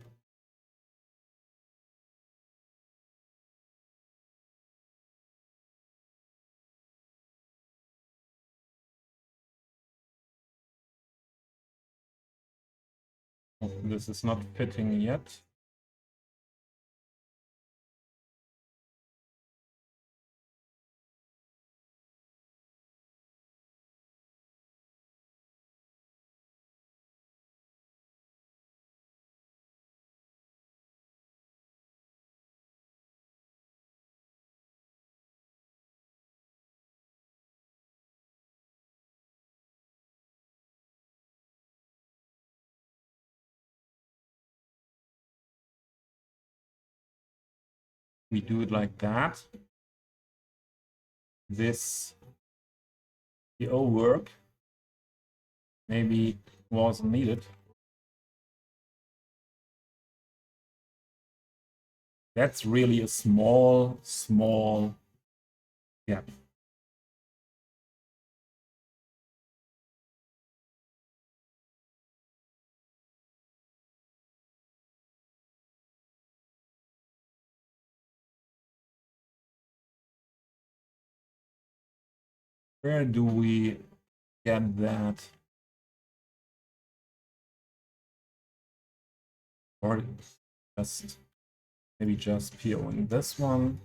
[SPEAKER 1] Oh, this is not fitting yet. We do it like that. This PO work maybe wasn't needed. That's really a small gap. Where do we get that? Or just maybe just POing this one.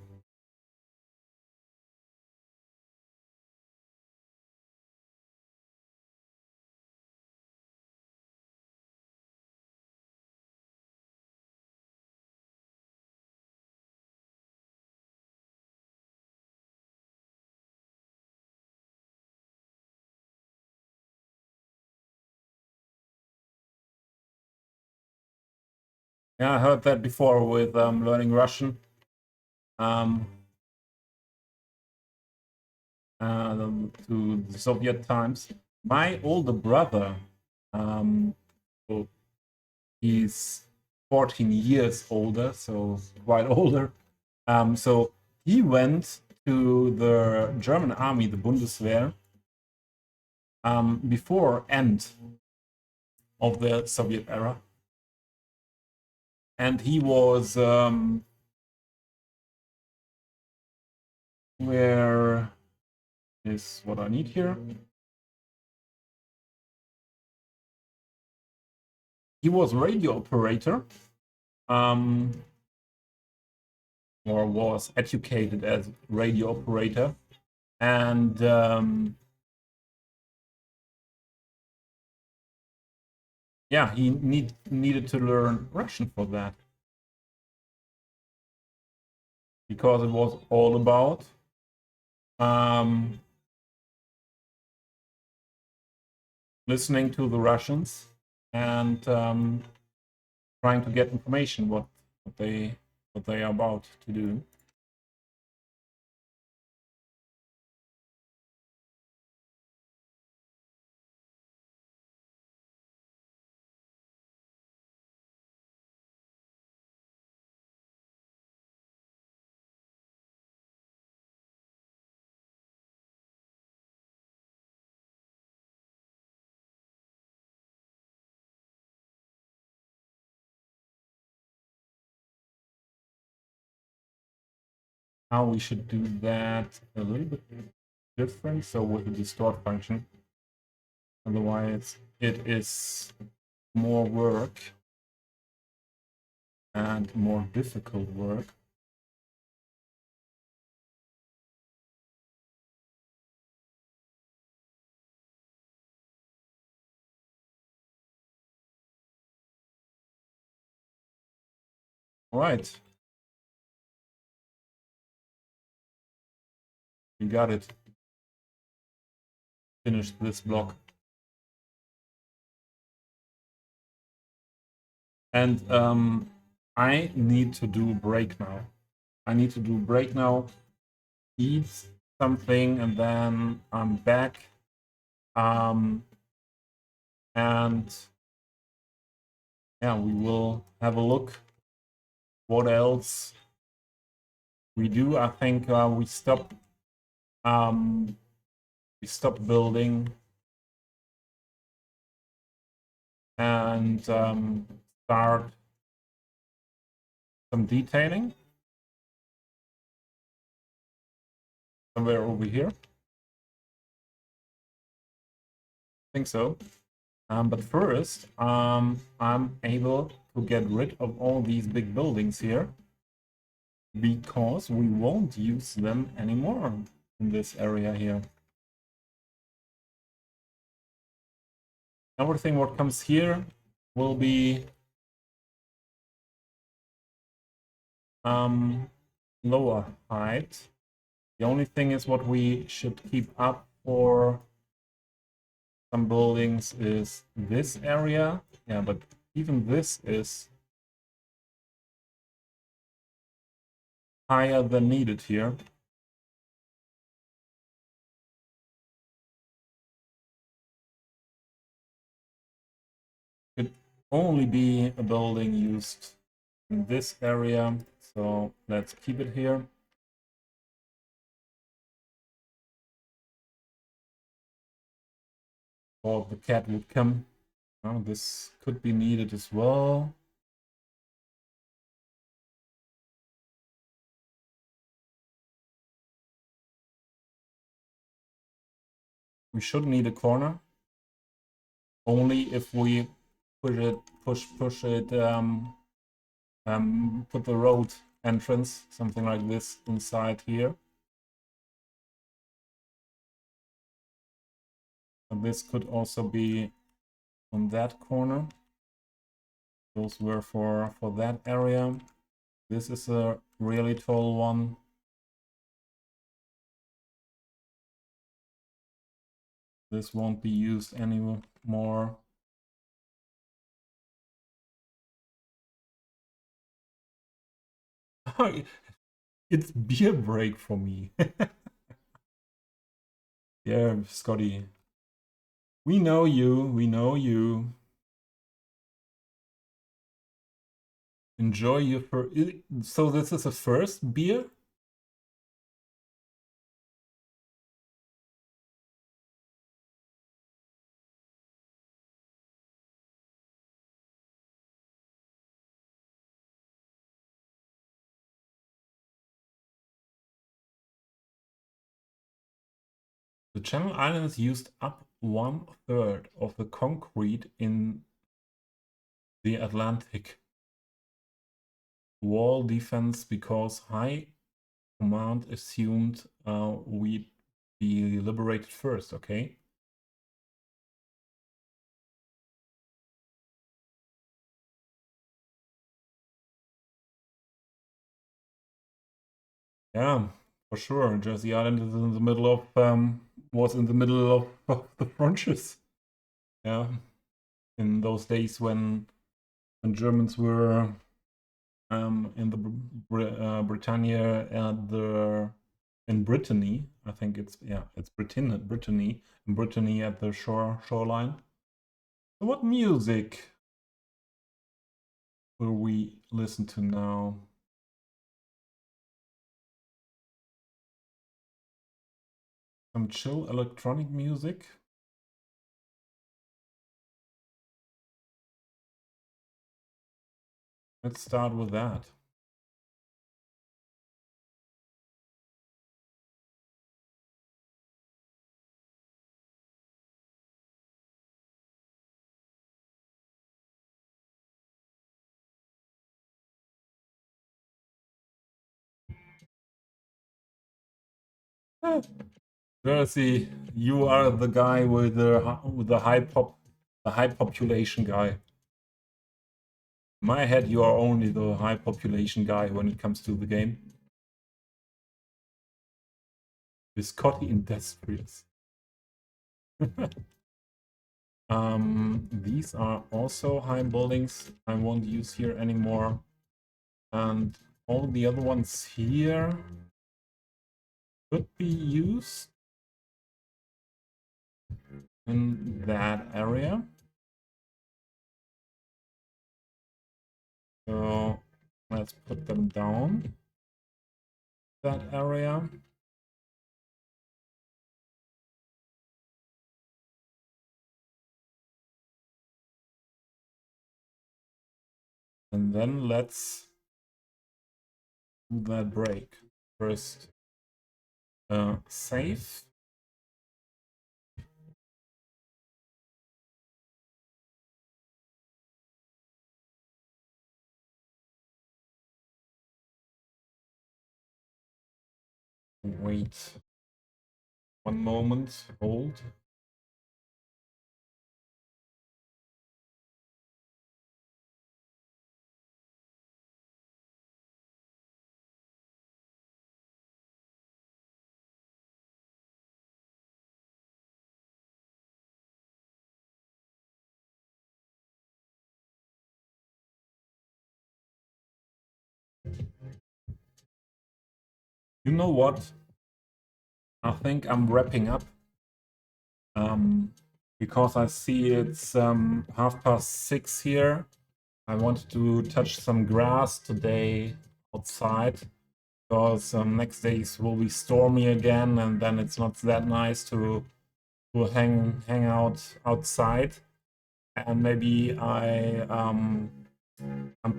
[SPEAKER 1] Yeah, I heard that before with learning Russian. Um, to the Soviet times. My older brother, so he's 14 years older, so quite older. So he went to the German army, the Bundeswehr, before end of the Soviet era, and he was where is what I need here. He was radio operator, or was educated as radio operator, and yeah, he needed to learn Russian for that because it was all about listening to the Russians and trying to get information what they are about to do. How we should do that a little bit different, so with the distort function. Otherwise, it is more work and more difficult work. All right. We got it. Finished this block. And I need to do break now. I need to do break now, eat something, and then I'm back. And yeah, we will have a look what else we do. I think we stop building and start some detailing somewhere over here. I think so. But first, I'm able to get rid of all these big buildings here because we won't use them anymore in this area here. Everything what comes here will be lower height. The only thing is what we should keep up for some buildings is this area. Yeah, but even this is higher than needed here. Could only be a building used in this area, so let's keep it here. Or the cat would come. Oh, this could be needed as well. We should need a corner only if we push it, put the road entrance, something like this, inside here. And this could also be on that corner. Those were for that area. This is a really tall one. This won't be used anymore. It's beer break for me. Yeah, Scotty. We know you. We know you. Enjoy your first. So this is a first beer? The Channel Islands used up 1/3 of the concrete in the Atlantic wall defense because High Command assumed we'd be liberated first, okay? Yeah, for sure. Jersey Island is in the middle of was in the middle of the frontiers. Yeah, in those days when Germans were in the Britannia and the in Brittany. I think it's it's Brittany in Brittany at the shoreline. So what music will we listen to now? Some chill electronic music. Let's start with that. Jersey, you are the guy with the high population guy. In my head, you are only the high population guy when it comes to the game. Viscotti Industrious. These are also high buildings I won't use here anymore. And all the other ones here could be used in that area. So let's put them down that area. And then let's do that break. First, save. Wait 1 moment, hold. You know what? I think I'm wrapping up. Because I see it's 6:30 here. I wanted to touch some grass today outside because next days will be stormy again, and then it's not that nice to hang out outside. And maybe I'm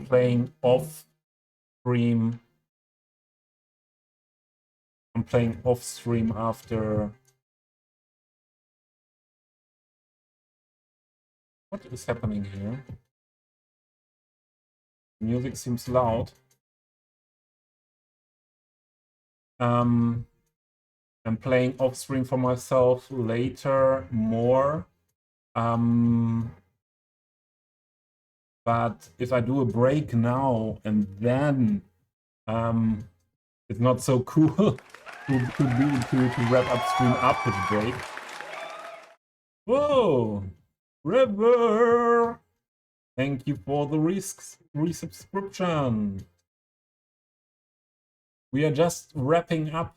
[SPEAKER 1] playing off stream. I'm playing off stream after. What is happening here? Music seems loud. I'm playing off stream for myself later more. But if I do a break now and then it's not so cool to wrap up stream after the break. Whoa! River! Thank you for the resubscription. We are just wrapping up.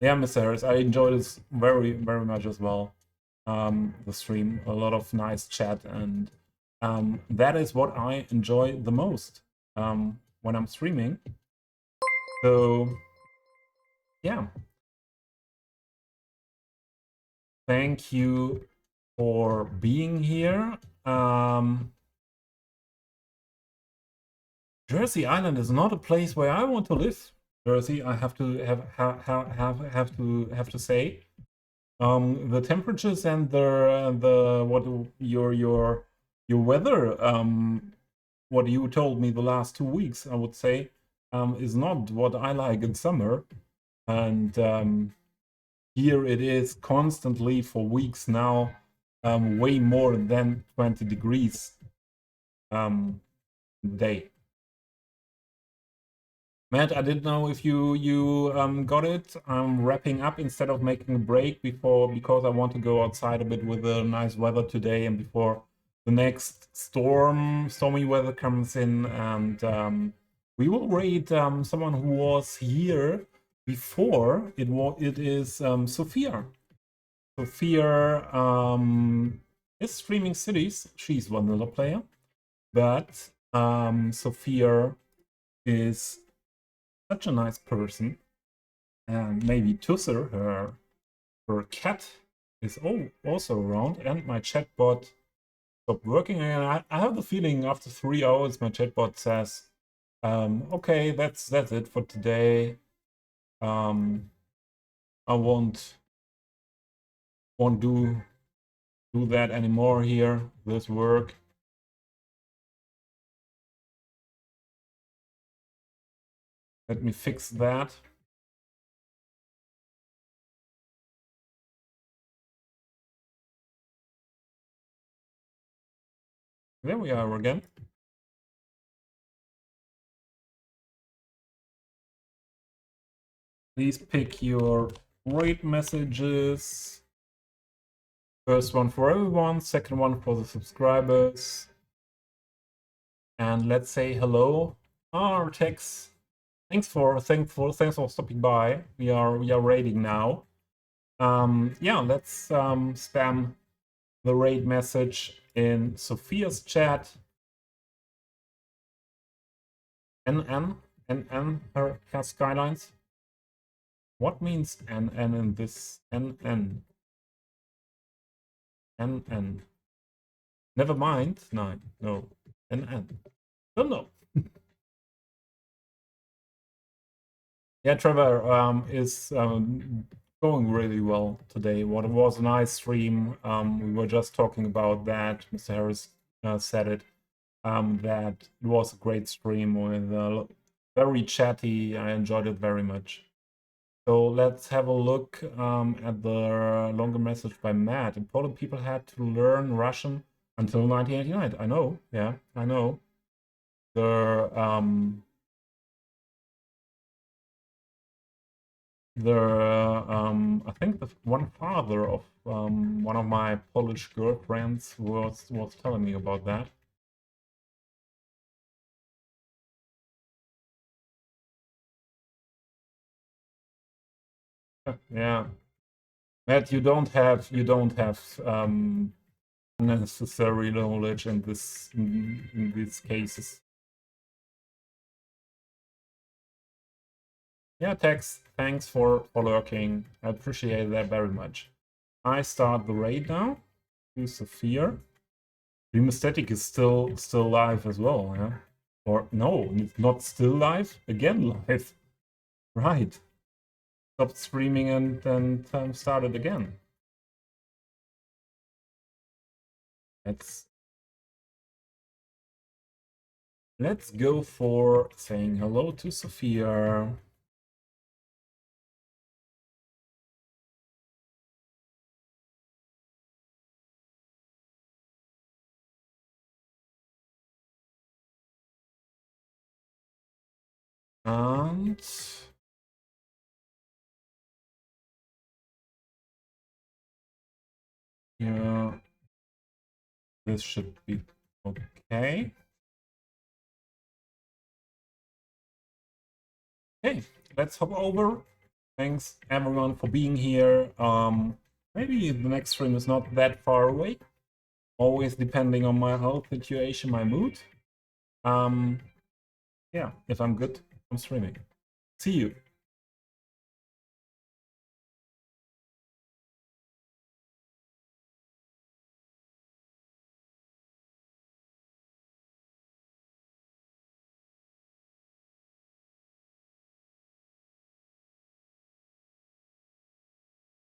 [SPEAKER 1] Yeah, Mr. Harris, I enjoyed this very, very much as well. The stream, a lot of nice chat, and that is what I enjoy the most when I'm streaming. So, yeah. Thank you for being here. Jersey Island is not a place where I want to live. Jersey, I have to have to say. The temperatures and the what your weather what you told me the last 2 weeks, I would say, is not what I like in summer. And here it is constantly for weeks now, way more than 20 degrees day. Matt, I didn't know if you got it. I'm wrapping up instead of making a break because I want to go outside a bit with the nice weather today and before the next stormy weather comes in, and we will rate someone who was here before. It is Sophia. Sophia is streaming cities. She's vanilla player, but Sophia is such a nice person. And maybe Tusser, her cat, is also around, and my chatbot stopped working. And I have the feeling after 3 hours, my chatbot says, "Okay, that's it for today. I won't do that anymore here. This work." Let me fix that. There we are again. Please pick your rate messages. First one for everyone, second one for the subscribers. And let's say hello. Artex. Thanks for stopping by. We are raiding now. Yeah, let's spam the raid message in Sophia's chat. NN, her Skylines. What means NN in this? NN. NN. Never mind. No. NN. Don't know. Yeah, Trevor is going really well today. What was a nice stream. We were just talking about that. Mr. Harris said it. That it was a great stream with very chatty. I enjoyed it very much. So let's have a look at the longer message by Matt. In Poland, people had to learn Russian until 1989. I know. Yeah, I know. I think the one father of one of my Polish girlfriends was telling me about that. Yeah, Matt, you don't have necessary knowledge in these cases. Yeah, Tex, thanks for lurking. I appreciate that very much. I start the raid now. To Sophia. Dream Aesthetic is still live as well, yeah? Or no, it's not still live. Again live. Right. Stopped streaming and then started again. Let's go for saying hello to Sophia. And yeah, this should be okay. Okay, let's hop over. Thanks everyone for being here. Maybe the next stream is not that far away. Always depending on my health situation, my mood. Yeah, if I'm good, I'm streaming. See you.